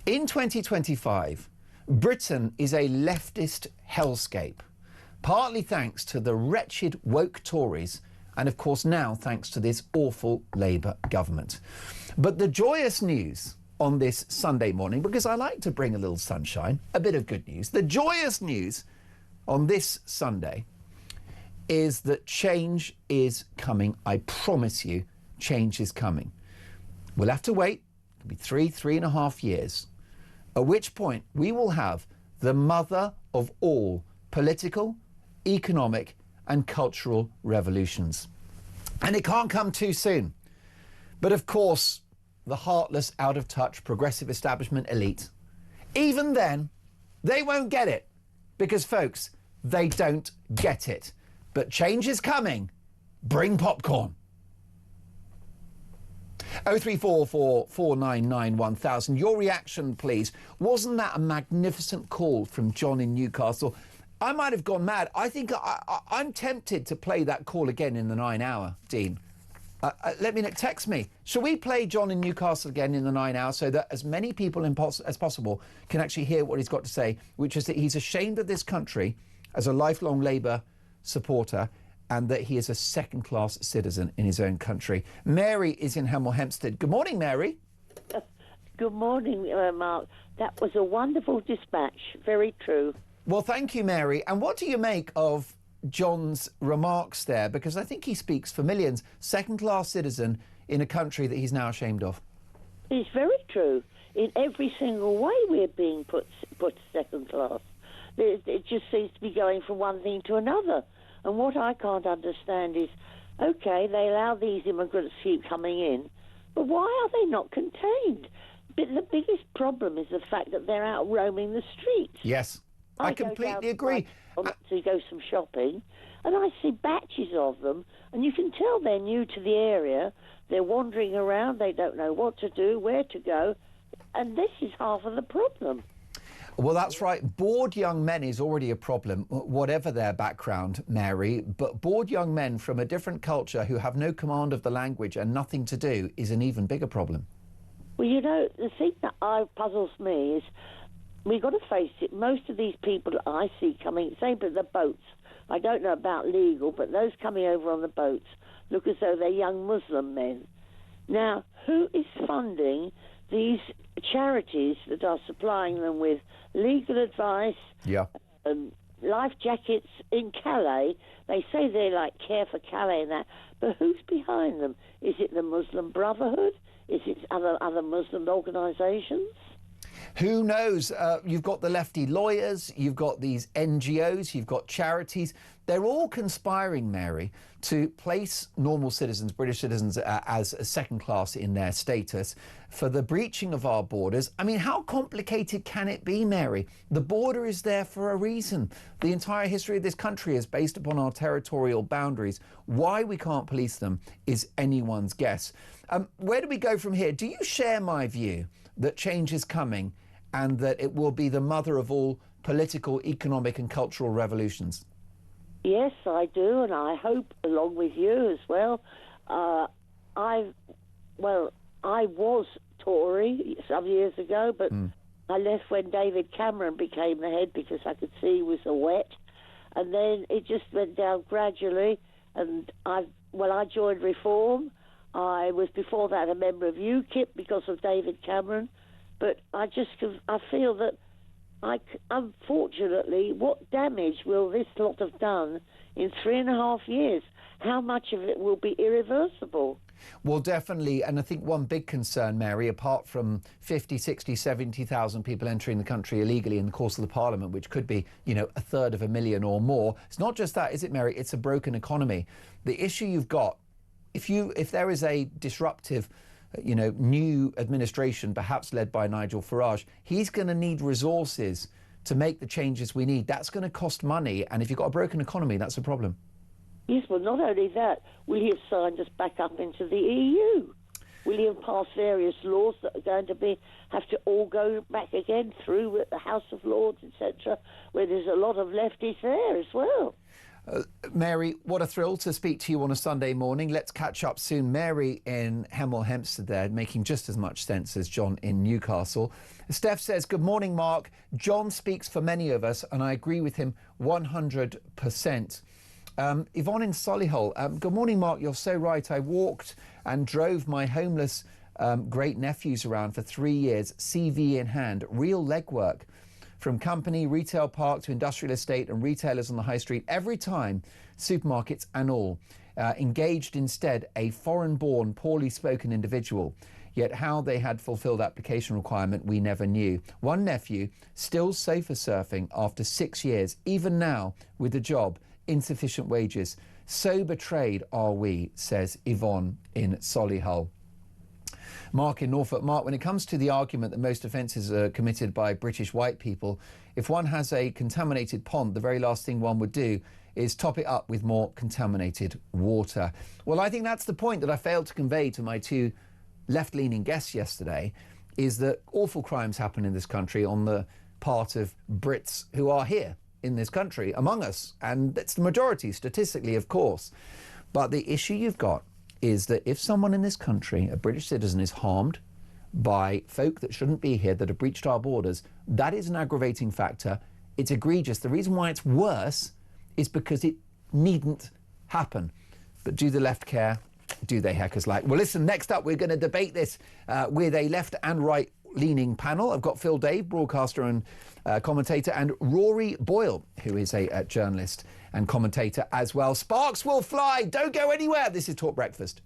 In 2025, Britain is a leftist hellscape, partly thanks to the wretched woke Tories and of course now thanks to this awful Labour government. But the joyous news on this Sunday morning, because I like to bring a little sunshine, a bit of good news, the joyous news on this Sunday is that change is coming. I promise you, change is coming. We'll have to wait. It'll be 3.5 years, at which point we will have the mother of all political, economic and cultural revolutions. And it can't come too soon. But of course, the heartless, out of touch, progressive establishment elite, even then, they won't get it. Because folks, they don't get it. But change is coming. Bring popcorn. 0344 499 1000. Your reaction, please. Wasn't that a magnificent call from John in Newcastle? I might have gone mad. I think I'm tempted to play that call again in the 9 hour, Dean. Let me know, text me. Shall we play John in Newcastle again in the 9 hour so that as many people as possible can actually hear what he's got to say, which is that he's ashamed of this country as a lifelong Labour supporter and that he is a second-class citizen in his own country. Mary is in Hemel Hempstead. Good morning, Mary. Good morning, Mark. That was a wonderful dispatch. Very true. Well, thank you, Mary. And what do you make of John's remarks there? Because I think he speaks for millions. Second-class citizen in a country that he's now ashamed of. It's very true. In every single way we're being put second class. It just seems to be going from one thing to another. And what I can't understand is, OK, they allow these immigrants to keep coming in, but why are they not contained? But the biggest problem is the fact that they're out roaming the streets. Yes. I completely agree. To go some shopping, and I see batches of them, and you can tell they're new to the area. They're wandering around. They don't know what to do, where to go, and this is half of the problem. Well, that's right. Bored young men is already a problem, whatever their background, Mary. But bored young men from a different culture who have no command of the language and nothing to do is an even bigger problem. Well, you know, the thing that puzzles me is, we've got to face it, most of these people that I see coming, say but the boats, I don't know about legal, but those coming over on the boats look as though they're young Muslim men. Now, who is funding these charities that are supplying them with legal advice, life jackets in Calais? They say they're like Care for Calais and that, but who's behind them? Is it the Muslim Brotherhood? Is it other Muslim organisations? Who knows? You've got the lefty lawyers, you've got these NGOs, you've got charities. They're all conspiring, Mary, to place normal citizens, British citizens, as a second class in their status for the breaching of our borders. I mean, how complicated can it be, Mary? The border is there for a reason. The entire history of this country is based upon our territorial boundaries. Why we can't police them is anyone's guess. Where do we go from here? Do you share my view that change is coming and that it will be the mother of all political, economic and cultural revolutions? Yes, I do, and I hope along with you as well. I was Tory some years ago, but I left when David Cameron became the head because I could see he was a wet. And then it just went down gradually, and I joined Reform. I was before that a member of UKIP because of David Cameron, but I feel that unfortunately, what damage will this lot have done in 3.5 years? How much of it will be irreversible? Well, definitely. And I think one big concern, Mary, apart from 50, 60, 70,000 people entering the country illegally in the course of the Parliament, which could be, a third of a million or more. It's not just that, is it, Mary? It's a broken economy. The issue you've got, if there is a disruptive, new administration, perhaps led by Nigel Farage, he's going to need resources to make the changes we need. That's going to cost money. And if you've got a broken economy, that's a problem. Yes, well, not only that, will he have signed us back up into the EU? Will he have passed various laws that are going to have to all go back again through the House of Lords, etc., where there's a lot of lefties there as well? Mary, what a thrill to speak to you on a Sunday morning. Let's catch up soon. Mary in Hemel Hempstead there, making just as much sense as John in Newcastle. Steph says, good morning, Mark. John speaks for many of us, and I agree with him 100%. Yvonne in Solihull, good morning, Mark. You're so right. I walked and drove my homeless great-nephews around for 3 years, CV in hand, real legwork. From company, retail park to industrial estate and retailers on the high street, every time, supermarkets and all, engaged instead a foreign-born, poorly spoken individual. Yet how they had fulfilled application requirement, we never knew. One nephew still sofa surfing after 6 years, even now with a job, insufficient wages. So betrayed are we, says Yvonne in Solihull. Mark in Norfolk. Mark, when it comes to the argument that most offences are committed by British white people, if one has a contaminated pond, the very last thing one would do is top it up with more contaminated water. Well, I think that's the point that I failed to convey to my two left-leaning guests yesterday, is that awful crimes happen in this country on the part of Brits who are here in this country, among us, and it's the majority statistically, of course. But the issue you've got is that if someone in this country, a British citizen, is harmed by folk that shouldn't be here, that have breached our borders, that is an aggravating factor. It's egregious. The reason why it's worse is because it needn't happen. But do the left care? Do they heckers like? Well, listen, next up, we're going to debate this with a left and right-leaning panel. I've got Phil Dave, broadcaster and commentator, and Rory Boyle, who is a journalist and commentator as well. Sparks will fly. Don't go anywhere. This is Talk Breakfast.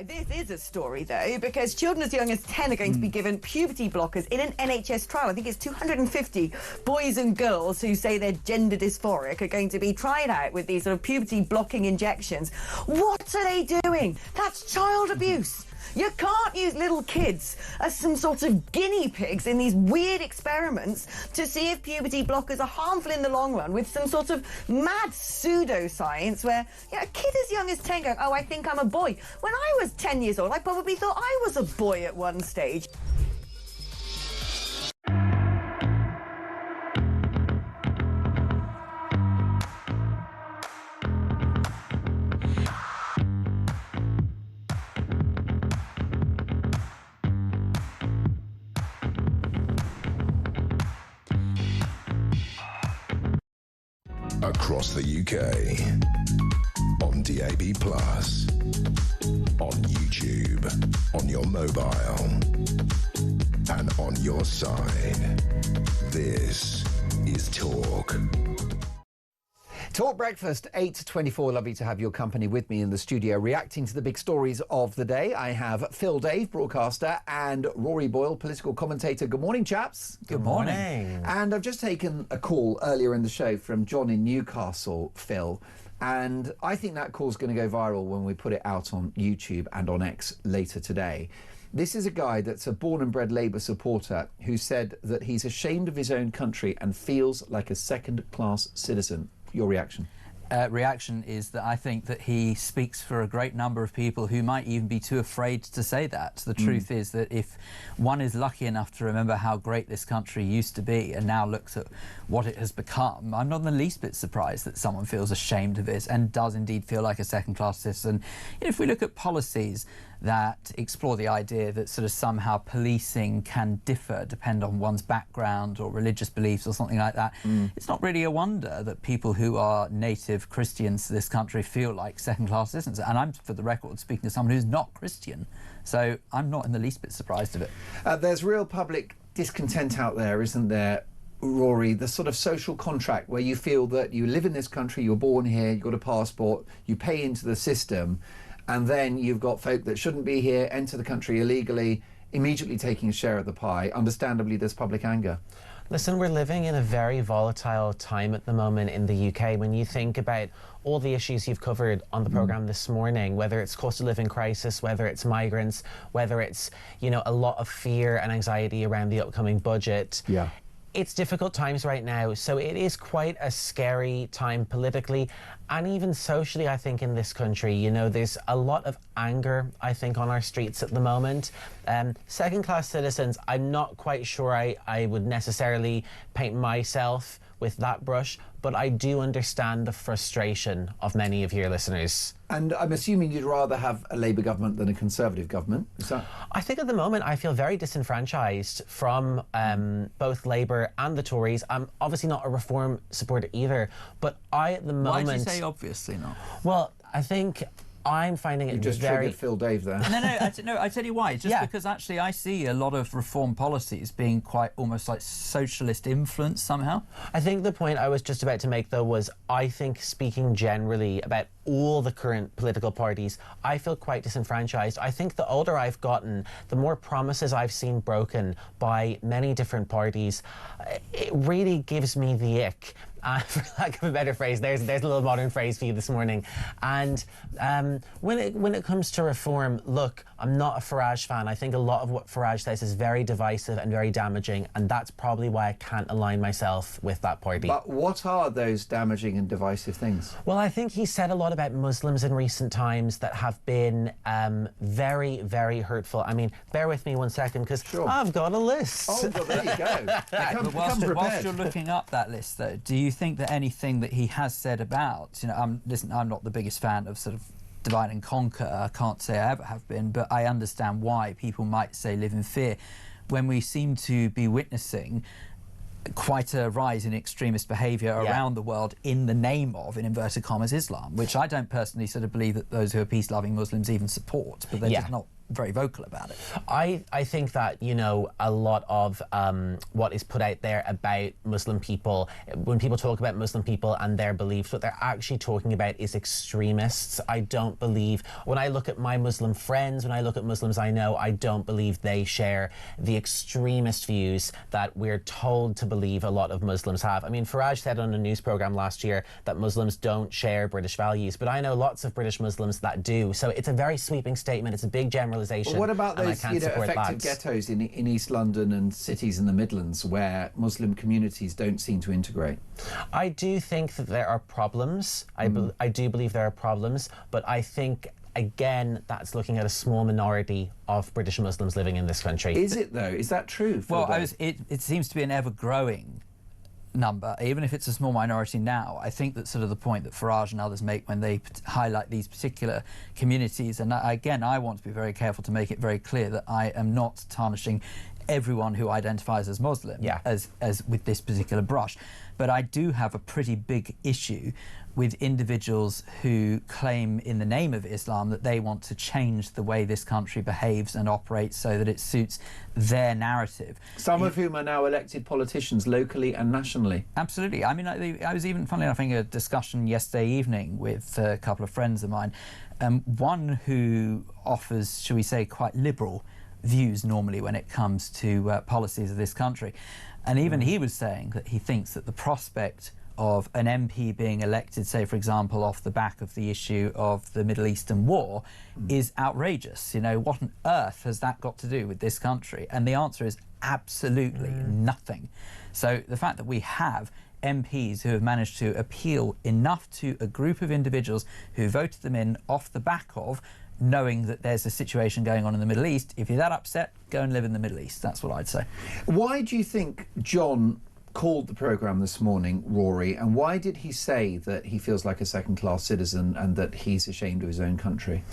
this is a story, though, because children as young as 10 are going to be given puberty blockers in an NHS trial. I think it's 250 boys and girls who say they're gender dysphoric are going to be tried out with these sort of puberty-blocking injections. What are they doing? That's child abuse. You can't use little kids as some sort of guinea pigs in these weird experiments to see if puberty blockers are harmful in the long run with some sort of mad pseudoscience where, you know, a kid as young as 10 going, oh, I think I'm a boy. When I was 10 years old, I probably thought I was a boy at one stage. Across the UK, on DAB+, on YouTube, on your mobile, and on your side. This is Talk. Talk Breakfast, 8 to 24. Lovely to have your company with me in the studio, reacting to the big stories of the day. I have Phil Dave, broadcaster, and Rory Boyle, political commentator. Good morning, chaps. Good morning. And I've just taken a call earlier in the show from John in Newcastle, Phil, and I think that call's going to go viral when we put it out on YouTube and on X later today. This is a guy that's a born and bred Labour supporter who said that he's ashamed of his own country and feels like a second-class citizen. Your reaction? Reaction is that I think that he speaks for a great number of people who might even be too afraid to say that. The truth is that if one is lucky enough to remember how great this country used to be and now looks at what it has become, I'm not in the least bit surprised that someone feels ashamed of it and does indeed feel like a second-class citizen. You know, if we look at policies that explore the idea that sort of somehow policing can differ, depend on one's background or religious beliefs or something like that, it's not really a wonder that people who are native Christians to this country feel like second-class citizens. And I'm, for the record, speaking to someone who's not Christian, so I'm not in the least bit surprised of it. There's real public discontent out there, isn't there, Rory? The sort of social contract where you feel that you live in this country, you're born here, you've got a passport, you pay into the system, and then you've got folk that shouldn't be here, enter the country illegally, immediately taking a share of the pie. Understandably, there's public anger. Listen, we're living in a very volatile time at the moment in the UK. When you think about all the issues you've covered on the programme this morning, whether it's cost of living crisis, whether it's migrants, whether it's, you know, a lot of fear and anxiety around the upcoming budget. Yeah. It's difficult times right now, so it is quite a scary time politically and even socially, I think, in this country. You know, there's a lot of anger, I think, on our streets at the moment. Second-class citizens, I'm not quite sure I would necessarily paint myself with that brush, but I do understand the frustration of many of your listeners. And I'm assuming you'd rather have a Labour government than a Conservative government, is that? I think at the moment I feel very disenfranchised from both Labour and the Tories. I'm obviously not a reform supporter either, but I at the moment... Why do you say obviously not? Well, I think I'm finding it You just very... triggered Phil Dave there. No, I tell you why. Just because actually I see a lot of reform policies being quite almost like socialist influence somehow. I think the point I was just about to make, though, was I think speaking generally about all the current political parties, I feel quite disenfranchised. I think the older I've gotten, the more promises I've seen broken by many different parties. It really gives me the ick. For lack of a better phrase, there's a little modern phrase for you this morning. And when it comes to reform, look, I'm not a Farage fan. I think a lot of what Farage says is very divisive and very damaging, and that's probably why I can't align myself with that party. But what are those damaging and divisive things? Well, I think he said a lot about Muslims in recent times that have been very, very hurtful. I mean, bear with me one second, because I've got a list. Oh, well, there you go. But whilst you're looking up that list, though, do you think that anything that he has said about, you know, listen, I'm not the biggest fan of sort of divide and conquer. I can't say I ever have been, but I understand why people might say live in fear when we seem to be witnessing quite a rise in extremist behaviour around the world in the name of, in inverted commas, Islam, which I don't personally sort of believe that those who are peace-loving Muslims even support, but they're just not very vocal about it. I think that, you know, a lot of what is put out there about Muslim people, when people talk about Muslim people and their beliefs, what they're actually talking about is extremists. I don't believe, when I look at my Muslim friends, when I look at Muslims I know, I don't believe they share the extremist views that we're told to believe a lot of Muslims have. I mean, Farage said on a news programme last year that Muslims don't share British values, but I know lots of British Muslims that do. So it's a very sweeping statement. It's a big generalisation. Well, what about and I those can't support effective that. ghettos in East London and cities in the Midlands where Muslim communities don't seem to integrate? I do think that there are problems. I do believe there are problems, but I think, again, that's looking at a small minority of British Muslims living in this country. Is it, though? Is that true? Well, it seems to be an ever-growing number, even if it's a small minority now. I think that's sort of the point that Farage and others make when they highlight these particular communities. And again, I want to be very careful to make it very clear that I am not tarnishing everyone who identifies as Muslim as with this particular brush. But I do have a pretty big issue with individuals who claim in the name of Islam that they want to change the way this country behaves and operates so that it suits their narrative. Some of whom are now elected politicians locally and nationally. Absolutely. I mean, I was even, funnily enough, having a discussion yesterday evening with a couple of friends of mine. One who offers, shall we say, quite liberal views normally when it comes to policies of this country. And even he was saying that he thinks that the prospect of an MP being elected, say, for example, off the back of the issue of the Middle Eastern war is outrageous. You know, what on earth has that got to do with this country? And the answer is absolutely nothing. So the fact that we have MPs who have managed to appeal enough to a group of individuals who voted them in off the back of knowing that there's a situation going on in the Middle East, if you're that upset, go and live in the Middle East. That's what I'd say. Why do you think John called the programme this morning, Rory, and why did he say that he feels like a second-class citizen and that he's ashamed of his own country?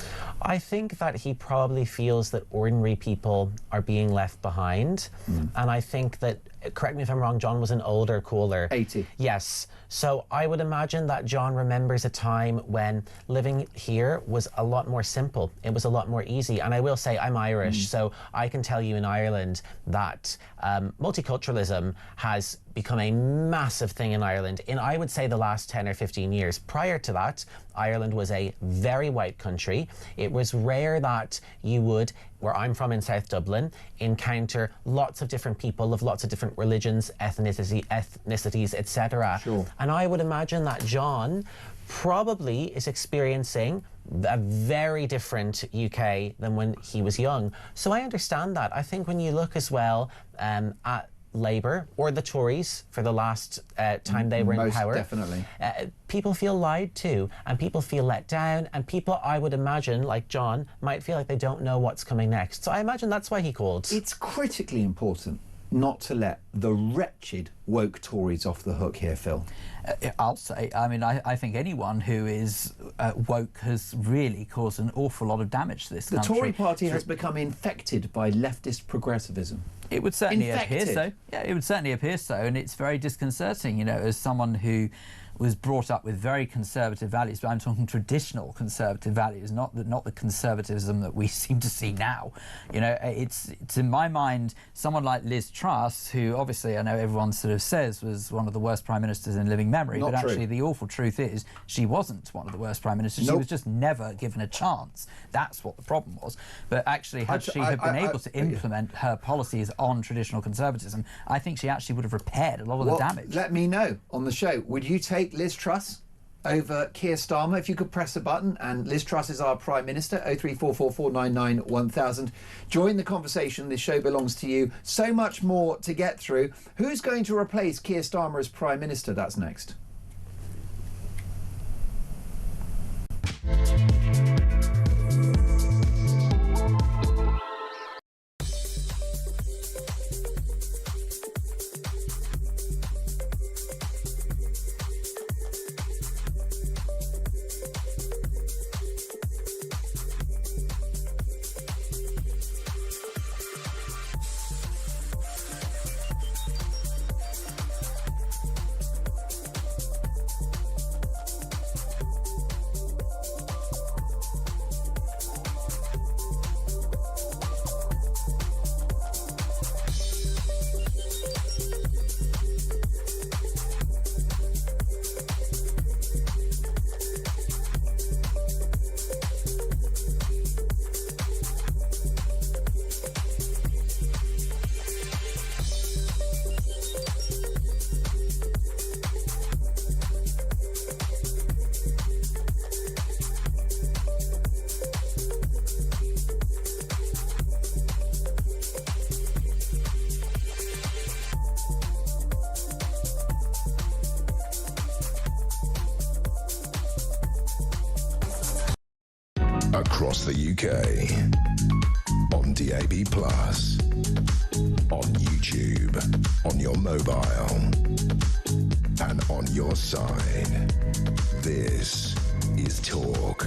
I think that he probably feels that ordinary people are being left behind, and I think that, correct me if I'm wrong, John was an older caller. 80. Yes. So I would imagine that John remembers a time when living here was a lot more simple. It was a lot more easy. And I will say I'm Irish, so I can tell you in Ireland that multiculturalism has become a massive thing in Ireland in, I would say, the last 10 or 15 years. Prior to that, Ireland was a very white country. It was rare that you would, where I'm from in South Dublin, encounter lots of different people of lots of different religions, ethnicities, etc. Sure. And I would imagine that John probably is experiencing a very different UK than when he was young. So I understand that. I think when you look as well at Labour or the Tories for the last time they were in power, definitely. People feel lied to and people feel let down, and people, I would imagine, like John, might feel like they don't know what's coming next. So I imagine that's why he called. It's critically important not to let the wretched woke Tories off the hook here, Phil. I'll say, I mean, I think anyone who is woke has really caused an awful lot of damage to this country. The Tory party has become infected by leftist progressivism. It would certainly Infected. appear so. Yeah, it would certainly appear so, and it's very disconcerting, you know, as someone who was brought up with very conservative values, but I'm talking traditional conservative values, not the conservatism that we seem to see now. You know, it's in my mind, someone like Liz Truss, who obviously I know everyone sort of says was one of the worst prime ministers in living memory, Not but true. Actually the awful truth is she wasn't one of the worst prime ministers. Nope. She was just never given a chance. That's what the problem was. But actually, had she been able to implement her policies on traditional conservatism, I think she actually would have repaired a lot of the damage. Let me know on the show. Would you take Liz Truss over Keir Starmer? If you could press a button, and Liz Truss is our Prime Minister, 03444991000. Join the conversation. This show belongs to you. So much more to get through. Who's going to replace Keir Starmer as Prime Minister? That's next. across the UK. On DAB+, on YouTube, on your mobile, and on your side. This is Talk.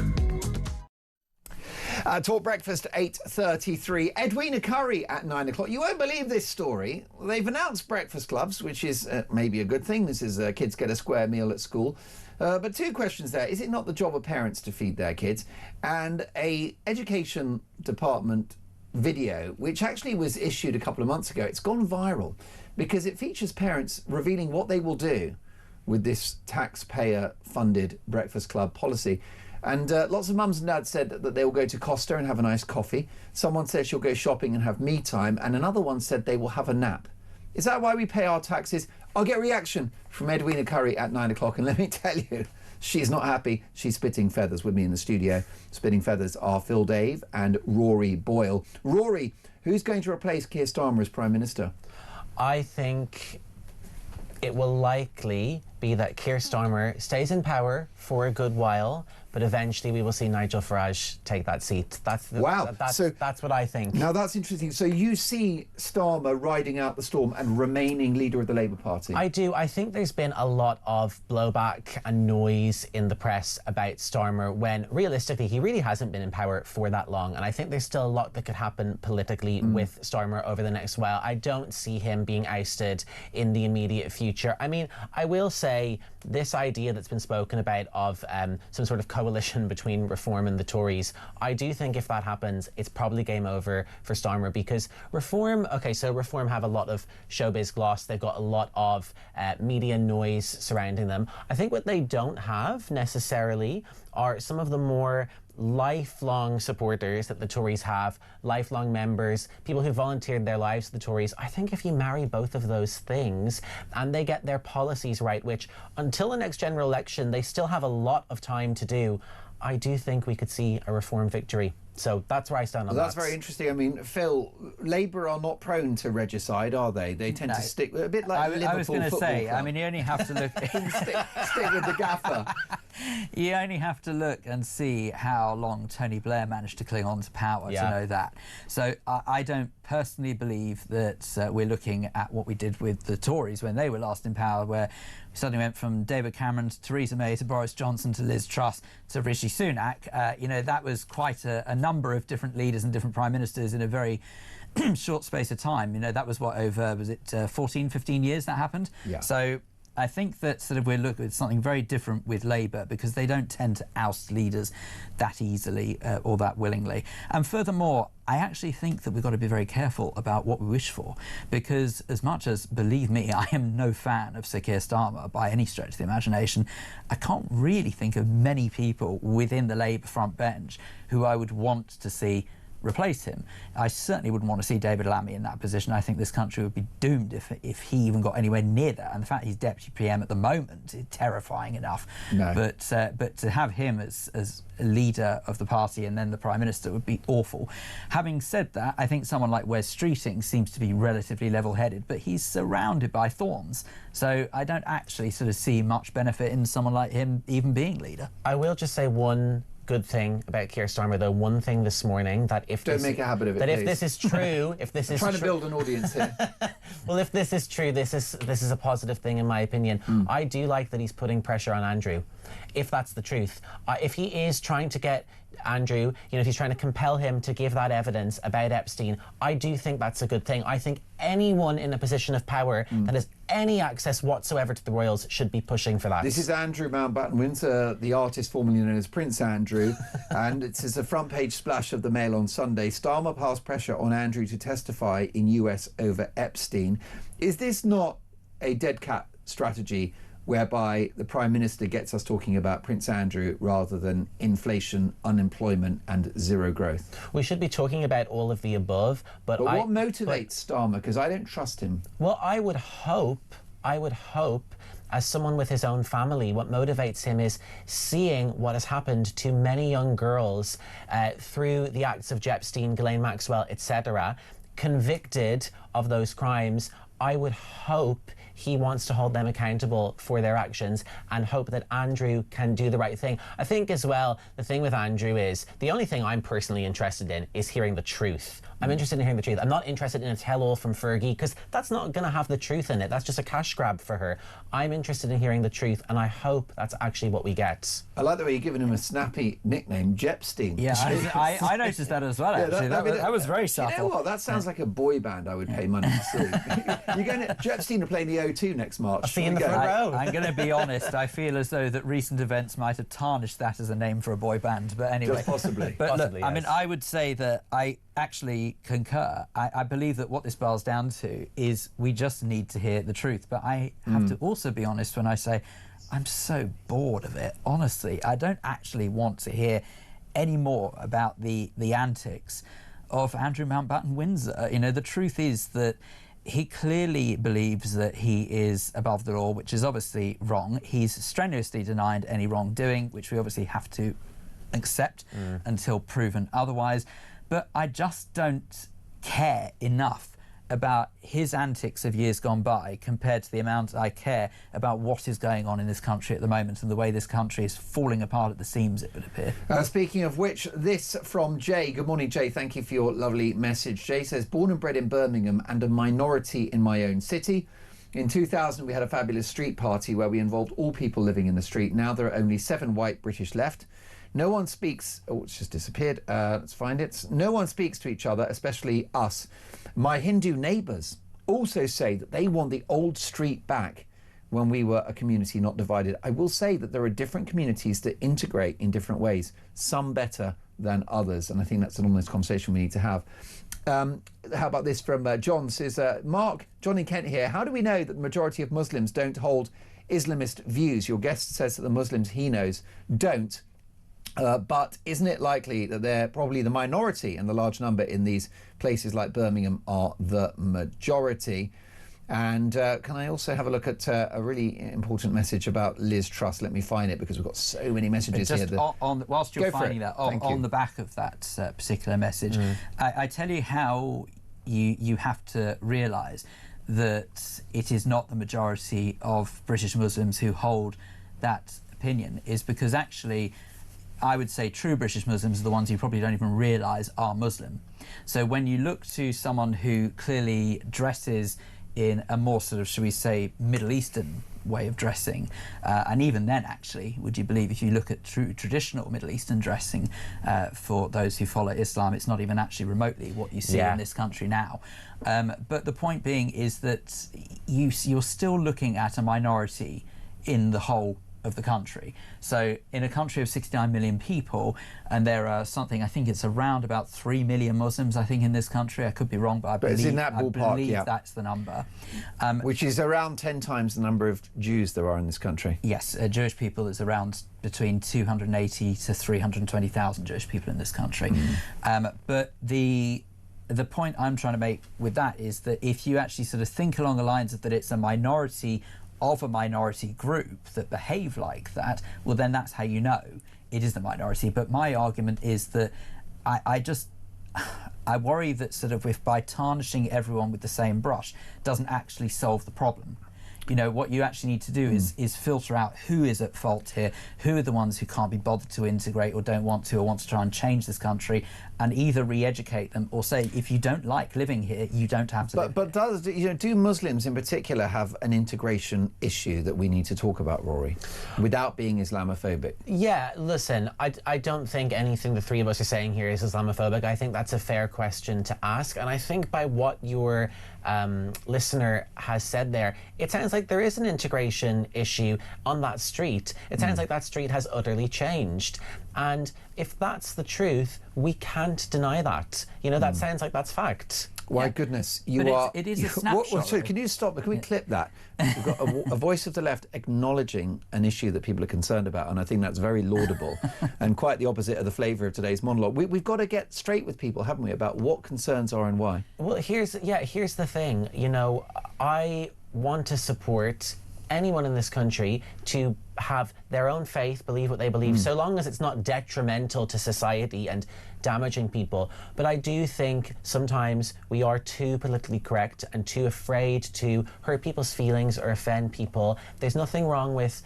Talk Breakfast 8:33. Edwina Currie at 9 o'clock. You won't believe this story. They've announced breakfast clubs, which is maybe a good thing. This is kids get a square meal at school. But two questions there. Is it not the job of parents to feed their kids? And a education department video, which actually was issued a couple of months ago. It's gone viral because it features parents revealing what they will do with this taxpayer-funded breakfast club policy. And lots of mums and dads said that they will go to Costa and have a nice coffee. Someone said she'll go shopping and have me time. And another one said they will have a nap. Is that why we pay our taxes? I'll get a reaction from Edwina Currie at 9 o'clock. And let me tell you, she's not happy. She's spitting feathers with me in the studio. Spitting feathers are Phil Dave and Rory Boyle. Rory, who's going to replace Keir Starmer as Prime Minister? I think it will likely be that Keir Starmer stays in power for a good while, but eventually we will see Nigel Farage take that seat. That's what I think. Now that's interesting. So you see Starmer riding out the storm and remaining leader of the Labour Party? I do. I think there's been a lot of blowback and noise in the press about Starmer when realistically he really hasn't been in power for that long, and I think there's still a lot that could happen politically with Starmer over the next while. I don't see him being ousted in the immediate future. I mean, I will say this idea that's been spoken about of some sort of coalition between Reform and the Tories, I do think if that happens, it's probably game over for Starmer, because Reform have a lot of showbiz gloss, they've got a lot of media noise surrounding them. I think what they don't have necessarily are some of the more lifelong supporters that the Tories have, lifelong members, people who volunteered their lives to the Tories. I think if you marry both of those things and they get their policies right, which until the next general election they still have a lot of time to do, I do think we could see a Reform victory. So that's where I stand on that. That's very interesting. I mean, Phil, Labour are not prone to regicide, are they? They tend to stick a bit like Liverpool. I was going to say, club. I mean, you only have to look... stick with the gaffer. You only have to look and see how long Tony Blair managed to cling on to power to know that. So I don't personally believe that we're looking at what we did with the Tories when they were last in power, where we suddenly went from David Cameron to Theresa May to Boris Johnson to Liz Truss to Rishi Sunak. You know, that was quite a number of different leaders and different prime ministers in a very short space of time. You know, that was what, over, was it 14, 15 years that happened? Yeah. So I think that sort of we're looking at something very different with Labour, because they don't tend to oust leaders that easily or that willingly. And furthermore, I actually think that we've got to be very careful about what we wish for, because as much as, believe me, I am no fan of Sir Keir Starmer by any stretch of the imagination, I can't really think of many people within the Labour front bench who I would want to see replace him. I certainly wouldn't want to see David Lammy in that position. I think this country would be doomed if he even got anywhere near that. And the fact he's Deputy PM at the moment is terrifying enough. No. But to have him as a leader of the party and then the Prime Minister would be awful. Having said that, I think someone like Wes Streeting seems to be relatively level-headed, but he's surrounded by thorns. So I don't actually sort of see much benefit in someone like him even being leader. I will just say one good thing about Keir Starmer, though, one thing this morning, that if Don't make a habit of it, that please. if this is true, if this is trying to build an audience here. Well, if this is true, this is a positive thing in my opinion. I do like that he's putting pressure on Andrew, if that's the truth. If he is trying to get Andrew, you know, if he's trying to compel him to give that evidence about Epstein, I do think that's a good thing. I think anyone in a position of power that has any access whatsoever to the royals should be pushing for that. This is Andrew Mountbatten-Windsor, the artist formerly known as Prince Andrew, and it says a front page splash of the Mail on Sunday. Starmer passed pressure on Andrew to testify in US over Epstein. Is this not a dead cat strategy, whereby the Prime Minister gets us talking about Prince Andrew rather than inflation, unemployment and zero growth? We should be talking about all of the above, but what motivates Starmer? Because I don't trust him. Well, I would hope, as someone with his own family, what motivates him is seeing what has happened to many young girls through the acts of Epstein, Ghislaine Maxwell, etc., convicted of those crimes. I would hope he wants to hold them accountable for their actions and hope that Andrew can do the right thing. I think as well, the thing with Andrew is, the only thing I'm personally interested in is hearing the truth. I'm interested in hearing the truth. I'm not interested in a tell-all from Fergie, because that's not going to have the truth in it. That's just a cash grab for her. I'm interested in hearing the truth, and I hope that's actually what we get. I like the way you're giving him a snappy nickname, Jepstein. Yeah, I noticed that as well, actually. That was very subtle. You know what? That sounds like a boy band I would pay money to see. You're going to... Jepstein are playing the O2 next March. I'll see you in the front row. I'm going to be honest. I feel as though that recent events might have tarnished that as a name for a boy band. But anyway. Just possibly. But possibly, look, yes. I mean, I would say that I actually concur. I believe that what this boils down to is we just need to hear the truth. But I have to also be honest when I say I'm so bored of it. Honestly, I don't actually want to hear any more about the antics of Andrew Mountbatten Windsor. You know, the truth is that he clearly believes that he is above the law, which is obviously wrong. He's strenuously denied any wrongdoing, which we obviously have to accept until proven otherwise. But I just don't care enough about his antics of years gone by compared to the amount I care about what is going on in this country at the moment and the way this country is falling apart at the seams, it would appear. Speaking of which, this from Jay. Good morning, Jay. Thank you for your lovely message. Jay says, born and bred in Birmingham and a minority in my own city. In 2000, we had a fabulous street party where we involved all people living in the street. Now there are only 7 white British left. No one speaks... Oh, it's just disappeared. Let's find it. No one speaks to each other, especially us. My Hindu neighbours also say that they want the old street back when we were a community not divided. I will say that there are different communities that integrate in different ways, some better than others, and I think that's an honest conversation we need to have. How about this from John? Says, Mark, John in Kent here. How do we know that the majority of Muslims don't hold Islamist views? Your guest says that the Muslims he knows don't. But isn't it likely that they're probably the minority and the large number in these places like Birmingham are the majority? And can I also have a look at a really important message about Liz Truss? Let me find it because we've got so many messages just here. Whilst you're finding that, on the back of that particular message, I tell you how you have to realise that it is not the majority of British Muslims who hold that opinion, is because actually I would say true British Muslims are the ones who probably don't even realise are Muslim. So when you look to someone who clearly dresses in a more sort of, should we say, Middle Eastern way of dressing, and even then actually, would you believe, if you look at true traditional Middle Eastern dressing for those who follow Islam, it's not even actually remotely what you see in this country now. But the point being is that you're still looking at a minority in the whole of the country. So in a country of 69 million people, and there are something, I think it's around about 3 million Muslims, I think, in this country. I could be wrong, but I believe, it's in that ballpark, that's the number. Which is around 10 times the number of Jews there are in this country. Yes, Jewish people is around between 280 to 320,000 Jewish people in this country. But the point I'm trying to make with that is that if you actually sort of think along the lines of that it's a minority of a minority group that behave like that, well then that's how you know it is the minority. But my argument is that I worry that sort of by tarnishing everyone with the same brush doesn't actually solve the problem. You know, what you actually need to do is filter out who is at fault here, who are the ones who can't be bothered to integrate or don't want to, or want to try and change this country, and either re-educate them or say, if you don't like living here, you don't have to live here. Do Muslims in particular have an integration issue that we need to talk about, Rory, without being Islamophobic? Yeah, listen, I don't think anything the three of us are saying here is Islamophobic. I think that's a fair question to ask, and I think by what your listener has said there, it sounds like there is an integration issue on that street. It sounds like that street has utterly changed. And if that's the truth, we can't deny that. You know, that sounds like that's fact. My goodness, it is a snapshot. Sorry, can you stop? Can we clip that? We've got a voice of the left acknowledging an issue that people are concerned about, and I think that's very laudable and quite the opposite of the flavour of today's monologue. We've got to get straight with people, haven't we, about what concerns are and why? Well, here's the thing. You know, I want to support anyone in this country to have their own faith, believe what they believe, so long as it's not detrimental to society and damaging people. But I do think sometimes we are too politically correct and too afraid to hurt people's feelings or offend people. There's nothing wrong with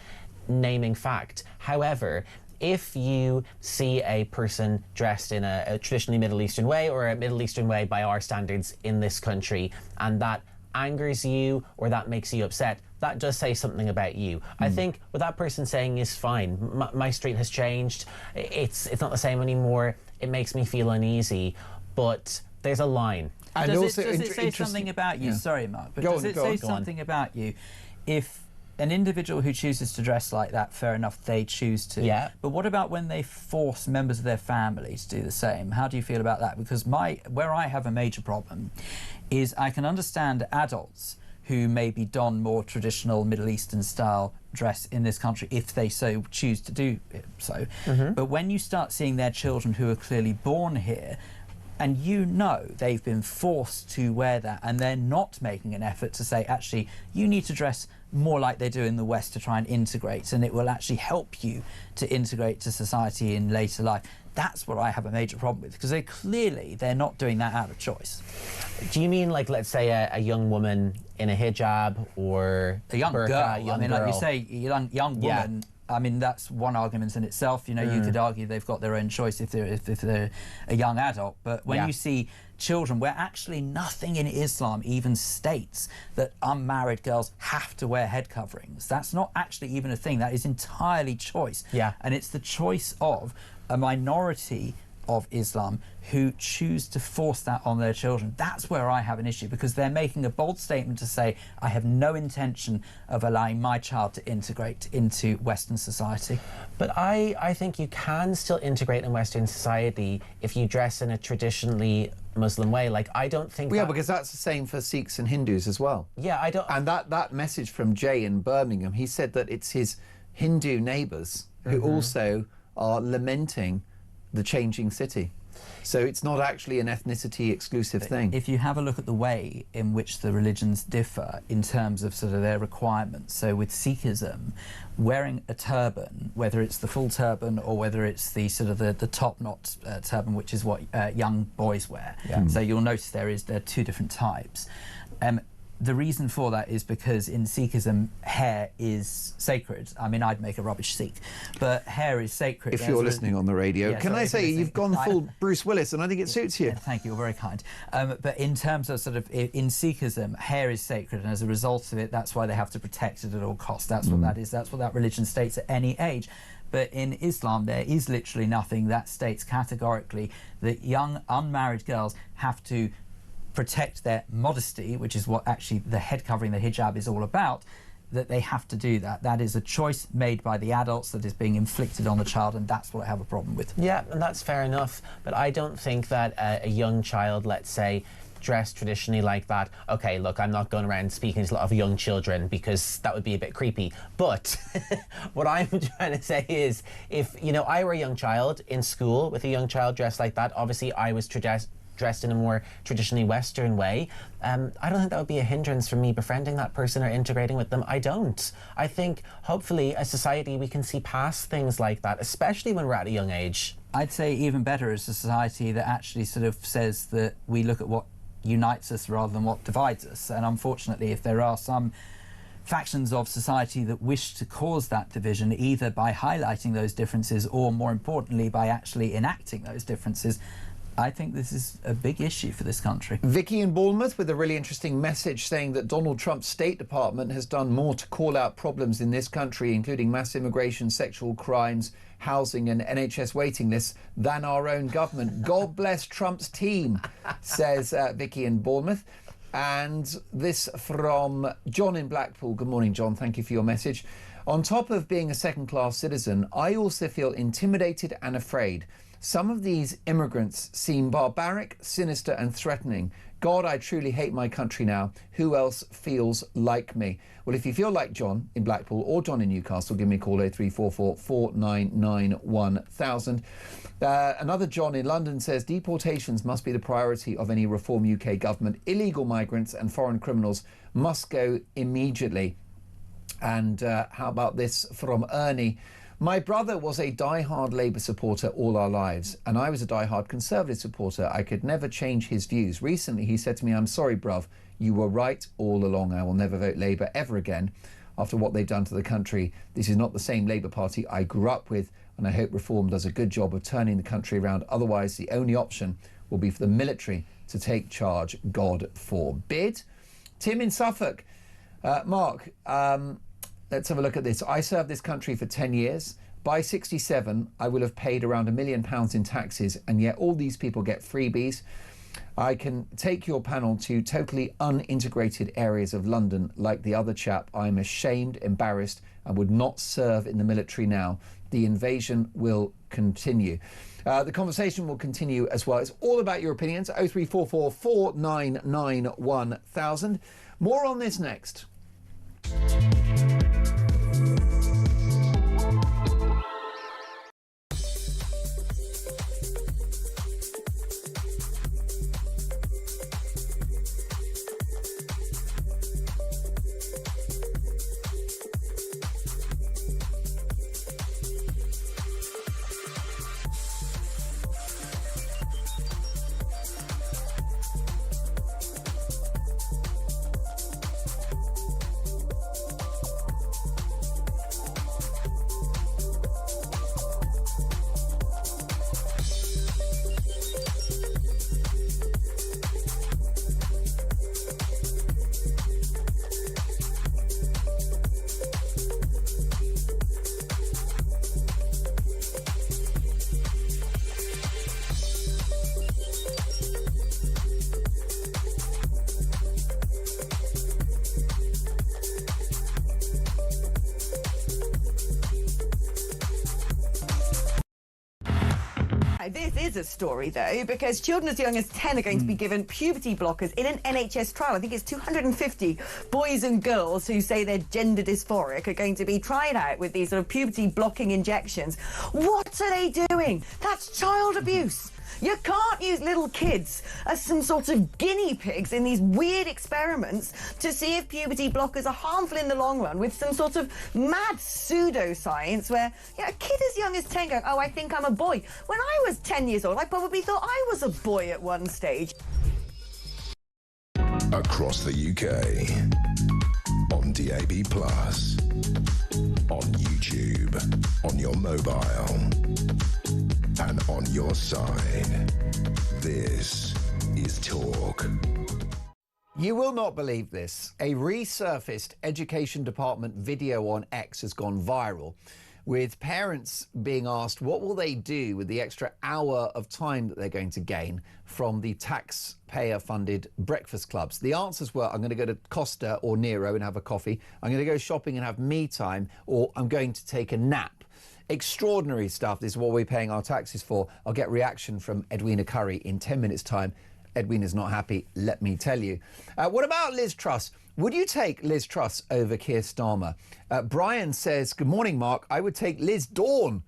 naming fact. However, if you see a person dressed in a traditionally Middle Eastern way, or a Middle Eastern way by our standards in this country, and that angers you or that makes you upset, that does say something about you. I think what that person saying is fine. My street has changed. It's not the same anymore. It makes me feel uneasy, but there's a line. And does it say something about you? Sorry, Mark, but does it say something about you if an individual who chooses to dress like that, fair enough, they choose to. Yeah. But what about when they force members of their family to do the same? How do you feel about that? Because where I have a major problem is I can understand adults who maybe don more traditional Middle Eastern style dress in this country if they so choose to do so. But when you start seeing their children who are clearly born here, and you know they've been forced to wear that, and they're not making an effort to say, actually, you need to dress more like they do in the West to try and integrate, and it will actually help you to integrate to society in later life. That's what I have a major problem with, because they're not doing that out of choice. Do you mean, like, let's say a young woman in a hijab, or a young burqa, girl? I mean, like you say, young woman. Yeah. I mean, that's one argument in itself. You know, you could argue they've got their own choice if they're a young adult. But when you see children, where actually nothing in Islam even states that unmarried girls have to wear head coverings, that's not actually even a thing. That is entirely choice. Yeah. And it's the choice of a minority of Islam who choose to force that on their children. That's where I have an issue, because they're making a bold statement to say, I have no intention of allowing my child to integrate into Western society. But I think you can still integrate in Western society if you dress in a traditionally Muslim way. Like, I don't think because that's the same for Sikhs and Hindus as well. Yeah, I don't... And that message from Jay in Birmingham, he said that it's his Hindu neighbours who also are lamenting the changing city. So it's not actually an ethnicity exclusive thing. If you have a look at the way in which the religions differ in terms of sort of their requirements, so with Sikhism, wearing a turban, whether it's the full turban or whether it's the sort of the top knot turban, which is what young boys wear. So you'll notice there are two different types. The reason for that is because in Sikhism, hair is sacred. I mean, I'd make a rubbish Sikh, but hair is sacred. If you're listening on the radio, can I say you've gone full Bruce Willis, and I think it suits you. Thank you, you're very kind. But in terms of sort of, in Sikhism, hair is sacred, and as a result of it, that's why they have to protect it at all costs. That's what that is. That's what that religion states at any age. But in Islam, there is literally nothing that states categorically that young unmarried girls have to protect their modesty, which is what actually the head covering, the hijab, is all about, that they have to do that. That is a choice made by the adults that is being inflicted on the child, and that's what I have a problem with. Yeah, and that's fair enough, but I don't think that a young child, let's say, dressed traditionally like that, okay, look, I'm not going around speaking to a lot of young children because that would be a bit creepy, but what I'm trying to say is, if, you know, I were a young child in school with a young child dressed like that, obviously I was dressed in a more traditionally Western way, I don't think that would be a hindrance for me befriending that person or integrating with them. I don't. I think, hopefully, as society, we can see past things like that, especially when we're at a young age. I'd say even better as a society that actually sort of says that we look at what unites us rather than what divides us. And unfortunately, if there are some factions of society that wish to cause that division, either by highlighting those differences or, more importantly, by actually enacting those differences, I think this is a big issue for this country. Vicky in Bournemouth with a really interesting message saying that Donald Trump's State Department has done more to call out problems in this country, including mass immigration, sexual crimes, housing and NHS waiting lists, than our own government. God bless Trump's team, says Vicky in Bournemouth. And this from John in Blackpool. Good morning, John. Thank you for your message. On top of being a second-class citizen, I also feel intimidated and afraid. Some of these immigrants seem barbaric, sinister and threatening. God, I truly hate my country now. Who else feels like me? Well, if you feel like John in Blackpool or John in Newcastle, give me a call, 0344 499 1000. Another John in London says, deportations must be the priority of any Reform UK government. Illegal migrants and foreign criminals must go immediately. And how about this from Ernie? My brother was a die-hard Labour supporter all our lives, and I was a die-hard Conservative supporter. I could never change his views. Recently, he said to me, I'm sorry, bruv, you were right all along. I will never vote Labour ever again. After what they've done to the country, this is not the same Labour Party I grew up with, and I hope Reform does a good job of turning the country around. Otherwise, the only option will be for the military to take charge, God forbid. Tim in Suffolk. Mark, let's have a look at this. I served this country for 10 years. By 67, I will have paid around £1 million in taxes, and yet all these people get freebies. I can take your panel to totally unintegrated areas of London like the other chap. I'm ashamed, embarrassed, and would not serve in the military now. The invasion will continue. The conversation will continue as well. It's all about your opinions. 0344 499 1000. More on this next. This is a story, though, because children as young as 10 are going to be given puberty blockers in an NHS trial. I think it's 250 boys and girls who say they're gender dysphoric are going to be tried out with these sort of puberty-blocking injections. What are they doing? That's child abuse. You can't use little kids as some sort of guinea pigs in these weird experiments to see if puberty blockers are harmful in the long run with some sort of mad pseudoscience where, you know, a kid as young as 10 going, oh, I think I'm a boy. When I was 10 years old, I probably thought I was a boy at one stage. Across the UK, on DAB+, on YouTube, on your mobile, and on your side. This is Talk. You will not believe this. A resurfaced Education Department video on X has gone viral, with parents being asked what will they do with the extra hour of time that they're going to gain from the taxpayer-funded breakfast clubs. The answers were, I'm going to go to Costa or Nero and have a coffee, I'm going to go shopping and have me time, or I'm going to take a nap. Extraordinary stuff. This is what we're paying our taxes for. I'll get reaction from Edwina Curry in 10 minutes' time. Edwina's not happy, let me tell you. What about Liz Truss? Would you take Liz Truss over Keir Starmer? Brian says, good morning, Mark. I would take Liz Dawn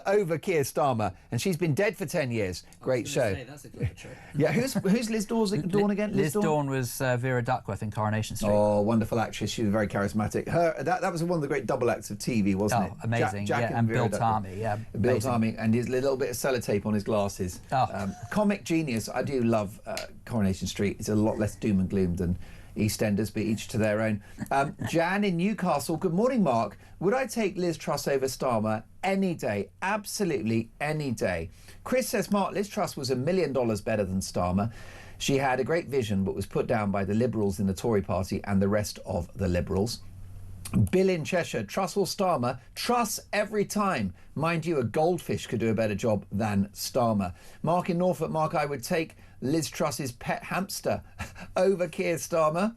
over Keir Starmer, and she's been dead for 10 years. Great show. That's a clever trick. Yeah, who's Liz Dawn again? Liz Dawn was Vera Duckworth in Coronation Street. Oh, wonderful actress. She was very charismatic. That was one of the great double acts of TV, wasn't it? Oh, amazing. Jack and Vera Bill Tarmy. Yeah, Bill amazing. Tarmy and his little bit of sellotape on his glasses. Oh. Comic genius. I do love Coronation Street. It's a lot less doom and gloom than EastEnders, but each to their own. Jan in Newcastle. Good morning, Mark. Would I take Liz Truss over Starmer any day? Absolutely any day. Chris says, Mark, Liz Truss was $1 million better than Starmer. She had a great vision, but was put down by the Liberals in the Tory party and the rest of the Liberals. Bill in Cheshire, Truss or Starmer? Truss every time. Mind you, a goldfish could do a better job than Starmer. Mark in Norfolk, Mark, I would take Liz Truss's pet hamster over Keir Starmer.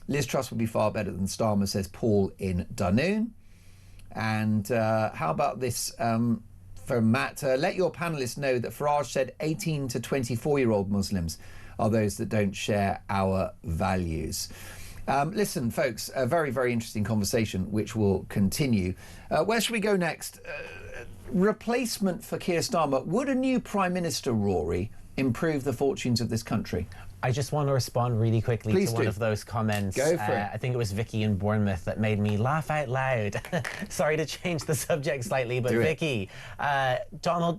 Liz Truss would be far better than Starmer, says Paul in Dunoon. And how about this from Matt? Let your panellists know that Farage said 18 to 24-year-old Muslims are those that don't share our values. Listen, folks, a very, very interesting conversation which will continue. Where should we go next? Replacement for Keir Starmer. Would a new Prime Minister, Rory, improve the fortunes of this country? I just want to respond really quickly Please to do. one of those comments. Go for it. I think it was Vicky in Bournemouth that made me laugh out loud. Sorry to change the subject slightly, but Do it. Vicky,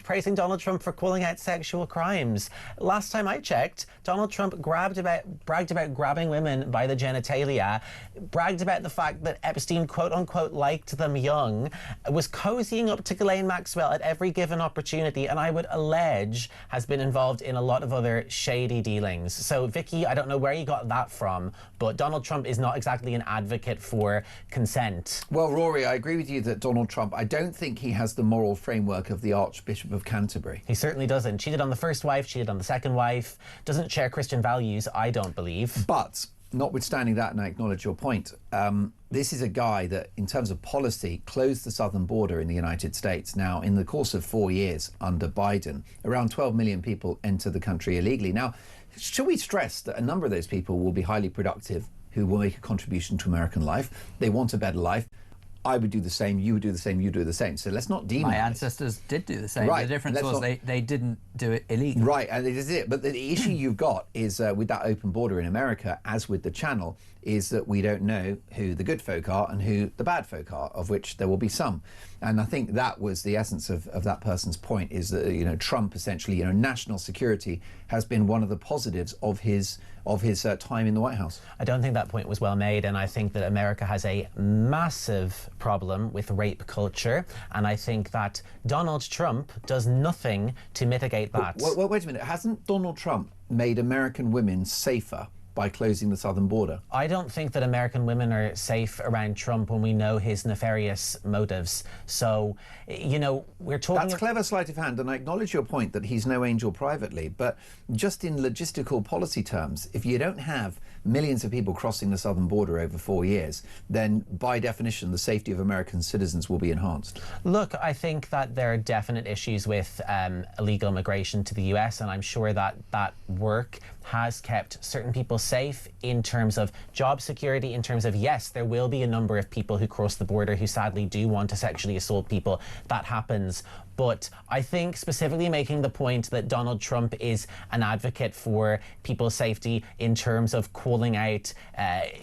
praising Donald Trump for calling out sexual crimes. Last time I checked, Donald Trump bragged about grabbing women by the genitalia, bragged about the fact that Epstein quote-unquote liked them young, was cozying up to Ghislaine Maxwell at every given opportunity, and I would allege has been involved in a lot of other shady dealings. So, Vicky, I don't know where you got that from, but Donald Trump is not exactly an advocate for consent. Well, Rory, I agree with you that Donald Trump, I don't think he has the moral framework of the Archbishop of Canterbury. He certainly doesn't. Cheated on the first wife, cheated on the second wife, doesn't share Christian values, I don't believe. But, notwithstanding that, and I acknowledge your point, this is a guy that, in terms of policy, closed the southern border in the United States. Now, in the course of 4 years under Biden, around 12 million people enter the country illegally. Now, should we stress that a number of those people will be highly productive, who will make a contribution to American life? They want a better life. I would do the same, you would do the same, you do the same. So let's not demonize. My ancestors did do the same. Right. The difference was they didn't do it illegally. Right, and it is it. But the issue you've got is with that open border in America, as with the Channel, is that we don't know who the good folk are and who the bad folk are, of which there will be some. And I think that was the essence of that person's point, is that, you know, Trump essentially, you know, national security has been one of the positives of his time in the White House. I don't think that point was well made, and I think that America has a massive problem with rape culture, and I think that Donald Trump does nothing to mitigate that. Wait a minute, hasn't Donald Trump made American women safer by closing the southern border? I don't think that American women are safe around Trump when we know his nefarious motives. So, you know, we're talking... That's clever sleight of hand, and I acknowledge your point that he's no angel privately, but just in logistical policy terms, if you don't have millions of people crossing the southern border over 4 years, then by definition the safety of American citizens will be enhanced. Look, I think that there are definite issues with illegal immigration to the US, and I'm sure that that work has kept certain people safe in terms of job security, in terms of, yes, there will be a number of people who cross the border who sadly do want to sexually assault people. That happens. But I think specifically making the point that Donald Trump is an advocate for people's safety in terms of calling out,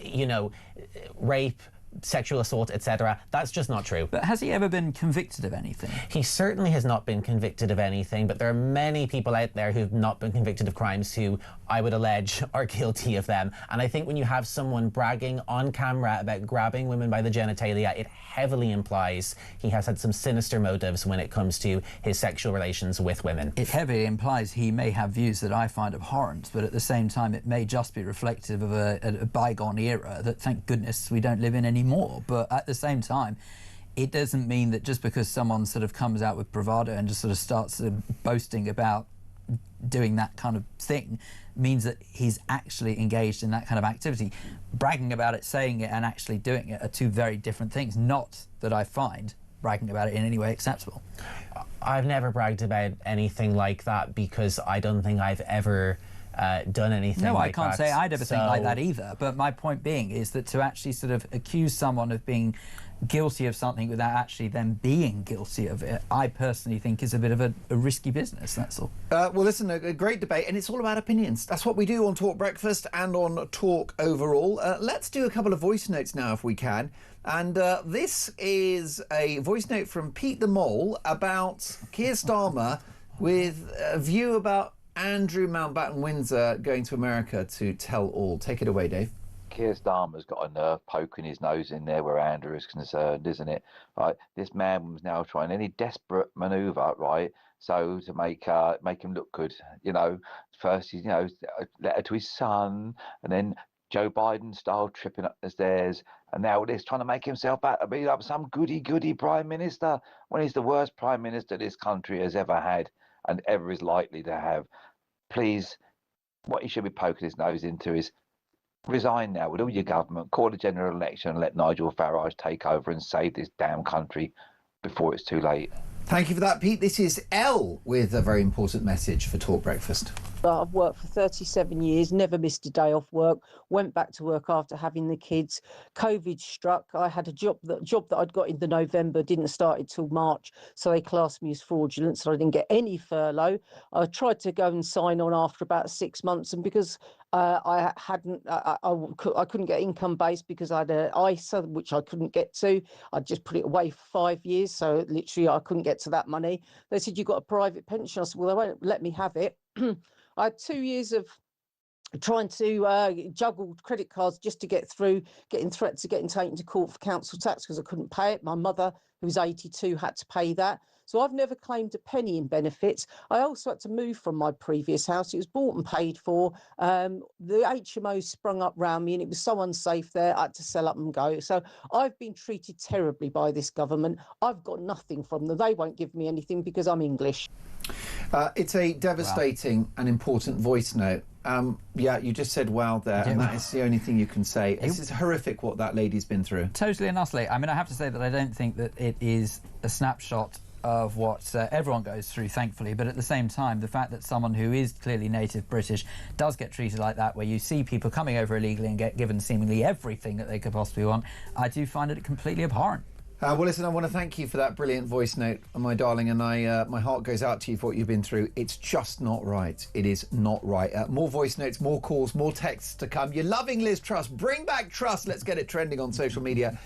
you know, rape, sexual assault, etc. That's just not true. But has he ever been convicted of anything? He certainly has not been convicted of anything, but there are many people out there who've not been convicted of crimes who I would allege are guilty of them. And I think when you have someone bragging on camera about grabbing women by the genitalia, it heavily implies he has had some sinister motives when it comes to his sexual relations with women. It heavily implies he may have views that I find abhorrent, but at the same time it may just be reflective of a bygone era that, thank goodness, we don't live in anymore. But at the same time, it doesn't mean that just because someone sort of comes out with bravado and just sort of starts boasting about doing that kind of thing means that he's actually engaged in that kind of activity. Bragging about it, saying it, and actually doing it are two very different things. Not that I find bragging about it in any way acceptable. I've never bragged about anything like that because I don't think I've ever done anything like that. No, I can't say I'd ever think like that either. But my point being is that to actually sort of accuse someone of being guilty of something without actually them being guilty of it, I personally think is a bit of a risky business, that's all. Well, listen, a great debate, and it's all about opinions. That's what we do on Talk Breakfast and on Talk overall. Let's do a couple of voice notes now, if we can. And this is a voice note from Pete the Mole about Keir Starmer with a view about Andrew Mountbatten-Windsor going to America to tell all. Take it away, Dave. Keir Starmer's got a nerve poking his nose in there where Andrew is concerned, isn't it? Right, this man was now trying any desperate manoeuvre, right? So to make him look good, you know. First, he's, you know, a letter to his son, and then Joe Biden style tripping up the stairs, and now this trying to make himself out to be like some goody prime minister when he's the worst prime minister this country has ever had and ever is likely to have. Please, what he should be poking his nose into is resign now with all your government, call a general election and let Nigel Farage take over and save this damn country before it's too late. Thank you for that, Pete. This is Elle with a very important message for Talk Breakfast. I've worked for 37 years, never missed a day off work, went back to work after having the kids. COVID struck. I had a job that I'd got in the November didn't start until March, so they classed me as fraudulent, so I didn't get any furlough. I tried to go and sign on after about 6 months, and because I couldn't get income based because I had an ISA, which I couldn't get to. I just put it away for 5 years, so literally I couldn't get to that money. They said, you've got a private pension. I said, well, they won't let me have it. I had 2 years of trying to juggle credit cards just to get through, getting threats of getting taken to court for council tax because I couldn't pay it. My mother, who was 82, had to pay that. So I've never claimed a penny in benefits. I also had to move from my previous house. It was bought and paid for. The HMO sprung up round me and it was so unsafe there, I had to sell up and go. So I've been treated terribly by this government. I've got nothing from them. They won't give me anything because I'm English. It's a devastating and important voice note. Yeah, you just said wow there, and that is the only thing you can say. This is horrific what that lady's been through. Totally and utterly. I mean, I have to say that I don't think that it is a snapshot of what everyone goes through, thankfully, but at the same time, the fact that someone who is clearly native British does get treated like that, where you see people coming over illegally and get given seemingly everything that they could possibly want, I do find it completely abhorrent. Well, listen, I want to thank you for that brilliant voice note, my darling, and my heart goes out to you for what you've been through. It's just not right. It is not right. More voice notes, more calls, more texts to come. You're loving Liz Truss. Bring back Truss. Let's get it trending on social media.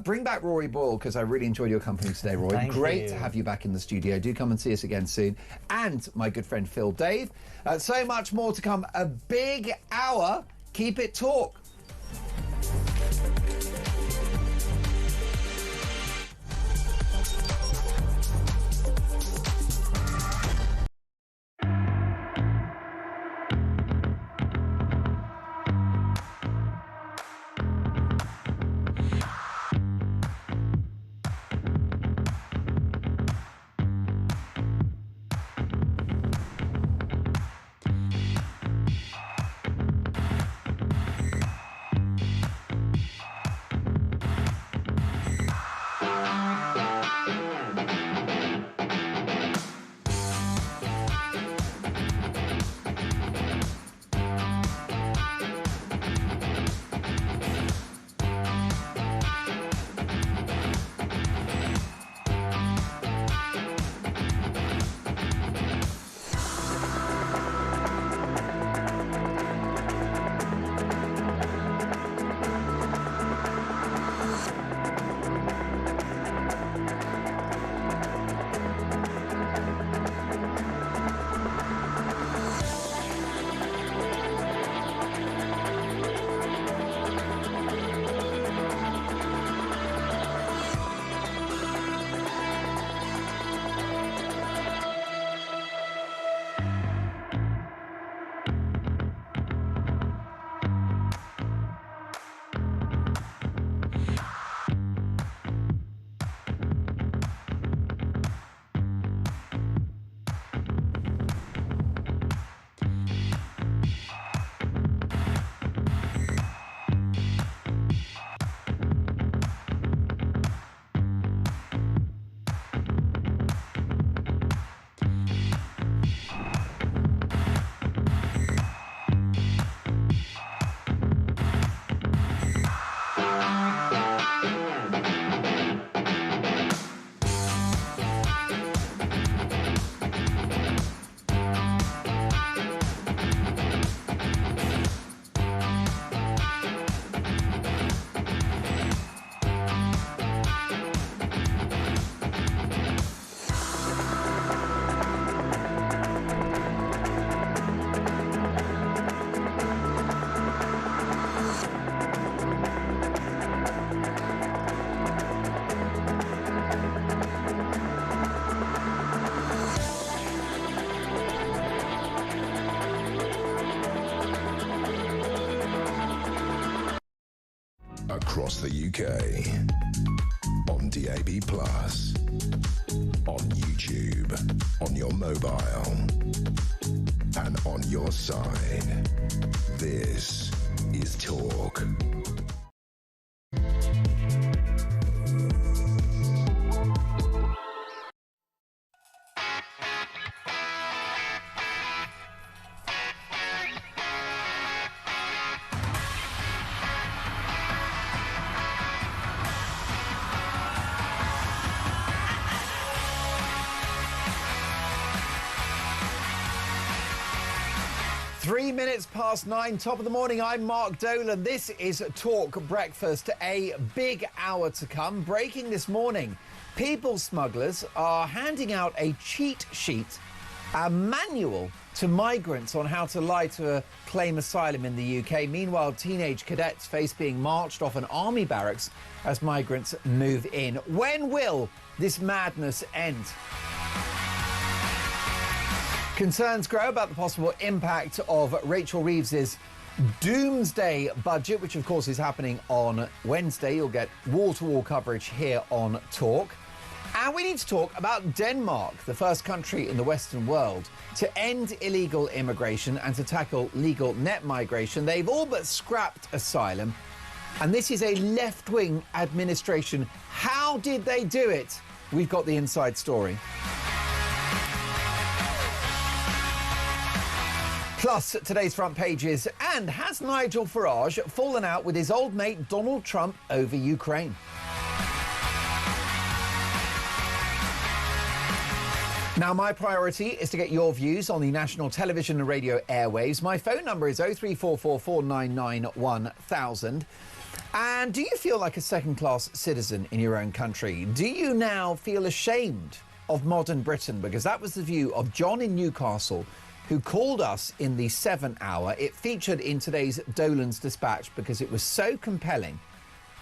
Bring back Rory Boyle, because I really enjoyed your company today, Rory. Great to have you back in the studio. Do come and see us again soon. And my good friend Phil Dave. So much more to come. A big hour. Keep it talk. Across the UK, on DAB+, on YouTube, on your mobile, and on your side. This is Talk. 3 minutes past 9, top of the morning. I'm Mark Dolan. This is Talk Breakfast. A big hour to come. Breaking this morning, people smugglers are handing out a cheat sheet, a manual to migrants on how to lie to claim asylum in the UK. Meanwhile, teenage cadets face being marched off an army barracks as migrants move in. When will this madness end? Concerns grow about the possible impact of Rachel Reeves's doomsday budget, which of course is happening on Wednesday. You'll get wall-to-wall coverage here on Talk. And we need to talk about Denmark, the first country in the Western world to end illegal immigration and to tackle legal net migration. They've all but scrapped asylum. And this is a left-wing administration. How did they do it? We've got the inside story. Plus, today's front pages. And has Nigel Farage fallen out with his old mate Donald Trump over Ukraine? Now, my priority is to get your views on the national television and radio airwaves. My phone number is 03444991000. And do you feel like a second-class citizen in your own country? Do you now feel ashamed of modern Britain? Because that was the view of John in Newcastle, who called us in the 7 hour. It featured in today's Dolan's Dispatch because it was so compelling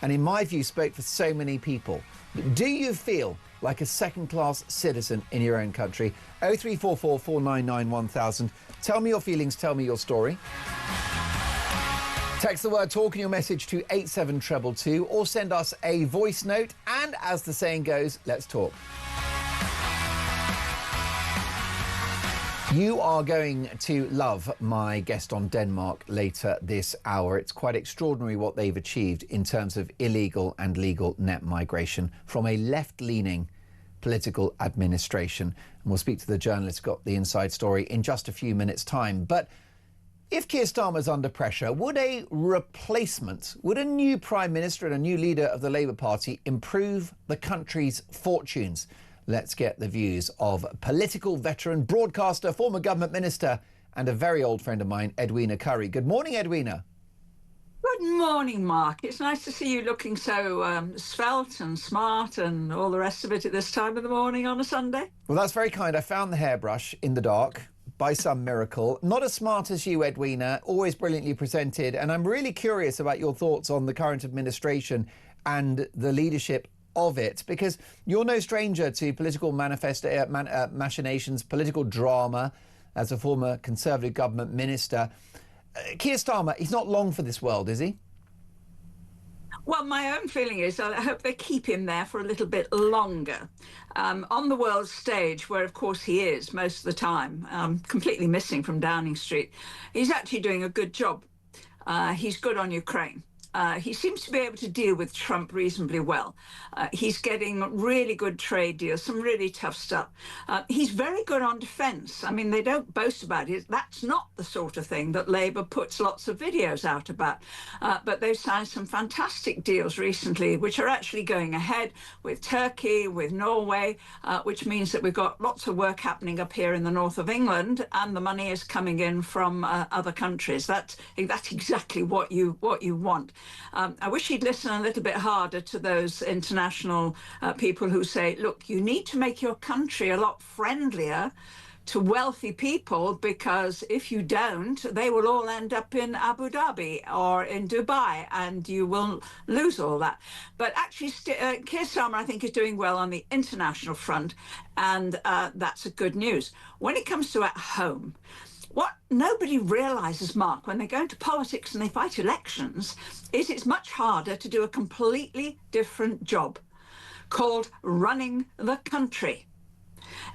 and, in my view, spoke for so many people. But do you feel like a second-class citizen in your own country? 03444991000. Tell me your feelings, tell me your story. Text the word TALK in your message to 87222 or send us a voice note. And as the saying goes, let's talk. You are going to love my guest on Denmark later this hour. It's quite extraordinary what they've achieved in terms of illegal and legal net migration from a left-leaning political administration. And we'll speak to the journalist who got the inside story in just a few minutes' time. But if Keir Starmer's under pressure, would a replacement, would a new Prime Minister and a new leader of the Labour Party improve the country's fortunes? Let's get the views of political veteran, broadcaster, former government minister and a very old friend of mine, Edwina Curry. Good morning, Edwina. Good morning, Mark. It's nice to see you looking so svelte and smart and all the rest of it at this time of the morning on a Sunday. Well, that's very kind. I found the hairbrush in the dark by some miracle. Not as smart as you, Edwina, always brilliantly presented. And I'm really curious about your thoughts on the current administration and the leadership of it, because you're no stranger to political machinations, political drama as a former Conservative government minister. Keir Starmer, he's not long for this world, is he? Well, my own feeling is I hope they keep him there for a little bit longer. On the world stage, where of course he is most of the time, completely missing from Downing Street, he's actually doing a good job. He's good on Ukraine. He seems to be able to deal with Trump reasonably well. He's getting really good trade deals, some really tough stuff. He's very good on defence. I mean, they don't boast about it. That's not the sort of thing that Labour puts lots of videos out about. But they've signed some fantastic deals recently, which are actually going ahead with Turkey, with Norway, which means that we've got lots of work happening up here in the north of England, and the money is coming in from other countries. That's exactly what you want. I wish he'd listen a little bit harder to those international people who say, look, you need to make your country a lot friendlier to wealthy people, because if you don't, they will all end up in Abu Dhabi or in Dubai and you will lose all that. But actually, Keir Starmer, I think, is doing well on the international front, and that's a good news. When it comes to at home, what nobody realises, Mark, when they go into politics and they fight elections, is it's much harder to do a completely different job called running the country.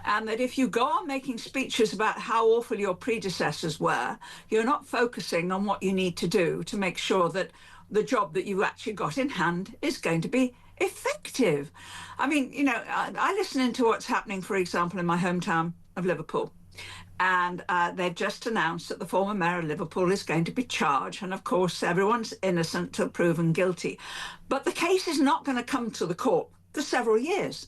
And that if you go on making speeches about how awful your predecessors were, you're not focusing on what you need to do to make sure that the job that you actually got in hand is going to be effective. I mean, you know, I listen into what's happening, for example, in my hometown of Liverpool. And they've just announced that the former mayor of Liverpool is going to be charged. And of course, everyone's innocent till proven guilty. But the case is not going to come to the court for several years.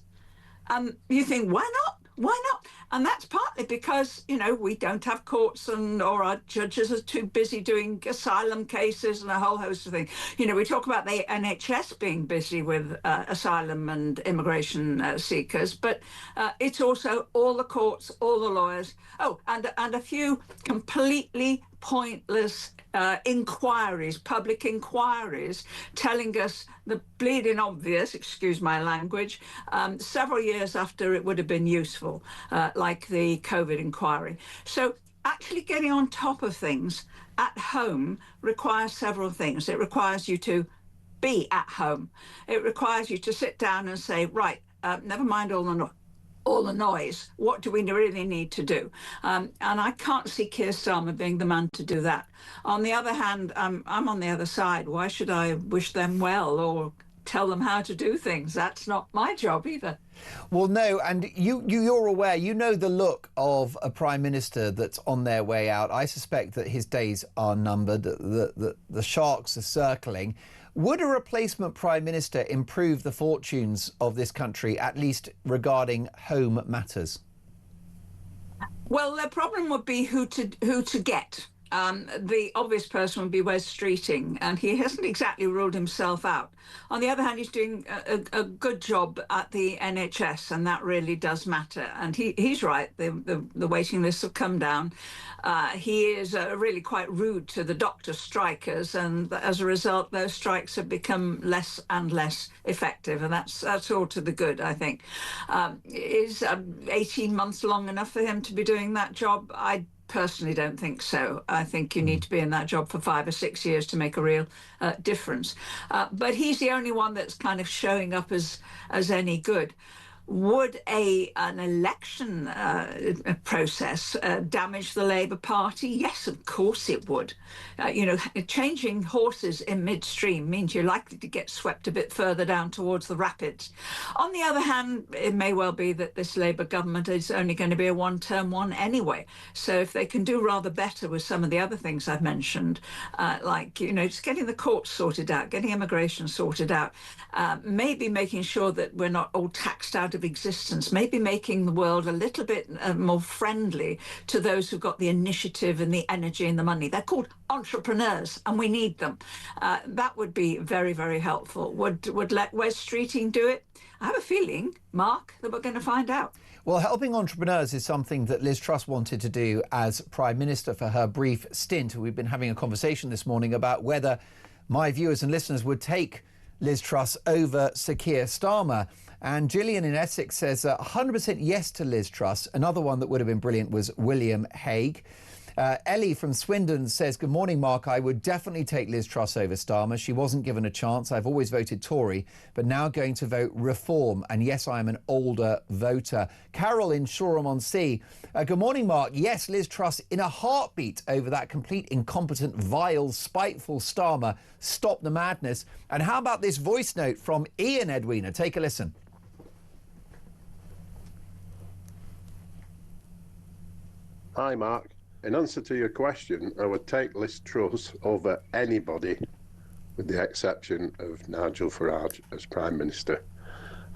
You think, why not? Why not? And that's partly because, you know, we don't have courts or our judges are too busy doing asylum cases and a whole host of things. You know, we talk about the NHS being busy with asylum and immigration seekers, but it's also all the courts, all the lawyers. Oh, and a few completely pointless inquiries, public inquiries, telling us the bleeding obvious, excuse my language, several years after it would have been useful, like the COVID inquiry. So actually getting on top of things at home requires several things. It requires you to be at home. It requires you to sit down and say, right, never mind all the noise. What do we really need to do? And I can't see Keir Starmer being the man to do that. On the other hand, I'm on the other side. Why should I wish them well or tell them how to do things? That's not my job either. Well, no, and you're aware, you know the look of a Prime Minister that's on their way out. I suspect that his days are numbered, the sharks are circling. Would a replacement Prime Minister improve the fortunes of this country, at least regarding home matters? Well, the problem would be who to get. The obvious person would be Wes Streeting, and he hasn't exactly ruled himself out. On the other hand, he's doing a good job at the NHS, and that really does matter. And he's right, the waiting lists have come down. He is really quite rude to the doctor strikers, and as a result, those strikes have become less and less effective, and that's all to the good, I think. Is 18 months long enough for him to be doing that job? I personally don't think so. I think you need to be in that job for 5 or 6 years to make a real difference. But he's the only one that's kind of showing up as any good. Would an election process damage the Labour Party? Yes, of course it would. You know, changing horses in midstream means you're likely to get swept a bit further down towards the rapids. On the other hand, it may well be that this Labour government is only going to be a one-term one anyway. So if they can do rather better with some of the other things I've mentioned, like, you know, just getting the courts sorted out, getting immigration sorted out, maybe making sure that we're not all taxed out of existence, maybe making the world a little bit more friendly to those who've got the initiative and the energy and the money. They're called entrepreneurs, and we need them. That would be very, very helpful. Would let Wes Streeting do it? I have a feeling, Mark, that we're going to find out. Well, helping entrepreneurs is something that Liz Truss wanted to do as Prime Minister for her brief stint. We've been having a conversation this morning about whether my viewers and listeners would take Liz Truss over Sir Keir Starmer. And Gillian in Essex says 100% yes to Liz Truss. Another one that would have been brilliant was William Hague. Ellie from Swindon says, good morning, Mark. I would definitely take Liz Truss over Starmer. She wasn't given a chance. I've always voted Tory, but now going to vote Reform. And yes, I am an older voter. Carol in Shoreham-on-Sea. Good morning, Mark. Yes, Liz Truss in a heartbeat over that complete, incompetent, vile, spiteful Starmer. Stop the madness. And how about this voice note from Ian, Edwina? Take a listen. Hi, Mark. In answer to your question, I would take Liz Truss over anybody, with the exception of Nigel Farage as Prime Minister.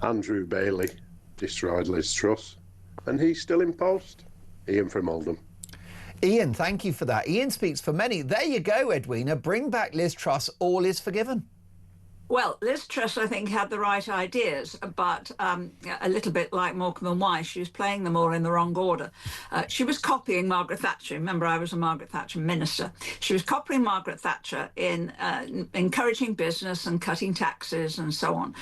Andrew Bailey destroyed Liz Truss, and he's still in post. Ian from Oldham. Ian, thank you for that. Ian speaks for many. There you go, Edwina. Bring back Liz Truss. All is forgiven. Well, Liz Truss, I think, had the right ideas, but a little bit like Morecambe and Wise, she was playing them all in the wrong order. She was copying Margaret Thatcher. Remember, I was a Margaret Thatcher minister. She was copying Margaret Thatcher in encouraging business and cutting taxes and so on.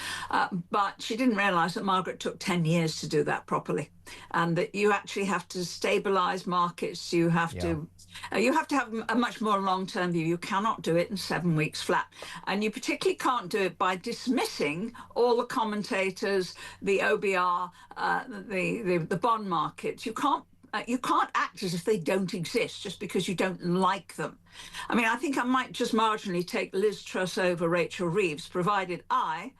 But she didn't realise that Margaret took 10 years to do that properly, and that you actually have to stabilise markets. You have to have a much more long-term view. You cannot do it in 7 weeks flat. And you particularly can't do it by dismissing all the commentators, the OBR, the bond markets. You can't act as if they don't exist just because you don't like them. I mean, I think I might just marginally take Liz Truss over Rachel Reeves, provided I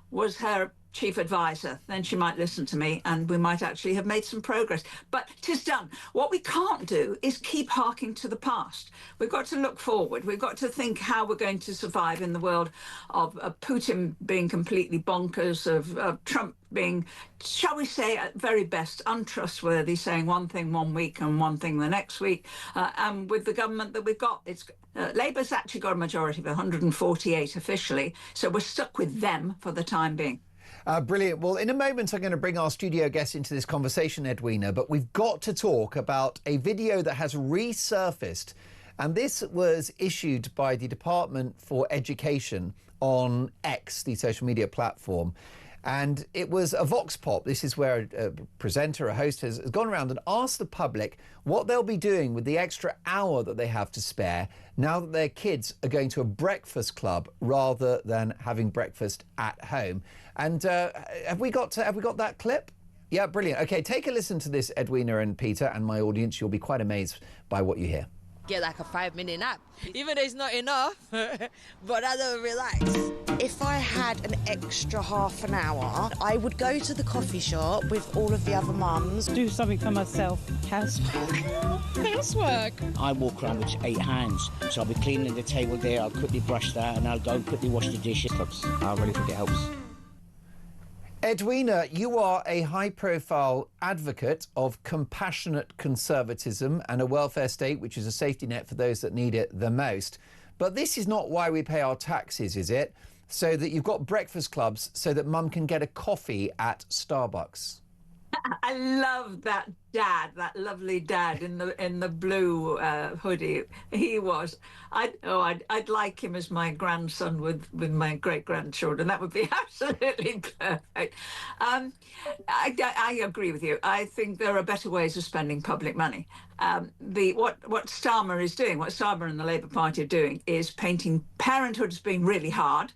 was her chief advisor, then she might listen to me and we might actually have made some progress. But 'tis done. What we can't do is keep harking to the past. We've got to look forward. We've got to think how we're going to survive in the world of Putin being completely bonkers, of Trump being, shall we say, at very best, untrustworthy, saying one thing one week and one thing the next week. And with the government that we've got, Labour's actually got a majority of 148 officially, so we're stuck with them for the time being. Brilliant. Well, in a moment, I'm going to bring our studio guest into this conversation, Edwina, but we've got to talk about a video that has resurfaced. And this was issued by the Department for Education on X, the social media platform. And it was a vox pop. This is where a presenter, a host has gone around and asked the public what they'll be doing with the extra hour that they have to spare now that their kids are going to a breakfast club rather than having breakfast at home. And have we got that clip? Yeah, brilliant. OK, take a listen to this, Edwina and Peter, and my audience. You'll be quite amazed by what you hear. Get like a 5-minute nap, even though it's not enough, but I don't relax. If I had an extra half an hour, I would go to the coffee shop with all of the other mums. Do something for myself. Housework. Housework. I walk around with 8 hands, so I'll be cleaning the table there, I'll quickly brush that, and I'll go and quickly wash the dishes. I really think it helps. Edwina, you are a high-profile advocate of compassionate conservatism and a welfare state, which is a safety net for those that need it the most. But this is not why we pay our taxes, is it? So that you've got breakfast clubs so that mum can get a coffee at Starbucks. I love that dad, that lovely dad in the blue hoodie. He was. I'd like him as my grandson with my great grandchildren. That would be absolutely perfect. I agree with you. I think there are better ways of spending public money. What Starmer is doing, what Starmer and the Labour Party are doing, is painting parenthood as being really hard,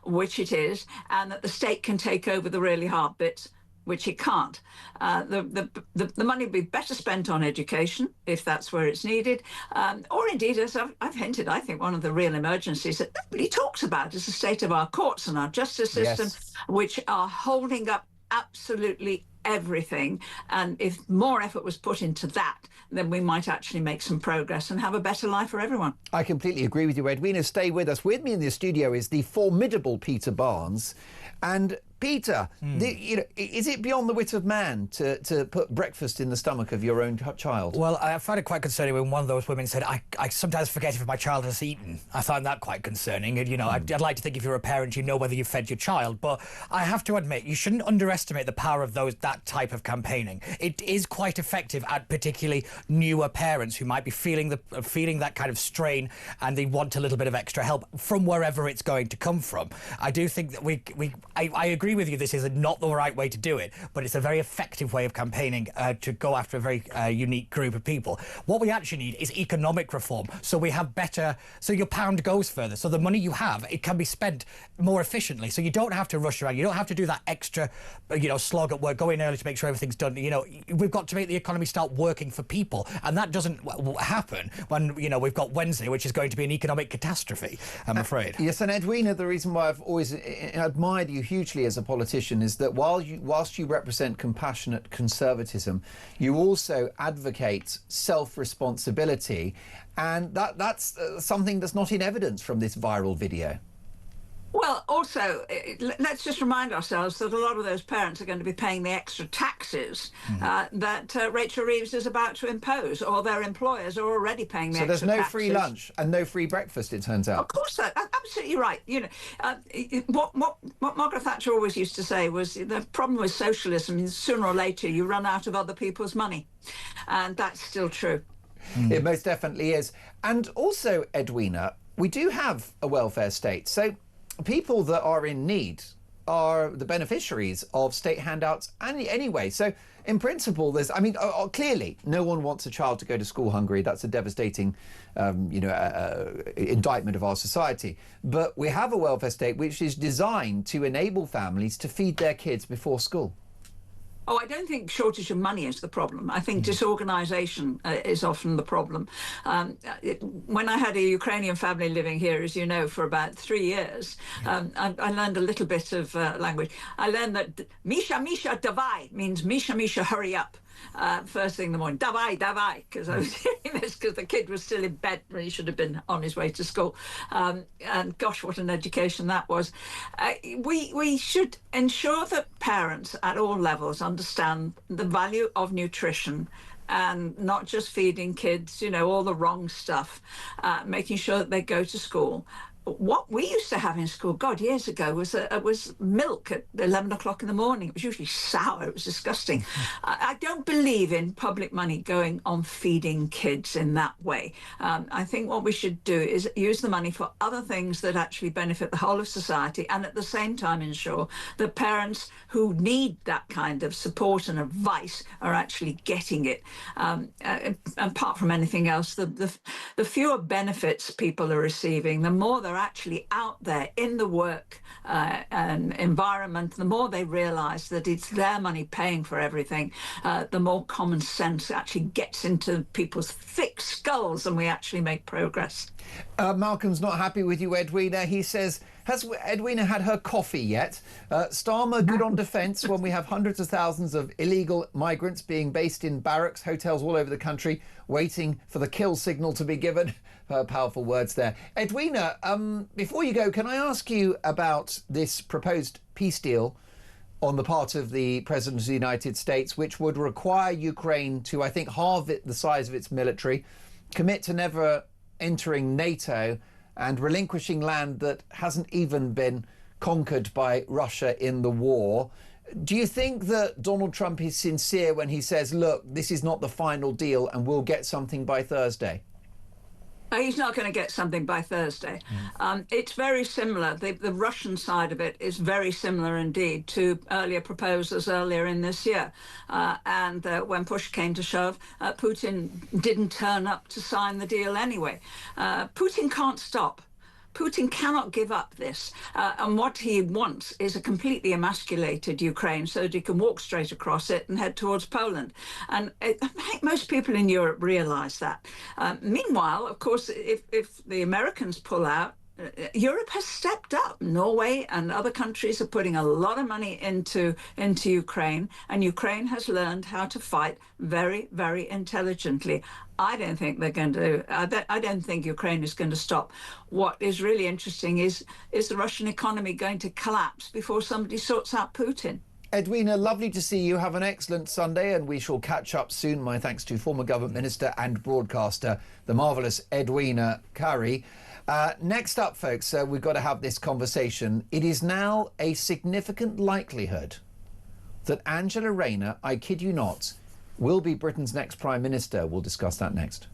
which it is, and that the state can take over the really hard bits, which it can't. The money would be better spent on education, if that's where it's needed. Or indeed, as I've hinted, I think one of the real emergencies that nobody talks about is the state of our courts and our justice system, which are holding up absolutely everything. And if more effort was put into that, then we might actually make some progress and have a better life for everyone. I completely agree with you, Edwina. Stay with us. With me in the studio is the formidable Peter Barnes. And Peter, is it beyond the wit of man to put breakfast in the stomach of your own child? Well, I found it quite concerning when one of those women said, I sometimes forget if my child has eaten. I found that quite concerning. And, I'd like to think if you're a parent, you know whether you've fed your child. But I have to admit, you shouldn't underestimate the power of that type of campaigning. It is quite effective at particularly newer parents who might be feeling that kind of strain and they want a little bit of extra help from wherever it's going to come from. I do think that I agree with you, this is not the right way to do it, but it's a very effective way of campaigning to go after a very unique group of people. What we actually need is economic reform, so we have so your pound goes further, so the money you have, it can be spent more efficiently, so you don't have to rush around, you don't have to do that extra slog at work, go in early to make sure everything's done. We've got to make the economy start working for people, and that doesn't happen when we've got Wednesday, which is going to be an economic catastrophe, I'm afraid. Yes, and Edwina, the reason why I've always admired you hugely as a politician is that whilst you represent compassionate conservatism, you also advocate self-responsibility, and that's something that's not in evidence from this viral video. Well, also, let's just remind ourselves that a lot of those parents are going to be paying the extra taxes that Rachel Reeves is about to impose, or their employers are already paying the extra taxes. So there's no free lunch and no free breakfast, it turns out. Of course, absolutely right. What Margaret Thatcher always used to say was the problem with socialism is sooner or later you run out of other people's money. And that's still true. It most definitely is. And also, Edwina, we do have a welfare state. So people that are in need are the beneficiaries of state handouts anyway. So in principle, clearly no one wants a child to go to school hungry. That's a devastating, indictment of our society. But we have a welfare state which is designed to enable families to feed their kids before school. Oh, I don't think shortage of money is the problem. I think disorganisation is often the problem. When I had a Ukrainian family living here, as you know, for about 3 years, I learned a little bit of language. I learned that Misha, Misha, davai means Misha, Misha, hurry up. First thing in the morning, davai, davai, because I was hearing this because the kid was still in bed when he should have been on his way to school. And gosh, what an education that was. We should ensure that parents at all levels understand the value of nutrition and not just feeding kids, you know, all the wrong stuff, making sure that they go to school. What we used to have in school, God, years ago, was milk at 11 o'clock in the morning. It was usually sour. It was disgusting. I don't believe in public money going on feeding kids in that way. I think what we should do is use the money for other things that actually benefit the whole of society, and at the same time ensure that parents who need that kind of support and advice are actually getting it. Apart from anything else, the fewer benefits people are receiving, the more they're actually out there in the work environment, the more they realise that it's their money paying for everything, the more common sense actually gets into people's thick skulls and we actually make progress. Malcolm's not happy with you, Edwina. He says, has Edwina had her coffee yet? Starmer good on defence when we have hundreds of thousands of illegal migrants being based in barracks, hotels all over the country, waiting for the kill signal to be given. Powerful words there. Edwina, before you go, can I ask you about this proposed peace deal on the part of the President of the United States, which would require Ukraine to, I think, halve the size of its military, commit to never entering NATO and relinquishing land that hasn't even been conquered by Russia in the war. Do you think that Donald Trump is sincere when he says, look, this is not the final deal and we'll get something by Thursday? He's not going to get something by Thursday. It's very similar. The Russian side of it is very similar indeed to earlier proposals earlier in this year. And when push came to shove, Putin didn't turn up to sign the deal anyway. Putin can't stop. Putin cannot give up this. And what he wants is a completely emasculated Ukraine so that he can walk straight across it and head towards Poland. And I think most people in Europe realise that. Meanwhile, of course, if the Americans pull out, Europe has stepped up. Norway and other countries are putting a lot of money into Ukraine, and Ukraine has learned how to fight very, very intelligently. I don't think they're going to. I don't think Ukraine is going to stop. What is really interesting is the Russian economy going to collapse before somebody sorts out Putin? Edwina, lovely to see you. Have an excellent Sunday, and we shall catch up soon. My thanks to former government minister and broadcaster, the marvellous Edwina Currie. Next up, folks, we've got to have this conversation. It is now a significant likelihood that Angela Rayner, I kid you not, will be Britain's next Prime Minister. We'll discuss that next.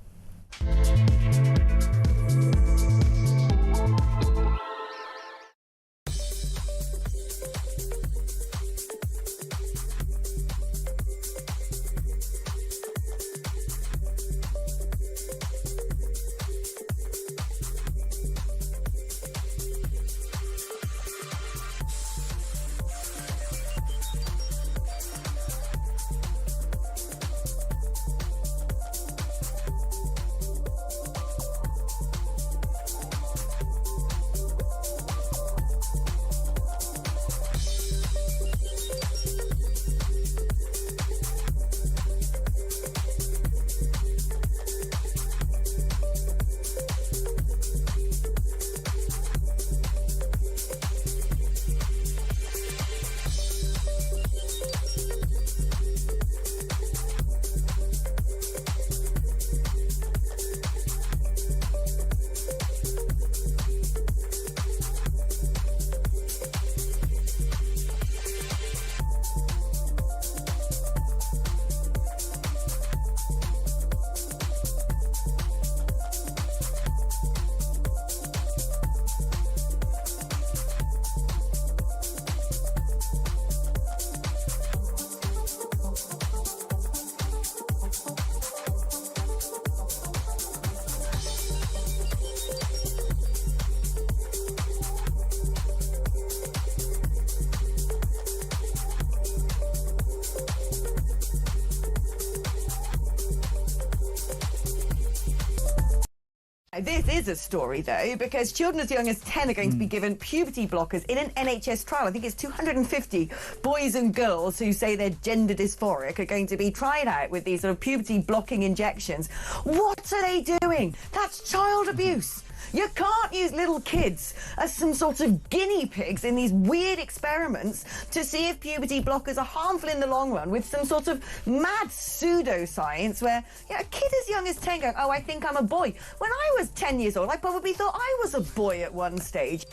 Now, this is a story, though, because children as young as 10 are going to be given puberty blockers in an NHS trial. I think it's 250 boys and girls who say they're gender dysphoric are going to be tried out with these sort of puberty-blocking injections. What are they doing? That's child abuse. You can't use little kids as some sort of guinea pigs in these weird experiments to see if puberty blockers are harmful in the long run with some sort of mad pseudoscience where, you know, a kid as young as 10 going, oh, I think I'm a boy. When I was 10 years old, I probably thought I was a boy at one stage.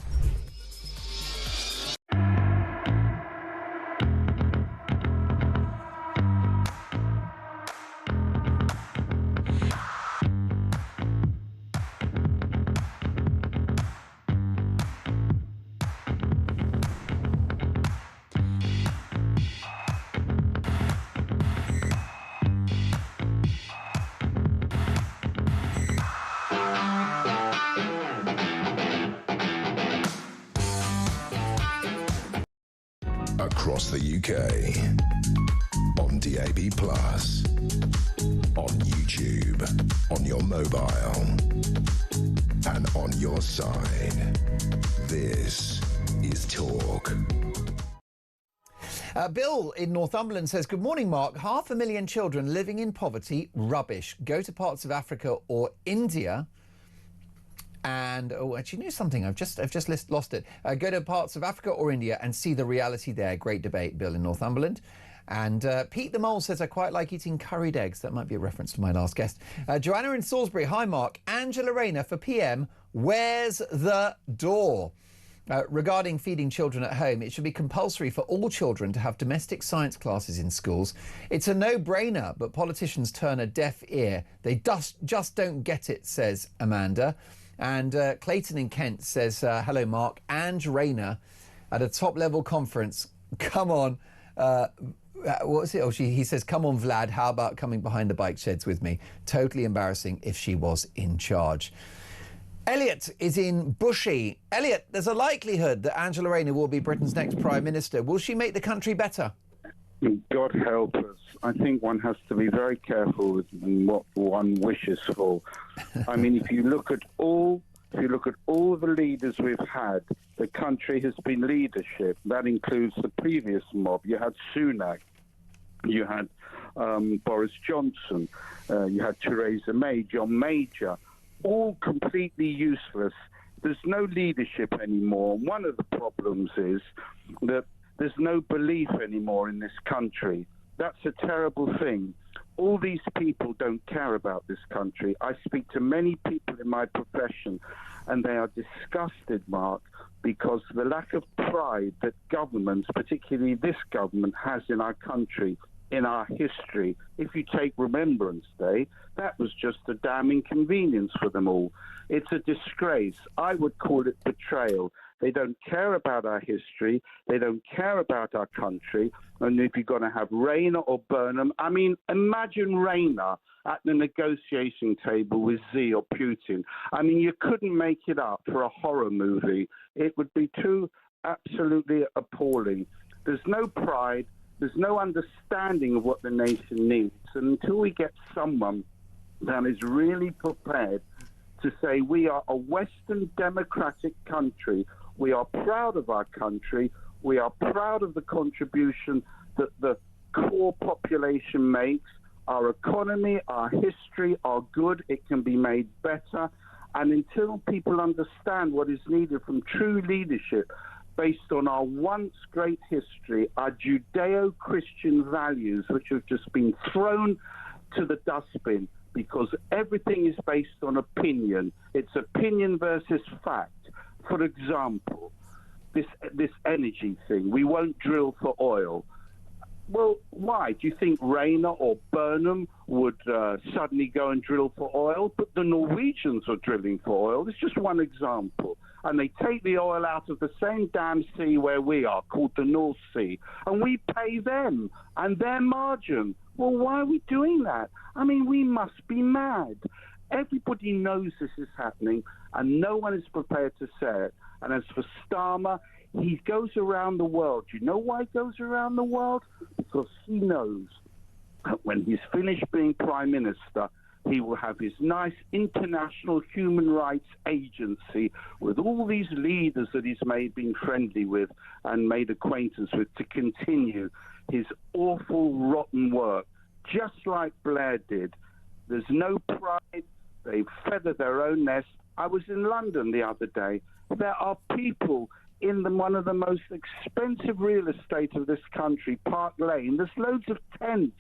Across the UK, on DAB+, on YouTube, on your mobile, and on your side. This is Talk. Bill in Northumberland says, good morning, Mark. 500,000 children living in poverty, rubbish. Go to parts of Africa or India. And, oh, actually knew something. I've just lost it. Go to parts of Africa or India and see the reality there. Great debate, Bill in Northumberland. And Pete the Mole says, I quite like eating curried eggs. That might be a reference to my last guest. Joanna in Salisbury, hi, Mark. Angela Rayner for PM, where's the door? Regarding feeding children at home, it should be compulsory for all children to have domestic science classes in schools. It's a no-brainer, but politicians turn a deaf ear. They just don't get it, says Amanda. And Clayton in Kent says, hello, Mark. Ange Rayner at a top-level conference. Come on. What was it? Oh, he says, come on, Vlad. How about coming behind the bike sheds with me? Totally embarrassing if she was in charge. Elliot is in Bushy. Elliot, there's a likelihood that Angela Rayner will be Britain's next Prime Minister. Will she make the country better? God help us. I think one has to be very careful with what one wishes for. I mean, if you look at all the leaders we've had, the country has been leadership. That includes the previous mob. You had Sunak, you had Boris Johnson, you had Theresa May, John Major, all completely useless. There's no leadership anymore. One of the problems is that there's no belief anymore in this country. That's a terrible thing. All these people don't care about this country. I speak to many people in my profession, and they are disgusted, Mark, because the lack of pride that governments, particularly this government, has in our country, in our history. If you take Remembrance Day, that was just a damn inconvenience for them all. It's a disgrace. I would call it betrayal. They don't care about our history. They don't care about our country. And if you're going to have Rayner or Burnham, I mean, imagine Rayner at the negotiating table with Xi or Putin. I mean, you couldn't make it up for a horror movie. It would be too absolutely appalling. There's no pride. There's no understanding of what the nation needs. And until we get someone that is really prepared to say we are a Western democratic country, we are proud of our country, we are proud of the contribution that the core population makes, our economy, our history are good, it can be made better. And until people understand what is needed from true leadership based on our once great history, our Judeo-Christian values, which have just been thrown to the dustbin because everything is based on opinion. It's opinion versus fact. For example, this energy thing, we won't drill for oil. Well, why? Do you think Rayner or Burnham would suddenly go and drill for oil? But the Norwegians are drilling for oil. It's just one example. And they take the oil out of the same damn sea where we are, called the North Sea. And we pay them and their margin. Well, why are we doing that? I mean, we must be mad. Everybody knows this is happening, and no one is prepared to say it. And as for Starmer, he goes around the world. Do you know why he goes around the world? Because he knows that when he's finished being Prime Minister, He will have his nice international human rights agency with all these leaders that he's been friendly with and made acquaintance with to continue his awful, rotten work, just like Blair did. There's no pride. They feather their own nest. I was in London the other day. There are people in one of the most expensive real estate of this country, Park Lane. There's loads of tents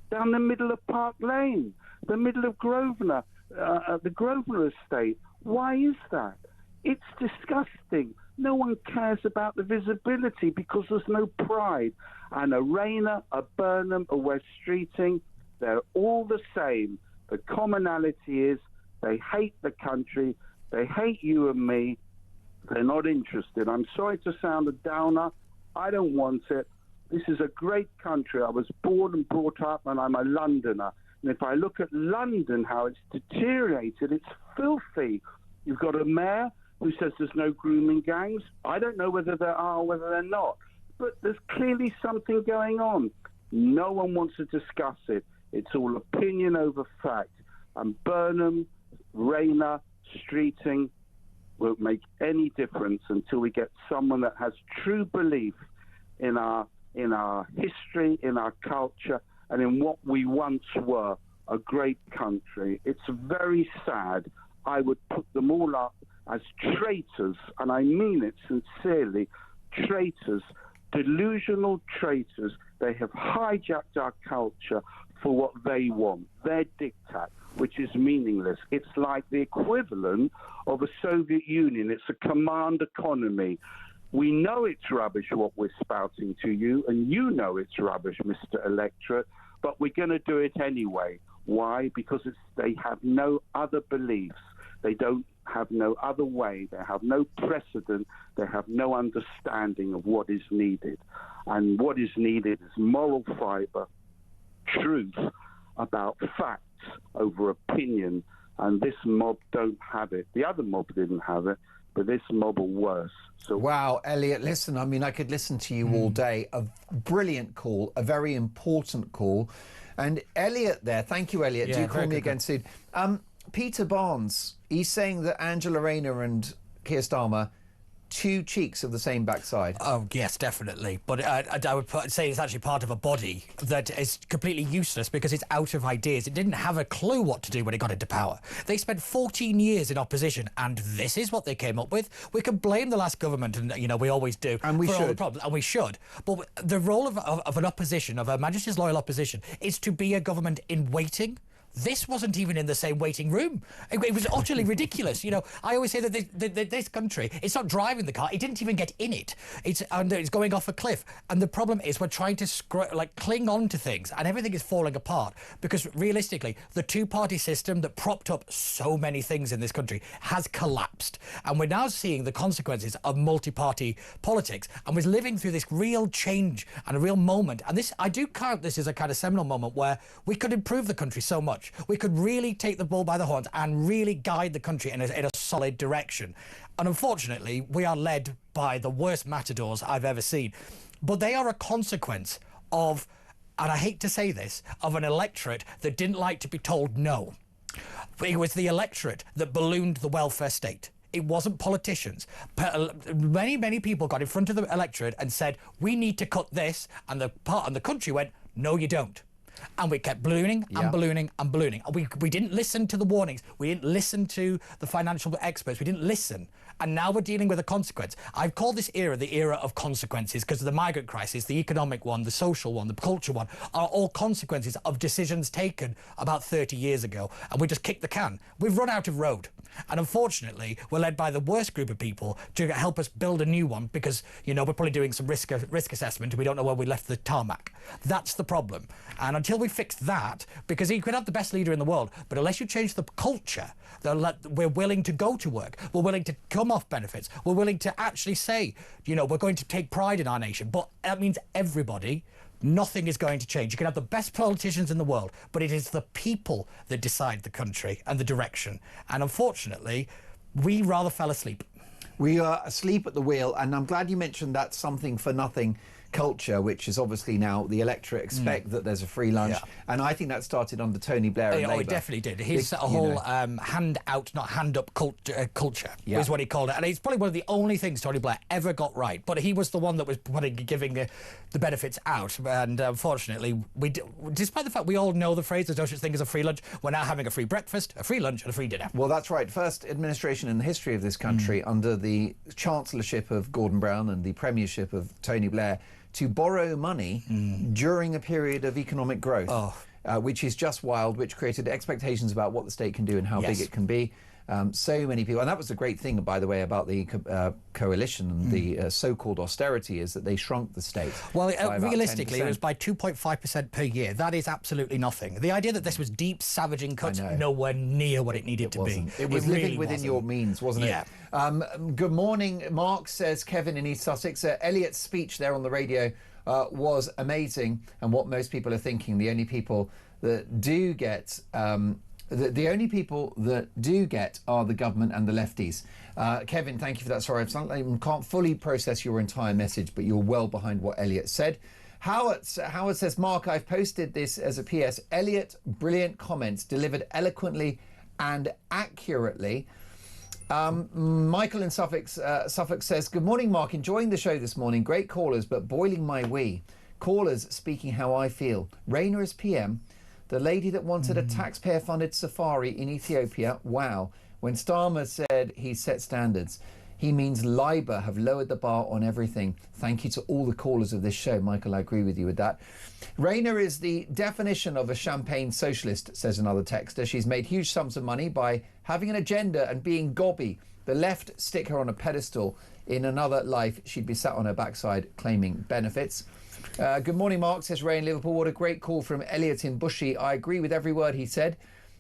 down the middle of Park Lane, the middle of Grosvenor, the Grosvenor estate. Why is that? It's disgusting. No one cares about the visibility because there's no pride. And a Rayner, a Burnham, a West Streeting, they're all the same. The commonality is they hate the country, they hate you and me, they're not interested. I'm sorry to sound a downer. I don't want it. This is a great country. I was born and brought up, and I'm a Londoner. And if I look at London, how it's deteriorated, it's filthy. You've got a mayor who says there's no grooming gangs. I don't know whether there are or whether they're not. But there's clearly something going on. No one wants to discuss it. It's all opinion over fact. And Burnham, Rayner, Streeting won't make any difference until we get someone that has true belief in our history, in our culture, and in what we once were, a great country. It's very sad. I would put them all up as traitors, and I mean it sincerely, traitors, delusional traitors. They have hijacked our culture for what they want, their diktat, which is meaningless. It's like the equivalent of a Soviet Union. It's a command economy. We know it's rubbish what we're spouting to you, and you know it's rubbish, Mr. Electorate, but we're going to do it anyway. Why? Because they have no other beliefs. They don't have no other way. They have no precedent. They have no understanding of what is needed. And what is needed is moral fibre, truth about facts over opinion, and this mob don't have it. The other mob didn't have it, but this mob are worse. So wow, Elliot, listen, I mean, I could listen to you all day. A brilliant call, a very important call. And Elliot there, thank you, Elliot. Do call me again soon. Peter Barnes, he's saying that Angela Rayner and Keir Starmer, two cheeks of the same backside. Oh, yes, definitely. But I would say it's actually part of a body that is completely useless because it's out of ideas. It didn't have a clue what to do when it got into power. They spent 14 years in opposition, and this is what they came up with. We can blame the last government, and, you know, we always do. And we for should. all the problems, and we should. But the role of an opposition, of a Majesty's loyal opposition, is to be a government in waiting. This wasn't even in the same waiting room. It was utterly ridiculous. You know, I always say that this country, it's not driving the car. It didn't even get in it. It's going off a cliff. And the problem is we're trying to cling on to things, and everything is falling apart because realistically, the two-party system that propped up so many things in this country has collapsed. And we're now seeing the consequences of multi-party politics. And we're living through this real change and a real moment. And this, I do count this as a kind of seminal moment where we could improve the country so much. We could really take the bull by the horns and really guide the country in a solid direction. And unfortunately, we are led by the worst matadors I've ever seen. But they are a consequence of, and I hate to say this, of an electorate that didn't like to be told no. It was the electorate that ballooned the welfare state. It wasn't politicians. Many people got in front of the electorate and said, we need to cut this, and the country went, no, you don't. And we kept ballooning and ballooning and ballooning. We didn't listen to the warnings. We didn't listen to the financial experts. We didn't listen. And now we're dealing with a consequence. I've called this era the era of consequences because the migrant crisis, the economic one, the social one, the culture one, are all consequences of decisions taken about 30 years ago. And we just kicked the can. We've run out of road. And unfortunately, we're led by the worst group of people to help us build a new one because, you know, we're probably doing some risk assessment and we don't know where we left the tarmac. That's the problem. And until we fix that, because you could have the best leader in the world, but unless you change the culture, we're willing to go to work, we're willing to come off benefits, we're willing to actually say, you know, we're going to take pride in our nation, but that means everybody. Nothing is going to change. You can have the best politicians in the world, but it is the people that decide the country and the direction. And unfortunately, we rather fell asleep. We are asleep at the wheel, and I'm glad you mentioned that something for nothing culture, which is obviously now the electorate expect that there's a free lunch. Yeah. And I think that started under Tony Blair and Oh, Labour. it definitely did. He set a whole hand out, not hand up culture, Yeah. is what he called it. And it's probably one of the only things Tony Blair ever got right. But he was the one that was giving the benefits out. And unfortunately, despite the fact we all know the phrase, there's no such thing as a free lunch, we're now having a free breakfast, a free lunch and a free dinner. Well, that's right. First administration in the history of this country under the chancellorship of Gordon Brown and the premiership of Tony Blair to borrow money during a period of economic growth, which is just wild, which created expectations about what the state can do and how big it can be. So many people, and that was the great thing, by the way, about the coalition and the so-called austerity, is that they shrunk the state. Well, by about realistically, 10%. it was by 2.5% per year. That is absolutely nothing. The idea that this was deep, savaging cuts, nowhere near what it needed to be. It was living really within wasn't. your means, wasn't Yeah. it? Good morning, Mark, says Kevin in East Sussex. Elliot's speech there on the radio was amazing, and what most people are thinking, the only people that do get... The only people that do get are the government and the lefties. Kevin, thank you for that. Sorry, I can't fully process your entire message, but you're well behind what Elliot said. Howard says, Mark, I've posted this as a PS. Elliot, brilliant comments, delivered eloquently and accurately. Michael in Suffolk says, good morning, Mark. Enjoying the show this morning. Great callers, but boiling my wee. Callers speaking how I feel. Rayner as PM. The lady that wanted a taxpayer-funded safari in Ethiopia, wow. When Starmer said he set standards, he means Labour have lowered the bar on everything. Thank you to all the callers of this show. Michael, I agree with you with that. Rayner is the definition of a champagne socialist, says another texter. She's made huge sums of money by having an agenda and being gobby. The left stick her on a pedestal. In another life, she'd be sat on her backside claiming benefits. Good morning, Mark, says Ray in Liverpool. What a great call from Elliot in Bushy. I agree with every word he said.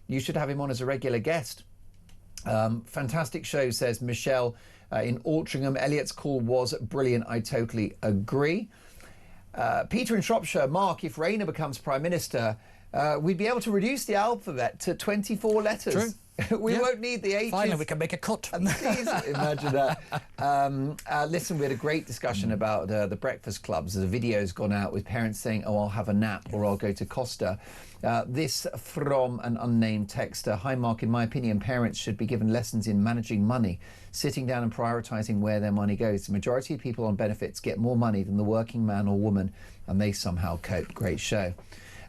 You should have him on as a regular guest. Fantastic show, says Michelle in Altrincham. Elliot's call was brilliant. I totally agree. Peter in Shropshire. Mark, if Rayner becomes Prime Minister, we'd be able to reduce the alphabet to 24 letters. True. We won't need the H's. Finally, we can make a cut. Please imagine that. Listen, we had a great discussion about the breakfast clubs. The video's gone out with parents saying, oh, I'll have a nap or I'll go to Costa. This from an unnamed texter. Hi, Mark. In my opinion, parents should be given lessons in managing money, sitting down and prioritising where their money goes. The majority of people on benefits get more money than the working man or woman, and they somehow cope. Great show.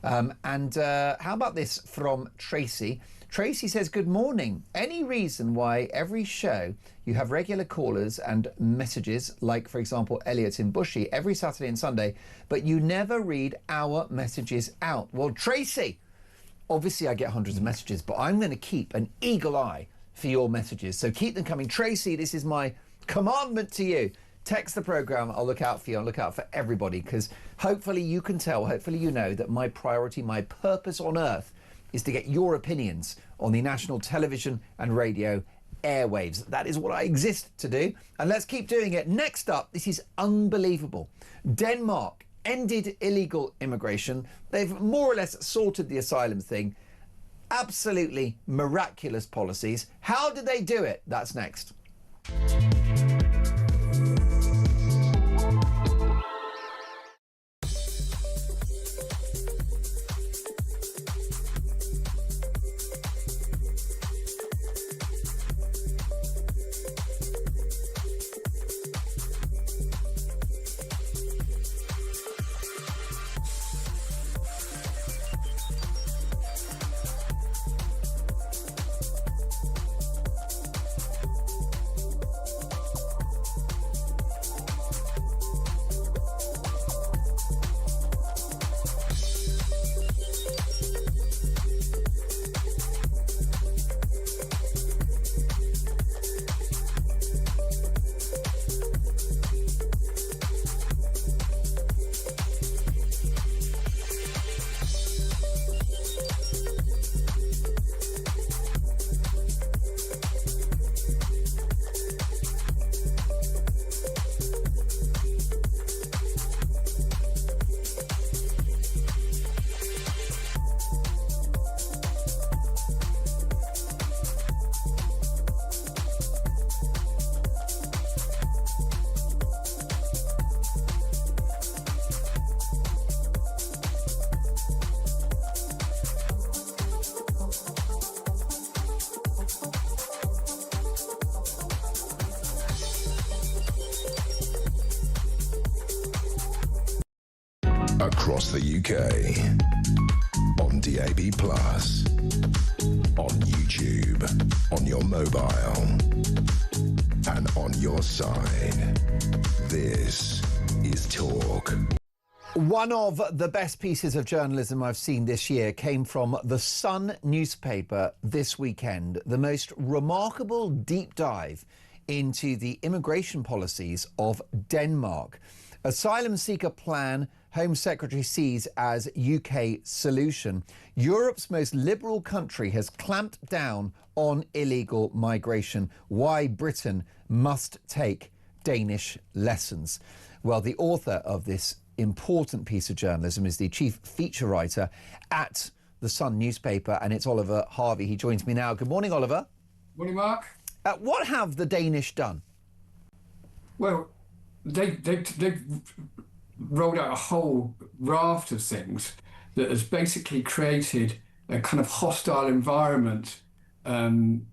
How about this from Tracy? Tracy says, good morning. Any reason why every show you have regular callers and messages, like, for example, Elliot in Bushy, every Saturday and Sunday, but you never read our messages out? Well, Tracy, obviously I get hundreds of messages, but I'm going to keep an eagle eye for your messages. So keep them coming. Tracy, this is my commandment to you. Text the programme. I'll look out for you. I'll look out for everybody, because hopefully you can tell, hopefully you know that my priority, my purpose on earth is to get your opinions on the national television and radio airwaves. That is what I exist to do, and let's keep doing it. Next up, this is unbelievable. Denmark ended illegal immigration. They've more or less sorted the asylum thing. Absolutely miraculous policies. How did they do it? That's next. across the UK, on DAB+, on YouTube, on your mobile, and on your side. This is Talk. One of the best pieces of journalism I've seen this year came from the Sun newspaper this weekend. The most remarkable deep dive into the immigration policies of Denmark. Asylum seeker plan Home Secretary sees as UK solution. Europe's most liberal country has clamped down on illegal migration. Why Britain must take Danish lessons. Well, the author of this important piece of journalism is the chief feature writer at the Sun newspaper, and it's Oliver Harvey. He joins me now. Good morning, Oliver. Morning, Mark. What have the Danish done? Well, they've rolled out a whole raft of things that has basically created a kind of hostile environment to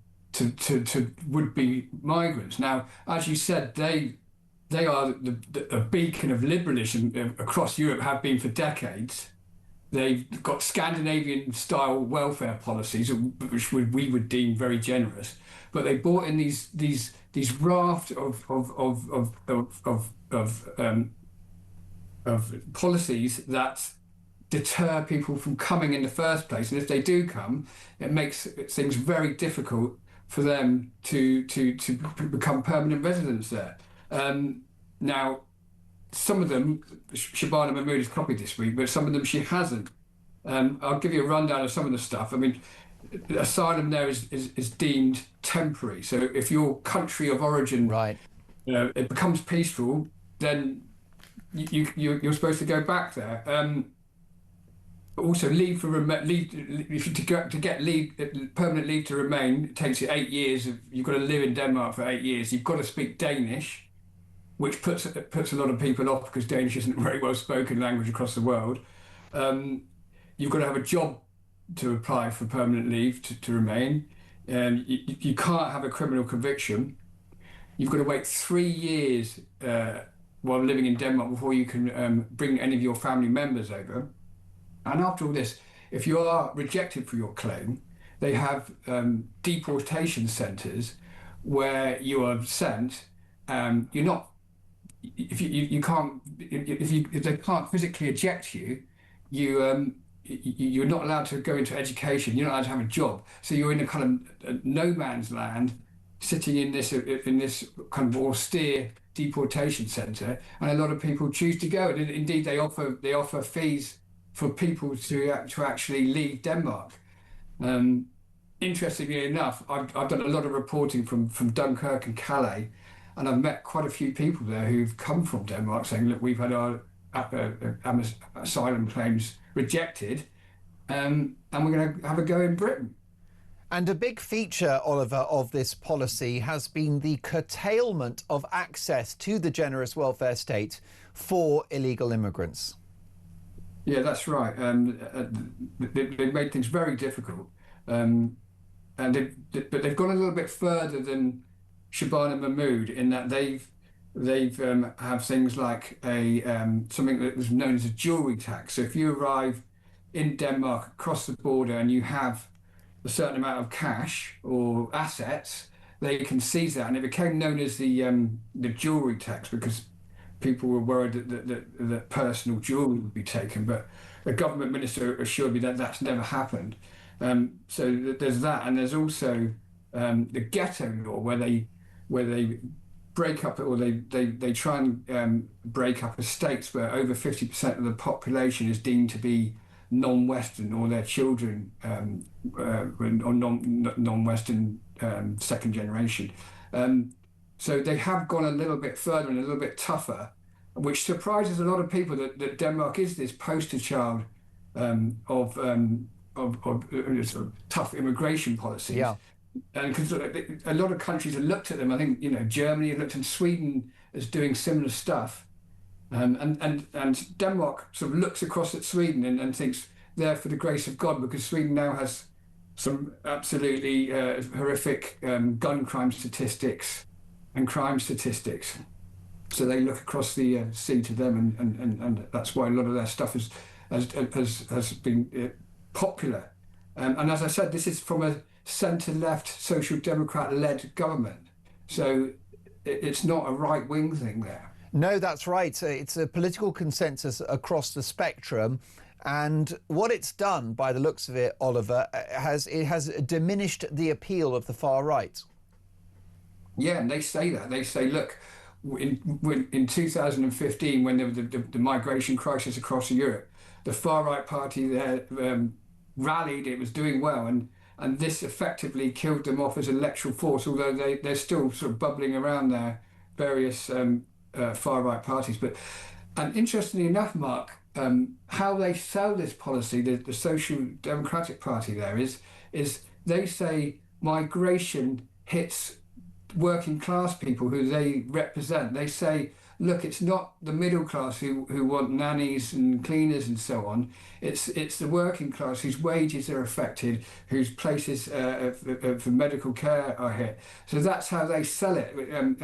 would-be migrants. Now, as you said, they are a beacon of liberalism across Europe, have been for decades. They've got Scandinavian-style welfare policies, which we would deem very generous. But they brought in these raft of policies that deter people from coming in the first place. And if they do come, it makes things very difficult for them to become permanent residents there. Now, some of them, Shabana Mahmood has copied this week, but some of them she hasn't. I'll give you a rundown of some of the stuff. I mean, asylum there is deemed temporary. So if your country of origin, it becomes peaceful, then you're supposed to go back there. Also, leave for to get leave, permanent leave to remain, it takes you 8 years. You've got to live in Denmark for 8 years. You've got to speak Danish, which puts a lot of people off because Danish isn't a very well spoken language across the world. You've got to have a job to apply for permanent leave to remain. You can't have a criminal conviction. You've got to wait 3 years while living in Denmark before you can bring any of your family members over. And after all this, if you are rejected for your claim, they have deportation centres where you are sent. You're not. If they can't physically eject you, you're not allowed to go into education. You're not allowed to have a job. So you're in a kind of no man's land, sitting in this kind of austere deportation centre, and a lot of people choose to go. And indeed, they offer fees for people to actually leave Denmark. Interestingly enough, I've done a lot of reporting from Dunkirk and Calais, and I've met quite a few people there who've come from Denmark saying, look, we've had our asylum claims rejected, and we're going to have a go in Britain. And a big feature, Oliver, of this policy has been the curtailment of access to the generous welfare state for illegal immigrants. Yeah, that's right. They've made things very difficult, but they've gone a little bit further than Shabana Mahmood in that they've have things like something that was known as a jewellery tax. So if you arrive in Denmark across the border and you have a certain amount of cash or assets, they can seize that, and it became known as the jewellery tax because people were worried that personal jewellery would be taken, but the government minister assured me that that's never happened. So there's that, and there's also the ghetto law where they break up, or they try and break up estates where over 50% of the population is deemed to be non-Western, or their children or non-Western second generation. So they have gone a little bit further and a little bit tougher, which surprises a lot of people that Denmark is this poster child of sort of tough immigration policies. Yeah. And because a lot of countries have looked at them, I think Germany looked at Sweden as doing similar stuff, and Denmark sort of looks across at Sweden and thinks they're for the grace of God, because Sweden now has some absolutely horrific gun crime statistics and crime statistics. so they look across the sea to them, and that's why a lot of their stuff has been popular. And as I said, this is from a centre-left Social Democrat-led government, so it's not a right-wing thing there. No, that's right. It's a political consensus across the spectrum. And what it's done, by the looks of it, Oliver, it has diminished the appeal of the far right. Yeah, and they say that. They say, look, in 2015, when there was the migration crisis across Europe, the far right party there rallied. It was doing well, and this effectively killed them off as an electoral force. Although they're still sort of bubbling around their various far right parties. And interestingly enough, Mark, how they sell this policy, the Social Democratic Party there is they say migration hits working class people who they represent. They say, look, it's not the middle class who want nannies and cleaners and so on. It's the working class whose wages are affected, whose places for medical care are hit. So that's how they sell it,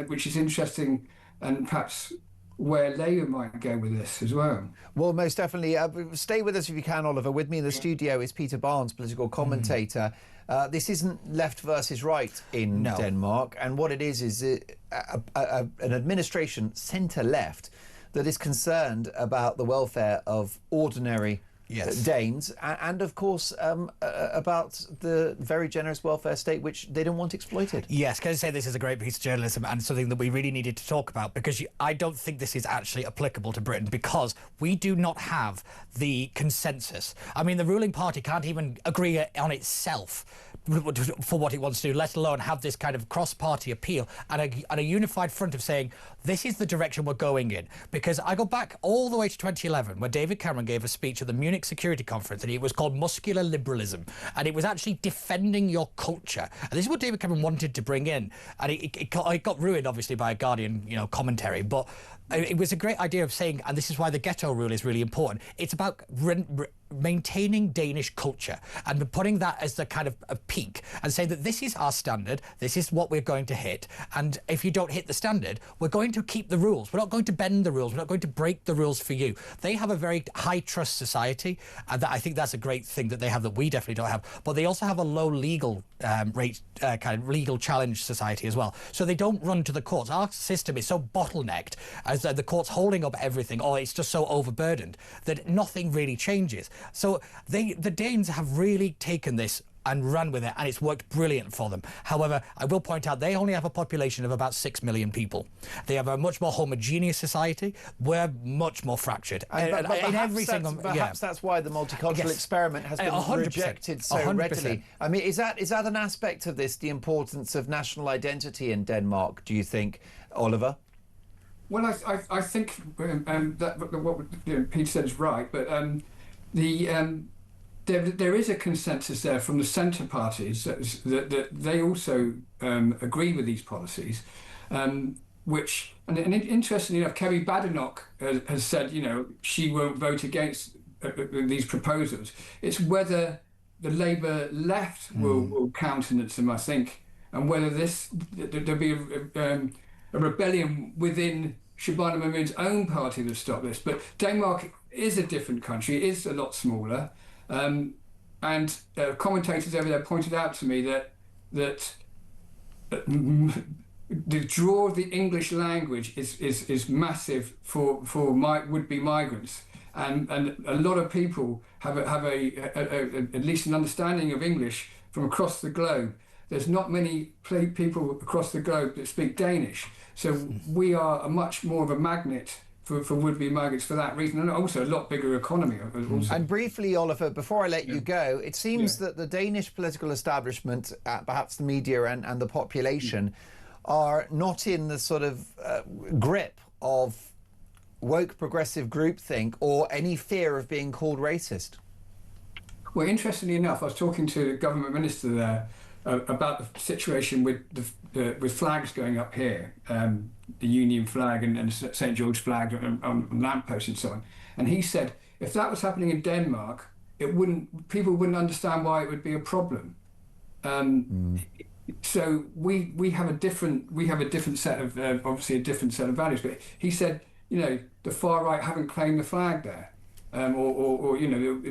which is interesting, and perhaps where Labour might go with this as well. Well, most definitely. Stay with us if you can, Oliver. With me in the studio is Peter Barnes, political commentator. This isn't left versus right in Denmark, and what it is an administration centre-left that is concerned about the welfare of ordinary Danes, and of course about the very generous welfare state which they don't want exploited. Yes, can I say this is a great piece of journalism and something that we really needed to talk about, because I don't think this is actually applicable to Britain, because we do not have the consensus. I mean, the ruling party can't even agree on itself for what it wants to do, let alone have this kind of cross-party appeal and a unified front of saying, this is the direction we're going in. Because I go back all the way to 2011, where David Cameron gave a speech at the Munich Security Conference, and it was called Muscular Liberalism, and it was actually defending your culture. And this is what David Cameron wanted to bring in, and it got ruined, obviously, by a Guardian, commentary, but it was a great idea of saying, and this is why the ghetto rule is really important, it's about maintaining Danish culture and putting that as the kind of a peak and saying that this is our standard, this is what we're going to hit, and if you don't hit the standard, we're going to keep the rules. We're not going to bend the rules. We're not going to break the rules for you. They have a very high trust society, and I think that's a great thing that they have that we definitely don't have. But they also have a low legal rate, kind of legal challenge society as well. So they don't run to the courts. Our system is so bottlenecked as the courts holding up everything, or it's just so overburdened that nothing really changes. So the Danes have really taken this and run with it, and it's worked brilliant for them. However, I will point out they only have a population of about 6 million people. They have a much more homogeneous society. We're much more fractured. Perhaps that's why the multicultural experiment has been 100%, rejected so 100%. readily. I mean, is that an aspect of this, the importance of national identity in Denmark, do you think, Oliver? Well, I think that what Peter said is right, but there is a consensus there from the centre parties that they also agree with these policies, which, and interestingly enough, Kerry Badenoch has said, she won't vote against these proposals. It's whether the Labour left will countenance them, I think, and whether there'll be a rebellion within Shabana Mahmood's own party that stop this. But Denmark is a different country. It is a lot smaller. And commentators over there pointed out to me that the draw of the English language is massive for would-be migrants. And a lot of people have at least an understanding of English from across the globe. There's not many people across the globe that speak Danish. So we are a much more of a magnet for would-be migrants for that reason, and also a lot bigger economy. Also. And briefly, Oliver, before I let you go, it seems that the Danish political establishment, perhaps the media and the population, are not in the sort of grip of woke progressive groupthink or any fear of being called racist. Well, interestingly enough, I was talking to the government minister there about the situation with flags going up here, the Union flag and St. George flag on lampposts and so on. And he said, if that was happening in Denmark, people wouldn't understand why it would be a problem. So we have a different set of obviously a different set of values. But he said, you know, the far right haven't claimed the flag there, or you know,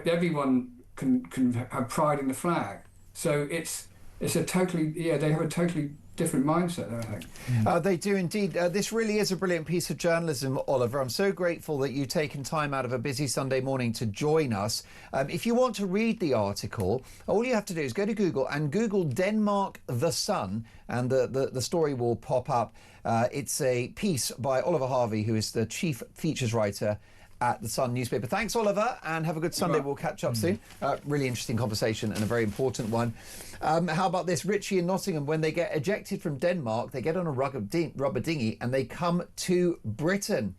everyone can have pride in the flag. So it's a totally they have a totally different mindset there, I think. They do indeed. This really is a brilliant piece of journalism, Oliver. I'm so grateful that you've taken time out of a busy Sunday morning to join us. If you want to read the article, all you have to do is go to Google and Google Denmark the Sun, and the story will pop up. It's a piece by Oliver Harvey, who is the chief features writer at the Sun newspaper. Thanks, Oliver, and have a good Sunday. We'll catch up soon. Really interesting conversation and a very important one. How about this? Richie in Nottingham, when they get ejected from Denmark, they get on a rubber dinghy and they come to Britain.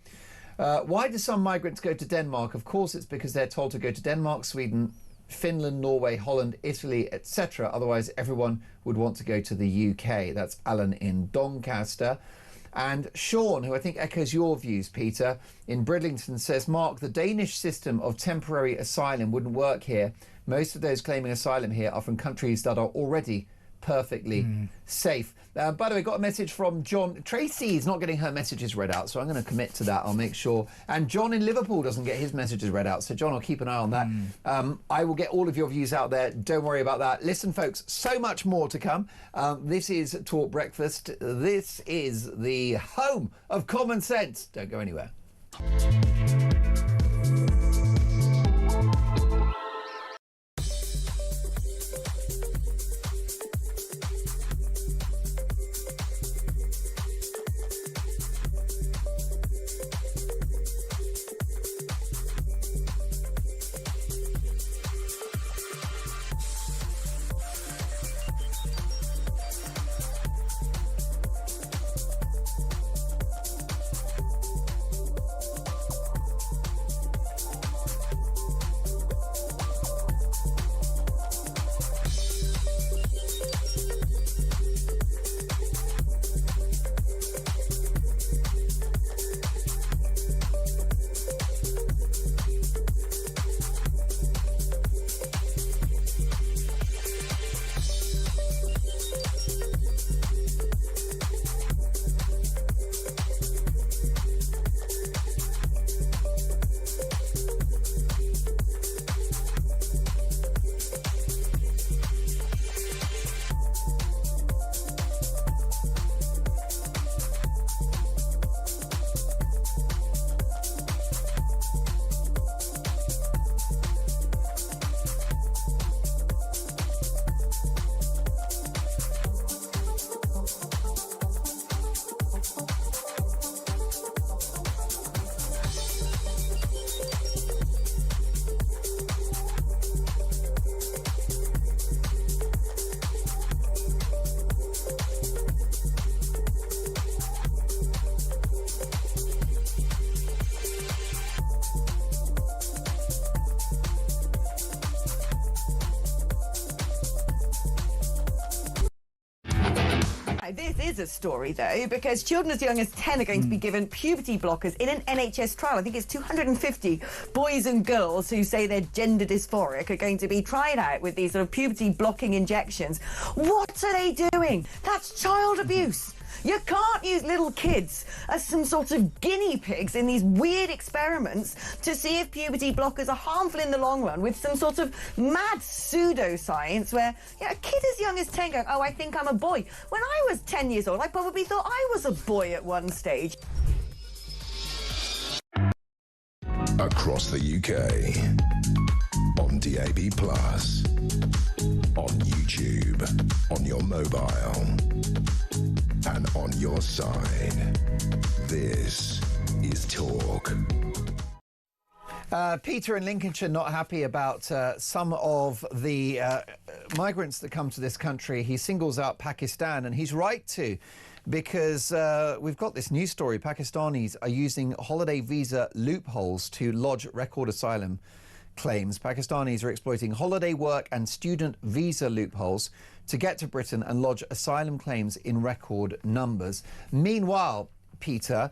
Why do some migrants go to Denmark? Of course, it's because they're told to go to Denmark, Sweden, Finland, Norway, Holland, Italy, etc. Otherwise, everyone would want to go to the UK. That's Alan in Doncaster. And Sean, who I think echoes your views, Peter, in Bridlington, says, Mark, the Danish system of temporary asylum wouldn't work here. Most of those claiming asylum here are from countries that are already perfectly safe. By the way, got a message from John. Tracy is not getting her messages read out, so I'm going to commit to that. I'll make sure. And John in Liverpool doesn't get his messages read out, so John, I'll keep an eye on that. I will get all of your views out there. Don't worry about that. Listen, folks, so much more to come. This is Talk Breakfast. This is the home of common sense. Don't go anywhere. This is a story, though, because children as young as 10 are going to be given puberty blockers in an NHS trial. I think it's 250 boys and girls who say they're gender dysphoric are going to be tried out with these sort of puberty-blocking injections. What are they doing? That's child abuse. You can't use little kids as some sort of guinea pigs in these weird experiments to see if puberty blockers are harmful in the long run with some sort of mad pseudoscience where, you know, a kid as young as 10 going, oh, I think I'm a boy. When I was 10 years old, I probably thought I was a boy at one stage. Across the UK, on DAB+, on YouTube, on your mobile, and on your side. This is Talk. Peter in Lincolnshire not happy about some of the migrants that come to this country. He singles out Pakistan, and he's right to, because we've got this news story. Pakistanis are using holiday visa loopholes to lodge record asylum claims. Pakistanis are exploiting holiday work and student visa loopholes to get to Britain and lodge asylum claims in record numbers. Meanwhile, Peter,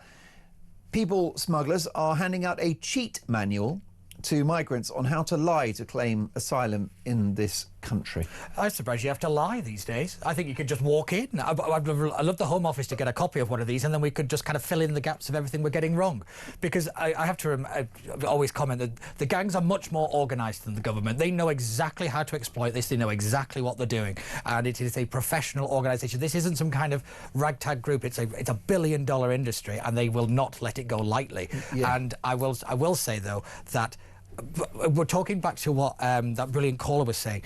people smugglers are handing out a cheat manual to migrants on how to lie to claim asylum in this country? I'm surprised you have to lie these days. I think you could just walk in. I'd love the Home Office to get a copy of one of these, and then we could just kind of fill in the gaps of everything we're getting wrong. Because I have to always comment that the gangs are much more organised than the government. They know exactly how to exploit this. They know exactly what they're doing, and it is a professional organisation. This isn't some kind of ragtag group. It's a billion-dollar industry, and they will not let it go lightly. Yeah. And I will say though that. We're talking back to what that brilliant caller was saying.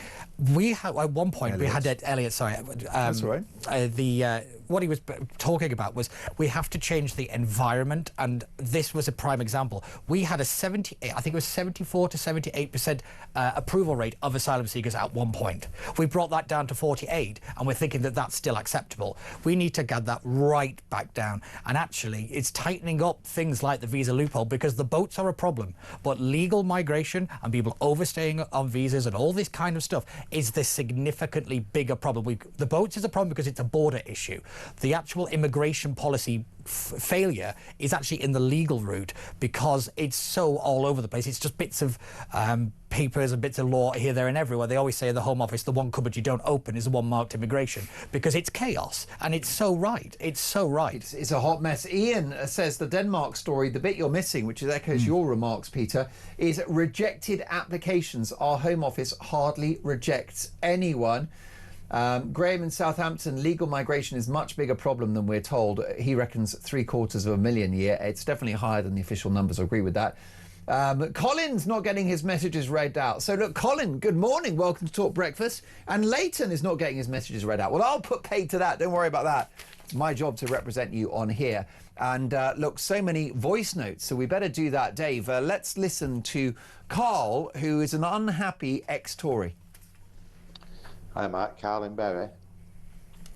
We had at one point we had Elliot. Sorry, that's right. What he was talking about was we have to change the environment, and this was a prime example. We had a 74 to 78% approval rate of asylum seekers at one point. We brought that down to 48, and we're thinking that that's still acceptable. We need to get that right back down, and actually it's tightening up things like the visa loophole, because the boats are a problem, but legal migration and people overstaying on visas and all this kind of stuff is the significantly bigger problem. The boats is a problem because it's a border issue. The actual immigration policy failure is actually in the legal route, because it's so all over the place. It's just bits of papers and bits of law here, there and everywhere. They always say in the Home Office, the one cupboard you don't open is the one marked immigration, because it's chaos, and it's so right. It's so right. It's a hot mess. Ian says the Denmark story, the bit you're missing, which echoes your remarks, Peter, is rejected applications. Our Home Office hardly rejects anyone. Graham in Southampton, legal migration is much bigger problem than we're told. He reckons 750,000 a year. It's definitely higher than the official numbers. I agree with that. Colin's not getting his messages read out. So look, Colin, good morning. Welcome to Talk Breakfast. And Leighton is not getting his messages read out. Well, I'll put paid to that. Don't worry about that. It's my job to represent you on here. And look, so many voice notes. So we better do that, Dave. Let's listen to Carl, who is an unhappy ex-Tory. Hi Mark, Carl in Bury.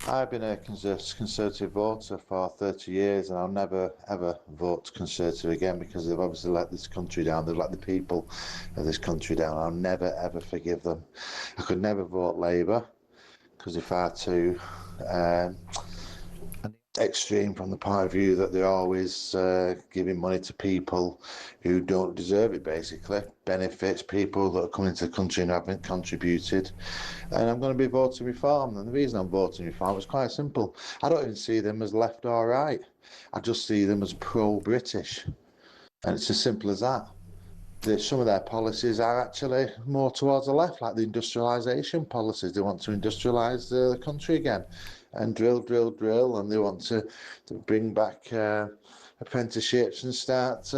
I've been a Conservative voter for 30 years, and I'll never ever vote Conservative again, because they've obviously let this country down. They've let the people of this country down. I'll never ever forgive them. I could never vote Labour because they're far too extreme from the point of view that they're always giving money to people who don't deserve it, basically. Benefits people that are coming to the country and haven't contributed. And I'm going to be voting Reform. And the reason I'm voting Reform is quite simple. I don't even see them as left or right. I just see them as pro-British. And it's as simple as that. Some of their policies are actually more towards the left, like the industrialisation policies. They want to industrialise the country again and drill, and they want to bring back apprenticeships and start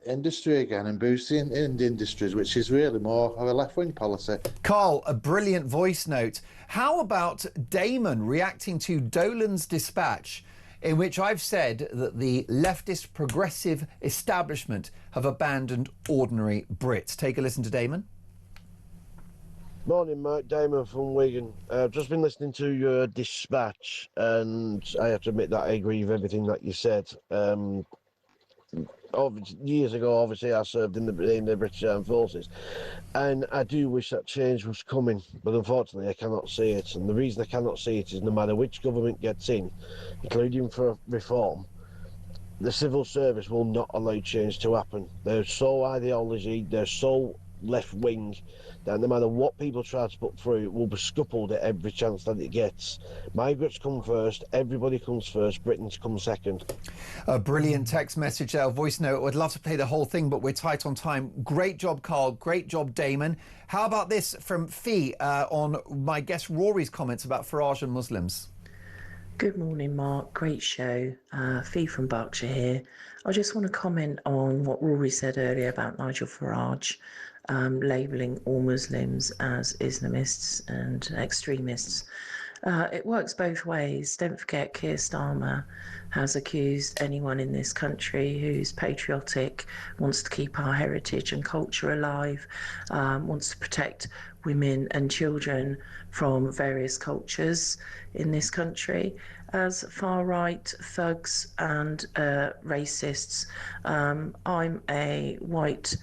industry again and boosting in industries, which is really more of a left-wing policy. Carl, a brilliant voice note. How about Damon reacting to Dolan's dispatch, in which I've said that the leftist progressive establishment have abandoned ordinary Brits? Take a listen to Damon. Morning, Mark. Damon from Wigan. I've just been listening to your dispatch, and I have to admit that I agree with everything that you said. Years ago, obviously, I served in the British Armed Forces, and I do wish that change was coming, but unfortunately, I cannot see it. And the reason I cannot see it is no matter which government gets in, including for Reform, the civil service will not allow change to happen. They're so ideology, they're so left-wing, that no matter what people try to put through, it will be scuppered at every chance that it gets. Migrants come first, everybody comes first, Britons come second. A brilliant text message there, voice note. I'd love to play the whole thing, but we're tight on time. Great job, Carl. Great job, Damon. How about this from Fee on my guest Rory's comments about Farage and Muslims? Good morning, Mark. Great show. Fee from Berkshire here. I just want to comment on what Rory said earlier about Nigel Farage labelling all Muslims as Islamists and extremists. It works both ways. Don't forget Keir Starmer has accused anyone in this country who's patriotic, wants to keep our heritage and culture alive, wants to protect women and children from various cultures in this country as far-right thugs and racists. I'm a white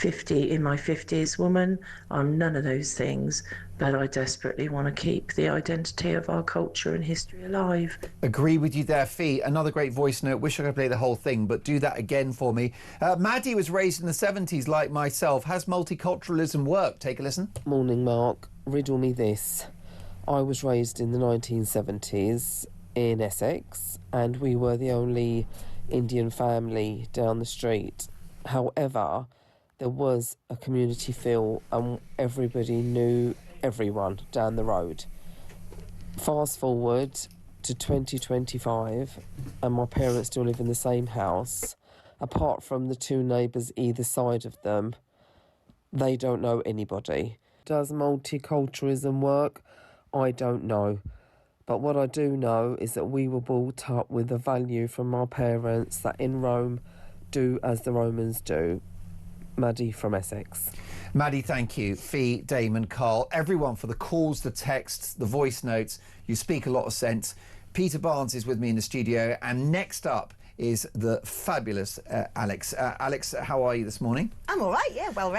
in my 50s woman. I'm none of those things, but I desperately want to keep the identity of our culture and history alive. Agree with you there, Fee. Another great voice note. Wish I could play the whole thing, but do that again for me. Maddie was raised in the 70s like myself. Has multiculturalism worked? Take a listen. Morning, Mark. Riddle me this. I was raised in the 1970s in Essex, and we were the only Indian family down the street. However, there was a community feel and everybody knew everyone down the road. Fast forward to 2025 and my parents still live in the same house. Apart from the two neighbours either side of them, they don't know anybody. Does multiculturalism work? I don't know. But what I do know is that we were brought up with a value from our parents that in Rome, do as the Romans do. Maddie from Essex. Maddie, thank you. Fee, Damon, Carl, everyone for the calls, the texts, the voice notes. You speak a lot of sense. Peter Barnes is with me in the studio, and next up is the fabulous Alex. Alex, how are you this morning? I'm all right, yeah, well rested.